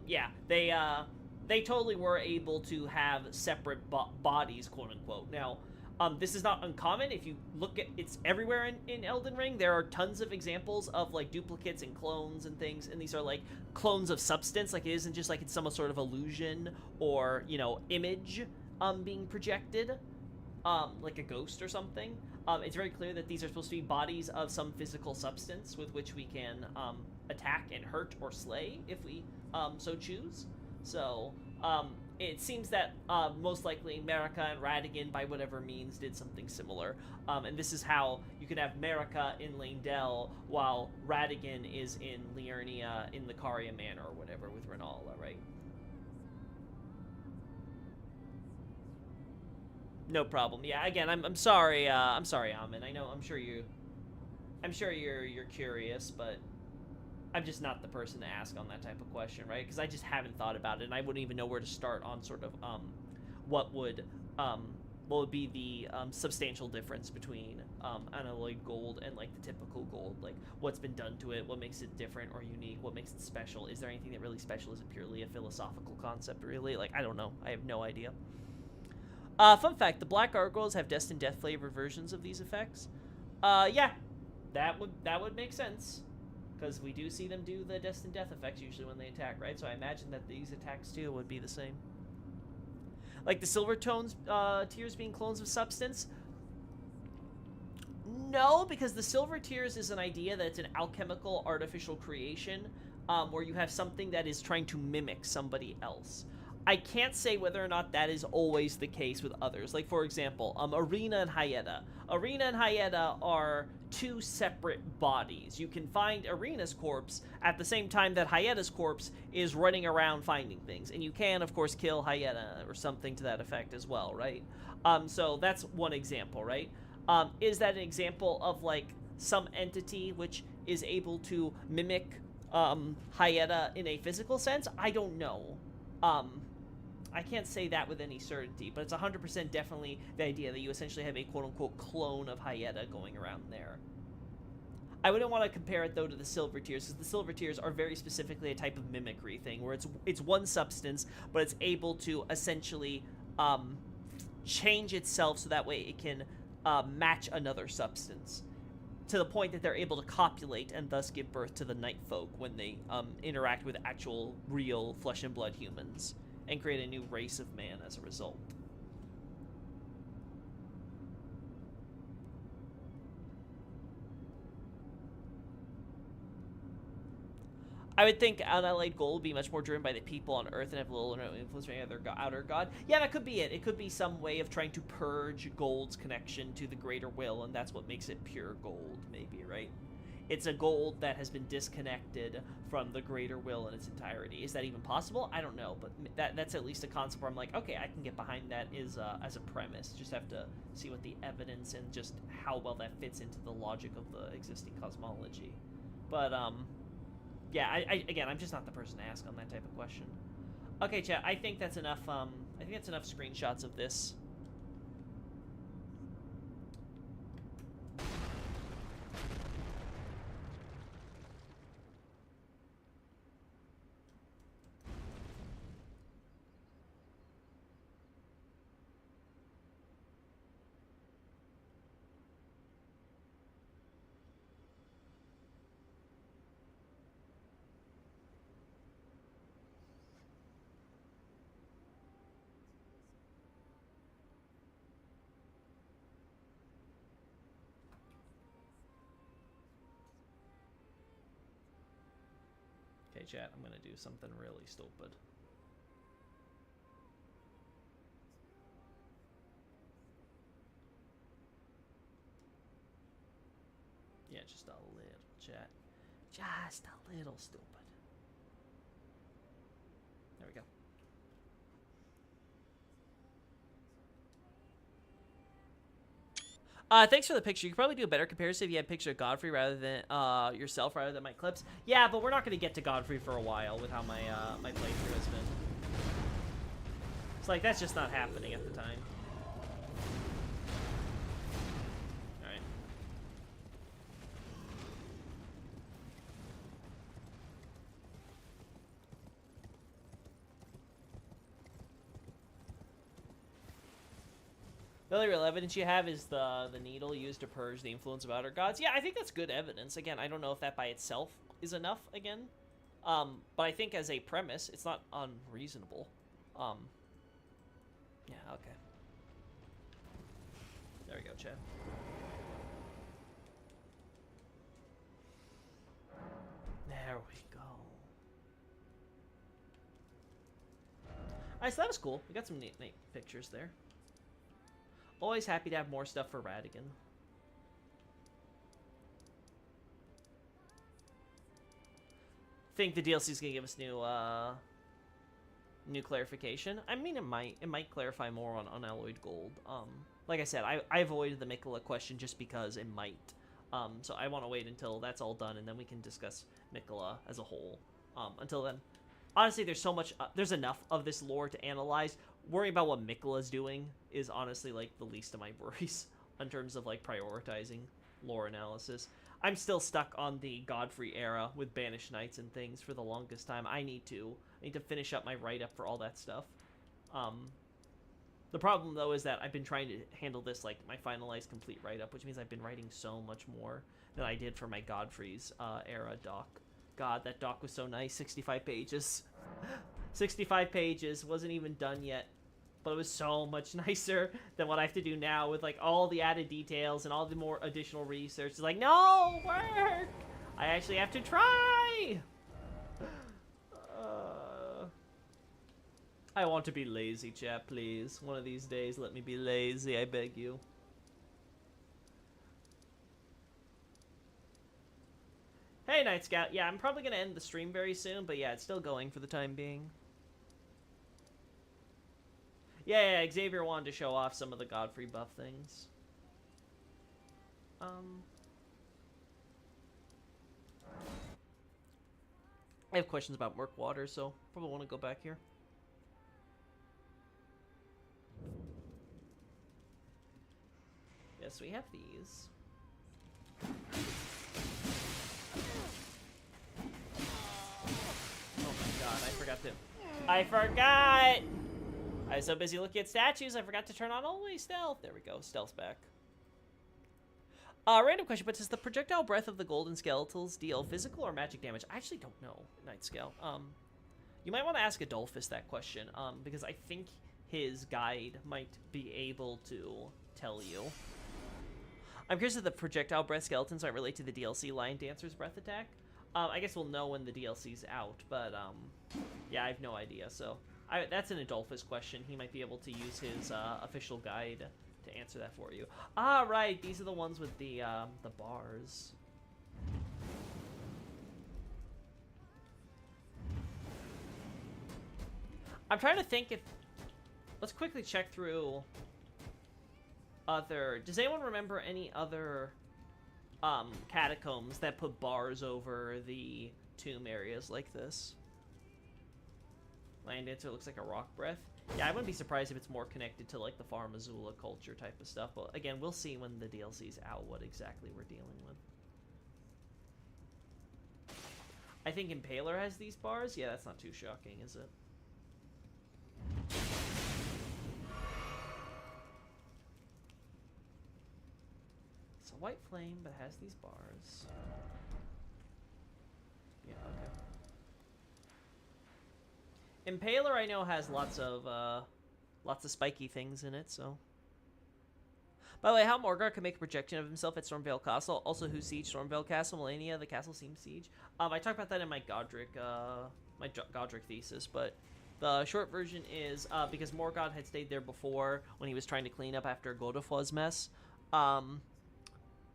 Yeah, they totally were able to have separate bodies, quote unquote. Now, this is not uncommon. If you look at, it's everywhere in Elden Ring. There are tons of examples of like duplicates and clones and things, and these are like clones of substance. Like, it isn't just like it's some sort of illusion or, you know, image being projected, like a ghost or something. It's very clear that these are supposed to be bodies of some physical substance with which we can attack and hurt or slay if we so choose. So it seems that most likely Marika and Radigan, by whatever means, did something similar. And this is how you can have Marika in Leyndell while Radigan is in Liurnia in the Caria Manor or whatever with Rennala, right? No problem. Yeah, again, I'm sorry. I'm sorry, Amin. I know. I'm sure you're curious, but I'm just not the person to ask on that type of question, right? Because I just haven't thought about it, and I wouldn't even know where to start on sort of what would be the substantial difference between unalloyed gold and like the typical gold, like what's been done to it, what makes it different or unique, what makes it special. Is there anything that really special? Is it purely a philosophical concept, really? Like, I don't know. I have no idea. Fun fact: the Black Gargoyles have Destined Death flavored versions of these effects. Yeah, that would make sense. Because we do see them do the Destined Death effects usually when they attack, right? So I imagine that these attacks too would be the same. Like the Silvertones tears being clones of substance? No, because the Silver Tears is an idea that it's an alchemical artificial creation where you have something that is trying to mimic somebody else. I can't say whether or not that is always the case with others. Like, for example, Irina and Hyetta. Irina and Hyetta are two separate bodies. You can find Irina's corpse at the same time that Hyetta's corpse is running around finding things. And you can, of course, kill Hyetta or something to that effect as well, right? So that's one example, right? Is that an example of, like, some entity which is able to mimic Hyetta in a physical sense? I don't know. I can't say that with any certainty, but it's 100% definitely the idea that you essentially have a quote-unquote clone of Hyetta going around there. I wouldn't want to compare it, though, to the Silver Tears, because the Silver Tears are very specifically a type of mimicry thing, where it's one substance, but it's able to essentially change itself so that way it can match another substance, to the point that they're able to copulate and thus give birth to the Night Folk when they interact with actual, real, flesh-and-blood humans, and create a new race of man as a result. I would think unallied gold would be much more driven by the people on Earth and have little or no influence from any other outer god. Yeah, that could be it. It could be some way of trying to purge gold's connection to the greater will, and that's what makes it pure gold, maybe, right? It's a gold that has been disconnected from the greater will in its entirety. Is that even possible? I don't know, but that's at least a concept where I'm like, okay, I can get behind that as a premise. Just have to see what the evidence and just how well that fits into the logic of the existing cosmology. But, yeah, again, I'm just not the person to ask on that type of question. Okay, chat, I think that's enough, I think that's enough screenshots of this. chat. I'm gonna do something really stupid. Yeah, just a little, chat. Just a little stupid. There we go. Thanks for the picture. You could probably do a better comparison if you had a picture of Godfrey rather than yourself rather than my clips. Yeah, but we're not going to get to Godfrey for a while with how my my playthrough has been. It's like that's just not happening at the time. All right. The only real evidence you have is the needle used to purge the influence of outer gods. Yeah, I think that's good evidence. Again, I don't know if that by itself is enough, again. But I think as a premise, it's not unreasonable. Yeah, okay. There we go, Chad. There we go. Alright, so that was cool. We got some neat pictures there. Always happy to have more stuff for Radagon. Think the DLC is gonna give us new clarification. I mean, it might clarify more on Unalloyed Gold. Like I said, I avoided the Miquella question just because it might. So I want to wait until that's all done, and then we can discuss Miquella as a whole. Until then, honestly, there's so much, there's enough of this lore to analyze. Worrying about what Miquella's doing is honestly like the least of my worries in terms of like prioritizing lore analysis. I'm still stuck on the Godfrey era with Banished Knights and things for the longest time. I need to finish up my write-up for all that stuff. The problem though is that I've been trying to handle this like my finalized complete write-up, which means I've been writing so much more than I did for my Godfrey's era doc. God, that doc was so nice. 65 pages. 65 pages. Wasn't even done yet. But it was so much nicer than what I have to do now with like all the added details and all the more additional research. It's like, no, work! I actually have to try! I want to be lazy, chat, please. One of these days, let me be lazy, I beg you. Hey, Night Scout. Yeah, I'm probably going to end the stream very soon, but yeah, it's still going for the time being. Yeah, Xavier wanted to show off some of the Godfrey buff things. I have questions about Murkwater, so probably want to go back here. Yes, we have these. Oh my god, I forgot! I was so busy looking at statues, I forgot to turn on always stealth. There we go, stealth's back. Random question, but does the projectile breath of the golden skeletals deal physical or magic damage? I actually don't know, Night Scale. You might want to ask Adolphus that question, because I think his guide might be able to tell you. I'm curious if the projectile breath skeletons might relate to the DLC Lion Dancer's breath attack. I guess we'll know when the DLC's out, but yeah, I have no idea, so... that's an Adolphus question. He might be able to use his official guide to answer that for you. Ah, right. These are the ones with the bars. I'm trying to think if... Let's quickly check through other... Does anyone remember any other catacombs that put bars over the tomb areas like this? Lion Dancer looks like a rock breath. Yeah, I wouldn't be surprised if it's more connected to like the Farm Azula culture type of stuff. But again, we'll see when the DLC's out what exactly we're dealing with. I think Impaler has these bars. Yeah, that's not too shocking, is it? It's a white flame, but has these bars. Yeah, okay. Impaler, I know, has lots of spiky things in it, so... By the way, how Morgar can make a projection of himself at Stormvale Castle. Also, who sieged Stormvale Castle? Melania, the castle seems siege. I talked about that in my Godric, Godric thesis, but the short version is because Morgoth had stayed there before when he was trying to clean up after Godofre's mess. And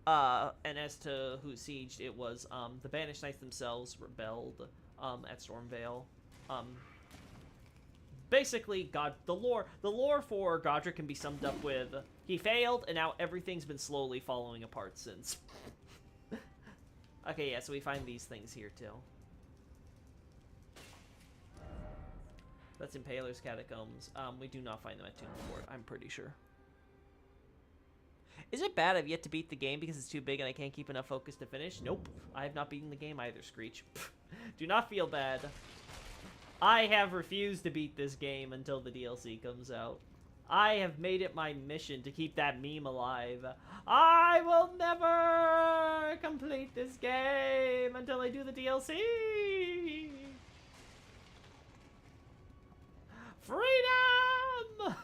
as to who sieged, it was the Banished Knights themselves rebelled at Stormvale. Basically, the lore for Godric can be summed up with he failed, and now everything's been slowly falling apart since. Okay, yeah, so we find these things here too. That's Impaler's Catacombs. We do not find them at Tomb Fort, I'm pretty sure. Is it bad I've yet to beat the game because it's too big and I can't keep enough focus to finish? Nope. I have not beaten the game either, Screech. Do not feel bad. I have refused to beat this game until the DLC comes out. I have made it my mission to keep that meme alive. I will never complete this game until I do the DLC. Freedom!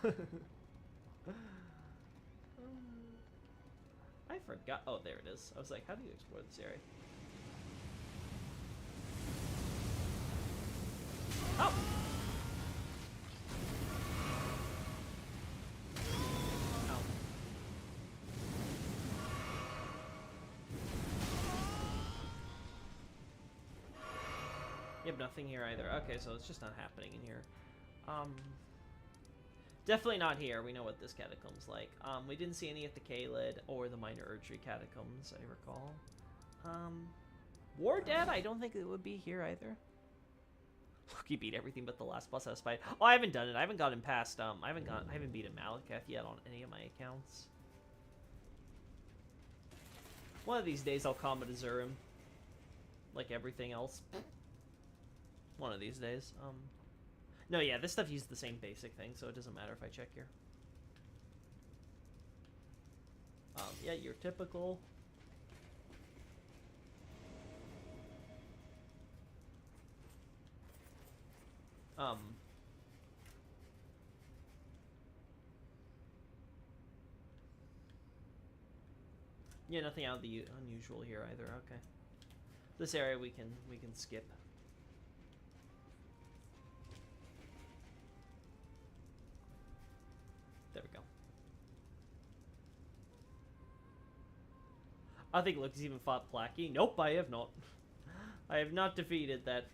I forgot. Oh, there it is. I was like, how do you explore this area? Oh! Oh. You have nothing here either. Okay, so it's just not happening in here. Definitely not here. We know what this catacomb's like. We didn't see any at the Caelid or the Minor Erdtree catacombs, I recall. War Dead, I don't think it would be here either. Loki beat everything but the last boss I was fighting. Oh, I haven't done it. I haven't gotten past, I haven't beaten Malekith yet on any of my accounts. One of these days I'll Comet Azurim. Like everything else. One of these days. No, yeah, this stuff uses the same basic thing, so it doesn't matter if I check here. Yeah, your typical. Yeah, nothing out of the unusual here either. Okay. This area we can skip. There we go. I think Loki's even fought Placky. Nope, I have not. I have not defeated that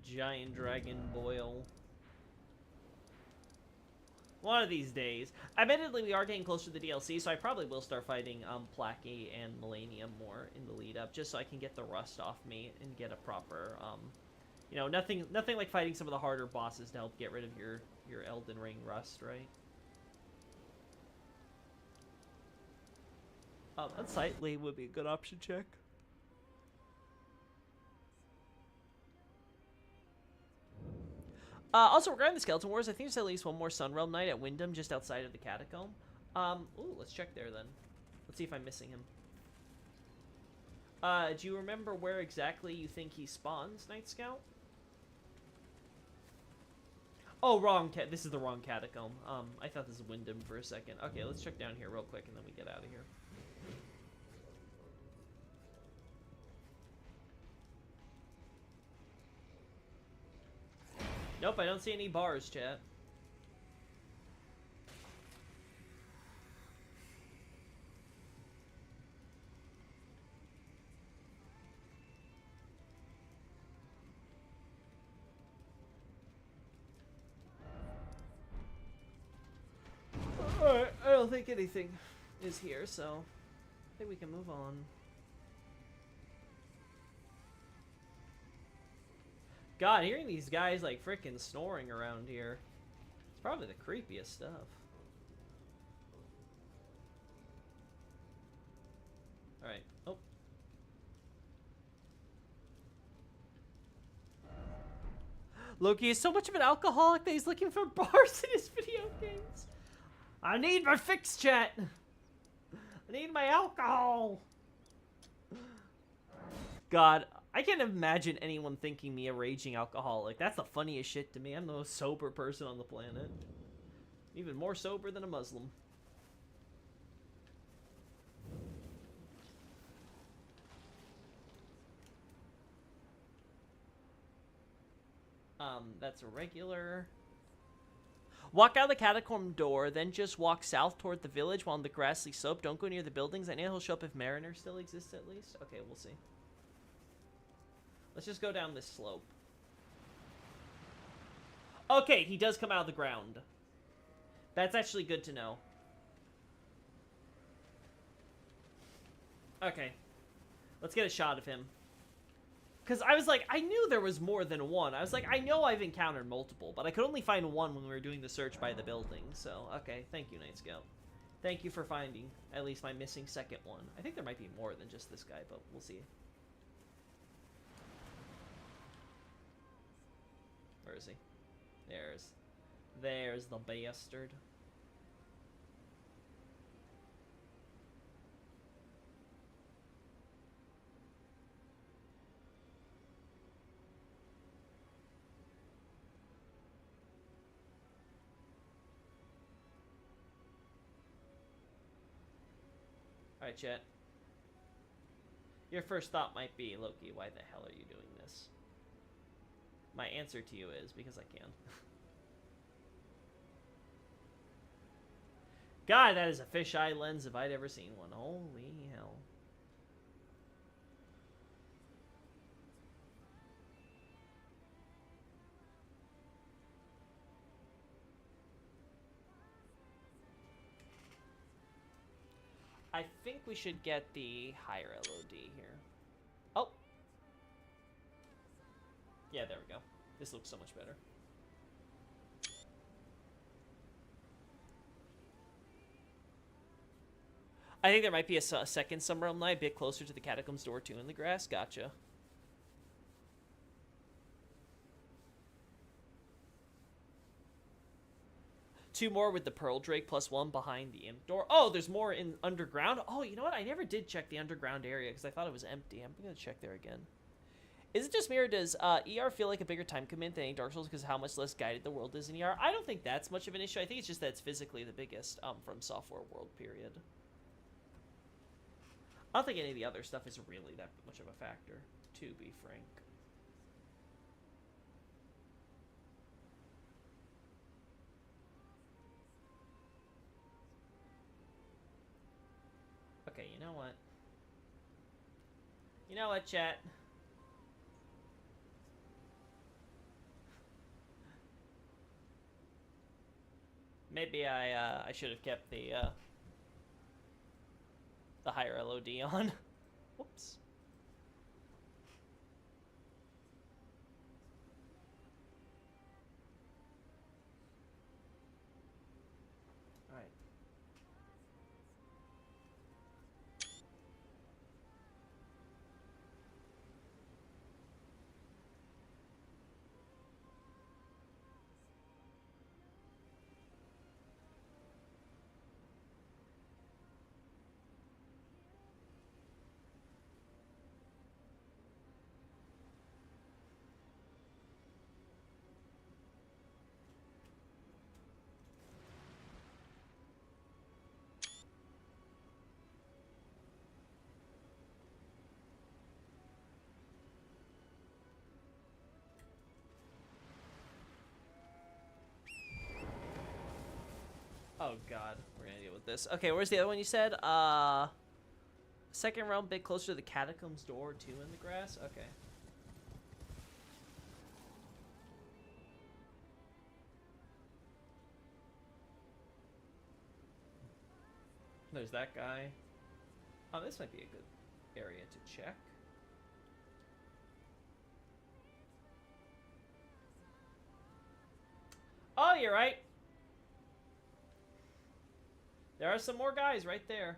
giant dragon boil. One of these days. Admittedly, we are getting closer to the DLC, so I probably will start fighting Placky and Millennium more in the lead up, just so I can get the rust off me and get a proper, you know, nothing like fighting some of the harder bosses to help get rid of your Elden Ring rust, right? Unsightly would be a good option check. Also, regarding the Skeleton Wars, I think there's at least one more Sunrealm Knight at Wyndham, just outside of the Catacomb. Ooh, let's check there then. Let's see if I'm missing him. Do you remember where exactly you think he spawns, Night Scout? Oh, wrong this is the wrong Catacomb. I thought this was Wyndham for a second. Okay, let's check down here real quick and then we get out of here. Nope, I don't see any bars, chat. Alright, I don't think anything is here, so I think we can move on. God, hearing these guys like frickin' snoring around here, it's probably the creepiest stuff. Alright, oh. Loki is so much of an alcoholic that he's looking for bars in his video games. I need my fix, chat. I need my alcohol. God, I can't imagine anyone thinking me a raging alcoholic. That's the funniest shit to me. I'm the most sober person on the planet. Even more sober than a Muslim. That's a regular. Walk out of the catacomb door, then just walk south toward the village while on the grassy slope. Don't go near the buildings. I know he'll show up if Mariner still exists at least. Okay, we'll see. Let's just go down this slope. Okay, he does come out of the ground. That's actually good to know. Okay. Let's get a shot of him. Because I was like, I knew there was more than one. I was like, I know I've encountered multiple, but I could only find one when we were doing the search by the building. So, okay. Thank you, Night Scout. Thank you for finding at least my missing second one. I think there might be more than just this guy, but we'll see. Where is he? There's the bastard. Alright, chat. Your first thought might be, Loki, why the hell are you doing this? My answer to you is, because I can. God, that is a fisheye lens if I'd ever seen one. Holy hell. I think we should get the higher LOD here. Oh! Yeah, there we go. This looks so much better. I think there might be a second Summer Realm Night a bit closer to the Catacombs door too in the grass. Gotcha. Two more with the Pearl Drake plus one behind the Imp door. Oh, there's more in underground. Oh, you know what? I never did check the underground area because I thought it was empty. I'm going to check there again. Is it just me or does ER feel like a bigger time commitment than any Dark Souls because of how much less guided the world is in ER? I don't think that's much of an issue. I think it's just that it's physically the biggest from Software World, period. I don't think any of the other stuff is really that much of a factor, to be frank. Okay, you know what? You know what, chat? Maybe I should have kept the higher LOD on. Whoops. Alright. Oh god, we're gonna deal with this. Okay, where's the other one you said? Second realm, bit closer to the Catacombs door, two in the grass? Okay. There's that guy. Oh, this might be a good area to check. Oh, you're right. There are some more guys right there.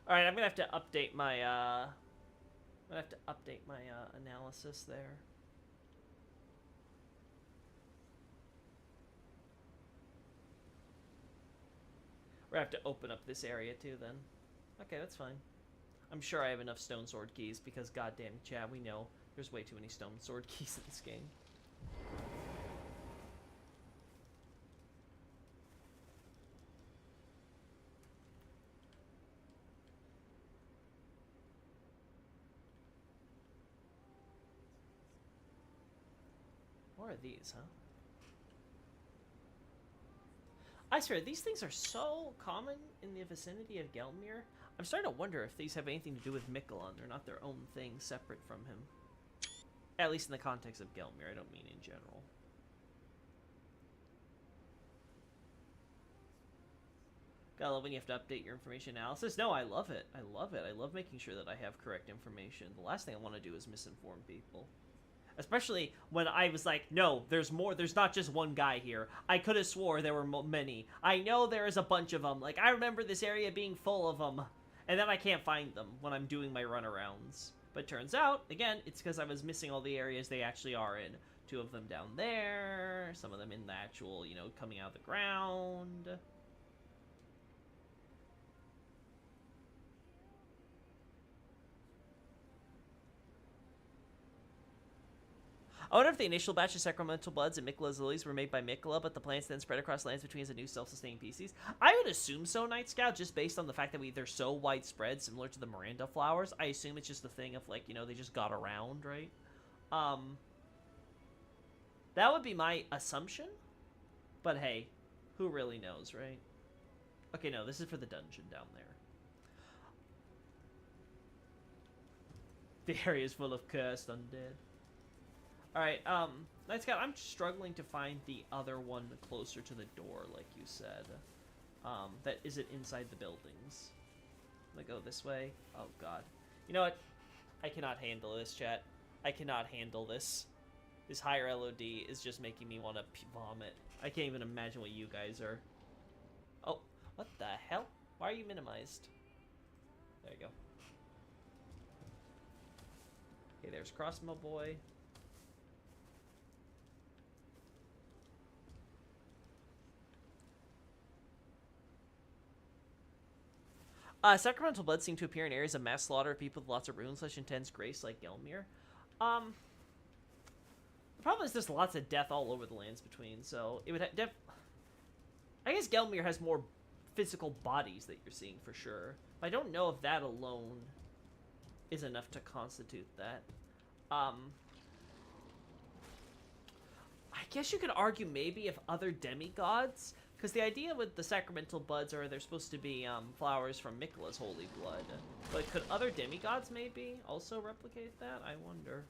All right, I'm gonna have to update my analysis there. We're gonna have to open up this area too then. Okay, that's fine. I'm sure I have enough stone sword keys because goddamn Chad, we know there's way too many stone sword keys in this game. What are these, huh? I swear, these things are so common in the vicinity of Gelmir. I'm starting to wonder if these have anything to do with Miquelon. They're not their own thing separate from him. At least in the context of Gelmir, I don't mean in general. Gotta love when you have to update your information analysis. No, I love it. I love it. I love making sure that I have correct information. The last thing I want to do is misinform people. Especially when I was like, no, there's more. There's not just one guy here. I could have swore there were many. I know there is a bunch of them. Like, I remember this area being full of them. And then I can't find them when I'm doing my runarounds. But turns out, again, it's because I was missing all the areas they actually are in. 2 of them down there. Some of them in the actual, you know, coming out of the ground. I wonder if the initial batch of Sacramental Bloods and Miquella's Lilies were made by Miquella, but the plants then spread across lands between as a new self-sustaining species. I would assume so, Night Scout, just based on the fact that they're so widespread, similar to the Miranda flowers. I assume it's just a thing of, like, you know, they just got around, right? That would be my assumption. But hey, who really knows, right? Okay, no, this is for the dungeon down there. The area is full of cursed undead. Alright, Night Scout, I'm struggling to find the other one closer to the door, like you said. That isn't inside the buildings. I'm gonna go this way. Oh, God. You know what? I cannot handle this, chat. I cannot handle this. This higher LOD is just making me want to vomit. I can't even imagine what you guys are. Oh, what the hell? Why are you minimized? There you go. Okay, there's Crossmo Boy. Sacramental Blood seem to appear in areas of mass slaughter of people with lots of runes, such intense grace like Gelmir. The problem is there's lots of death all over the lands between, so it would I guess Gelmir has more physical bodies that you're seeing for sure. But I don't know if that alone is enough to constitute that. I guess you could argue maybe if other demigods. Because the idea with the Sacramental Buds are they're supposed to be flowers from Miquella's holy blood. But could other demigods maybe also replicate that? I wonder.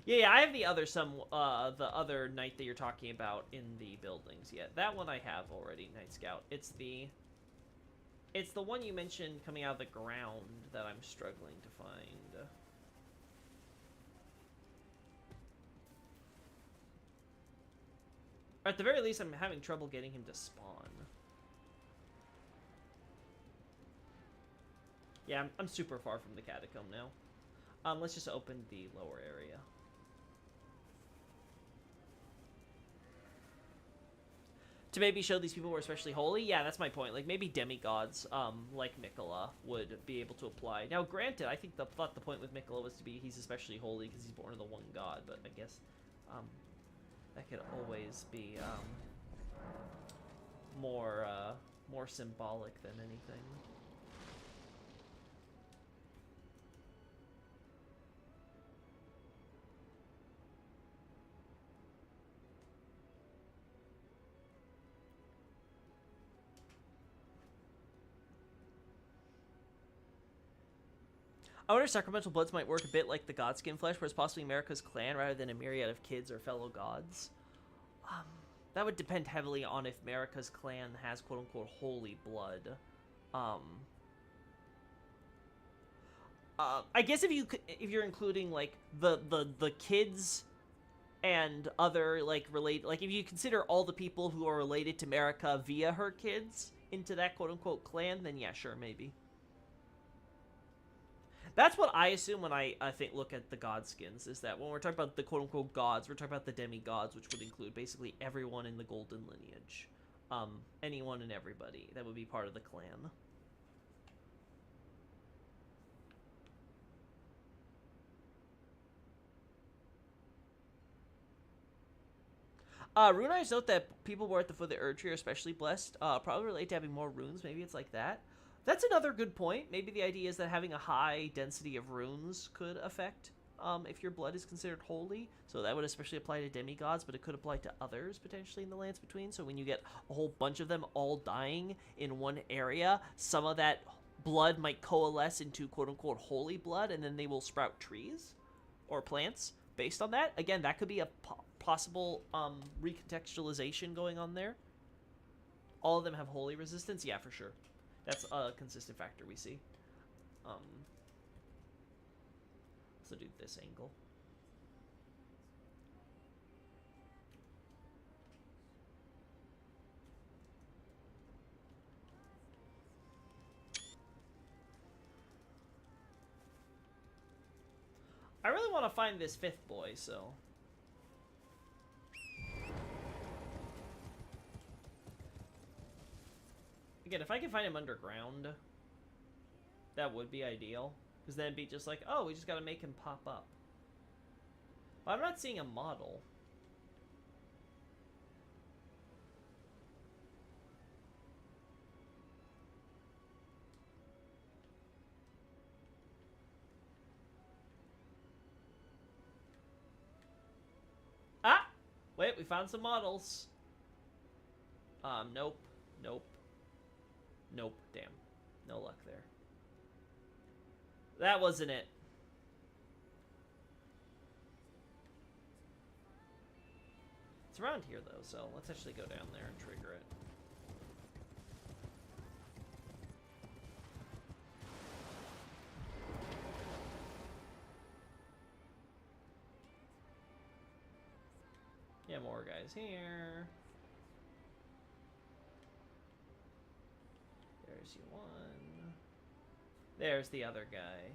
Yeah, I have the other knight that you're talking about in the buildings. Yeah, that one I have already, Night Scout. It's the one you mentioned coming out of the ground that I'm struggling to find. At the very least, I'm having trouble getting him to spawn. Yeah, I'm super far from the catacomb now. Let's just open the lower area. To maybe show these people were especially holy? Yeah, that's my point. Like, maybe demigods, like Miquella, would be able to apply. Now, granted, I think thought the point with Miquella was to be he's especially holy because he's born of the one god, but I guess, that could always be, more symbolic than anything. I wonder if Sacramental Bloods might work a bit like the Godskin Flesh, where it's possibly America's clan rather than a myriad of kids or fellow gods. That would depend heavily on if America's clan has quote-unquote holy blood. I guess if you're including like the kids and other like if you consider all the people who are related to Marika via her kids into that quote-unquote clan, then yeah, sure, maybe. That's what I assume when I look at the Godskins, is that when we're talking about the quote-unquote gods, we're talking about the demigods, which would include basically everyone in the golden lineage. Anyone and everybody that would be part of the clan. Rune eyes note that people who are at the foot of the Erd Tree are especially blessed. Probably relate to having more runes. Maybe it's like that. That's another good point. Maybe the idea is that having a high density of runes could affect if your blood is considered holy. So that would especially apply to demigods, but it could apply to others potentially in the lands between. So when you get a whole bunch of them all dying in one area, some of that blood might coalesce into quote-unquote holy blood, and then they will sprout trees or plants based on that. Again, that could be a possible recontextualization going on there. All of them have holy resistance? Yeah, for sure. That's a consistent factor we see. So do this angle. I really want to find this fifth boy, so... Again, if I can find him underground, that would be ideal. Because then it'd be just like, oh, we just gotta make him pop up. But I'm not seeing a model. Ah! Wait, we found some models. Nope. Nope. Nope. Damn. No luck there. That wasn't it. It's around here, though, so let's actually go down there and trigger it. Yeah, more guys here. There's you one. There's the other guy.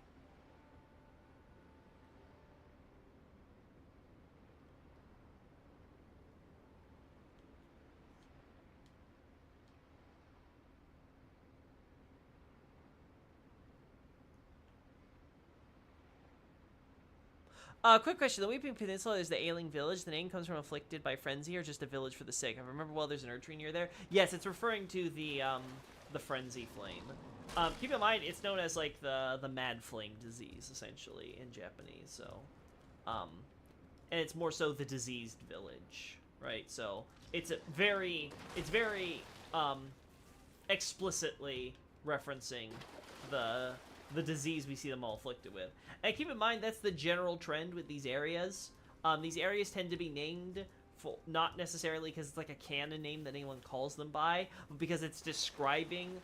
Quick question. The Weeping Peninsula is the ailing village. The name comes from afflicted by frenzy or just a village for the sick? I remember well there's an Erdtree near there. Yes, it's referring to the frenzy flame. Keep in mind, it's known as, like, the mad flame disease, essentially, in Japanese, so... and it's more so the diseased village, right? So, it's very, explicitly referencing the disease we see them all afflicted with. And keep in mind, that's the general trend with these areas. These areas tend to be named... not necessarily because it's like a canon name that anyone calls them by, but because it's describing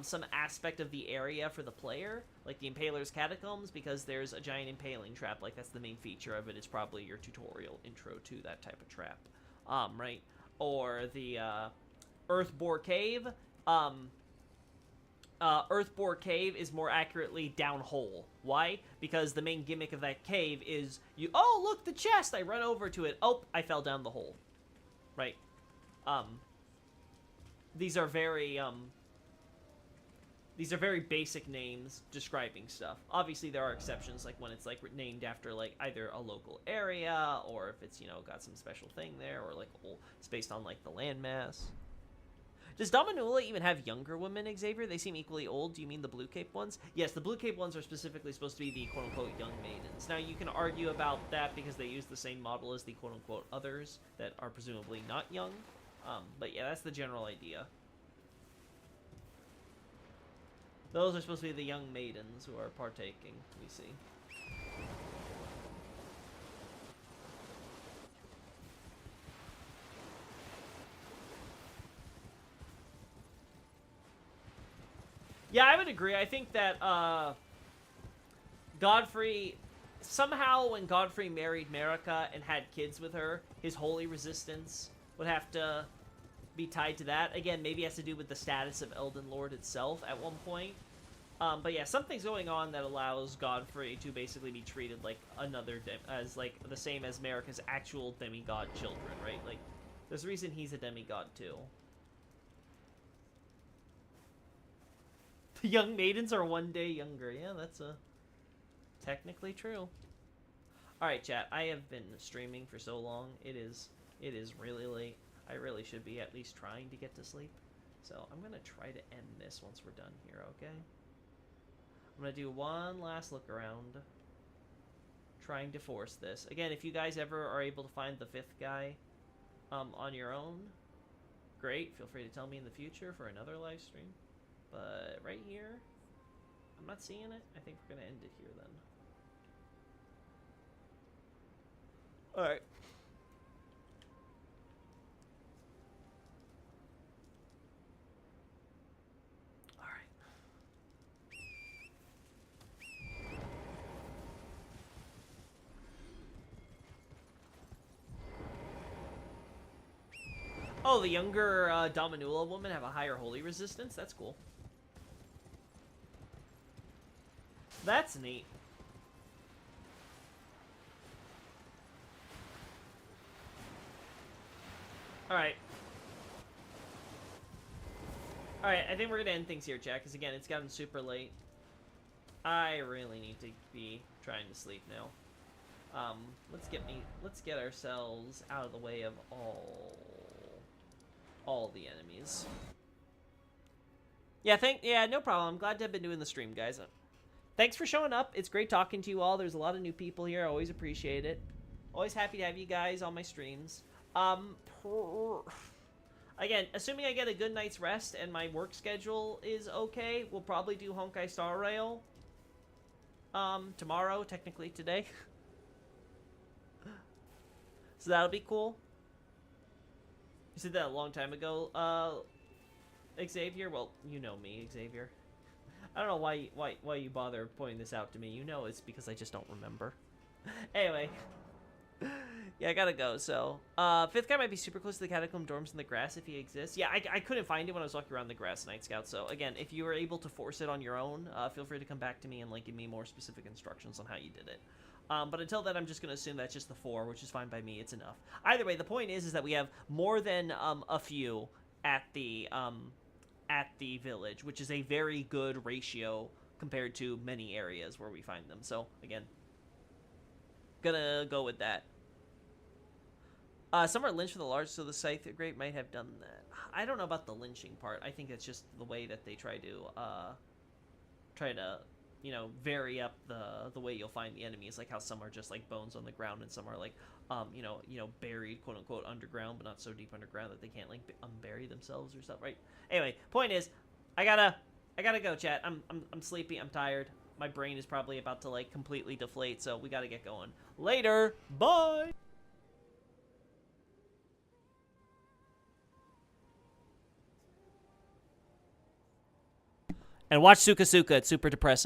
some aspect of the area for the player, like the Impaler's Catacombs, because there's a giant impaling trap. Like, that's the main feature of it. It's probably your tutorial intro to that type of trap, right? Or the Earthbore Cave. Earthbore Cave is more accurately downhole. Why? Because the main gimmick of that cave is you, oh, look, the chest! I run over to it. Oh, I fell down the hole. Right? These are very basic names describing stuff. Obviously, there are exceptions, like when it's, like, named after, like, either a local area, or if it's, you know, got some special thing there, or, like, it's based on, like, the landmass. Does Dominula even have younger women, Xavier? They seem equally old. Do you mean the Blue Cape ones? Yes, the Blue Cape ones are specifically supposed to be the quote-unquote young maidens. Now, you can argue about that because they use the same model as the quote-unquote others that are presumably not young. But yeah, that's the general idea. Those are supposed to be the young maidens who are partaking, we see. Yeah, I would agree. I think that Godfrey, somehow when Godfrey married Marika and had kids with her, his holy resistance would have to be tied to that. Again, maybe it has to do with the status of Elden Lord itself at one point. But yeah, something's going on that allows Godfrey to basically be treated like another, as like the same as Marika's actual demigod children, right? Like, there's a reason he's a demigod too. The young maidens are one day younger. Yeah, that's technically true. Alright, chat. I have been streaming for so long. It is really late. I really should be at least trying to get to sleep. So I'm going to try to end this once we're done here, okay? I'm going to do one last look around, trying to force this. Again, if you guys ever are able to find the 5th guy on your own, great. Feel free to tell me in the future for another live stream. But right here, I'm not seeing it. I think we're going to end it here then. Alright. Oh, the younger Dominula women have a higher holy resistance? That's cool. That's neat. Alright. Alright, I think we're going to end things here, chat, because again, it's gotten super late. I really need to be trying to sleep now. Let's get ourselves out of the way of all the enemies. Yeah, no problem. I'm glad to have been doing the stream, guys. Thanks for showing up. It's great talking to you all. There's a lot of new people here. I always appreciate it. Always happy to have you guys on my streams. Again, assuming I get a good night's rest and my work schedule is okay, we'll probably do Honkai Star Rail tomorrow, technically today. So that'll be cool. You said that a long time ago, Xavier. Well, you know me, Xavier. I don't know why you bother pointing this out to me. You know it's because I just don't remember. Anyway. Yeah, I gotta go, so. 5th guy might be super close to the Catacomb Dorms in the grass if he exists. Yeah, I couldn't find it when I was walking around the grass, Night Scout, so again, if you were able to force it on your own, feel free to come back to me and, like, give me more specific instructions on how you did it. But until then, I'm just gonna assume that's just the 4, which is fine by me. It's enough. Either way, the point is that we have more than, a few at the village, which is a very good ratio compared to many areas where we find them. So, again, gonna go with that. Some are lynched for the largest of the Scythe Great might have done that. I don't know about the lynching part. I think it's just the way that they try to, you know, vary up the way you'll find the enemies. Like how some are just like bones on the ground and some are like, you know, buried, quote unquote, underground, but not so deep underground that they can't like unbury themselves or stuff, right? Anyway, point is, I gotta go, chat. I'm sleepy. I'm tired. My brain is probably about to like completely deflate, so we gotta get going. Later. Bye. And watch Suka Suka. It's super depressing.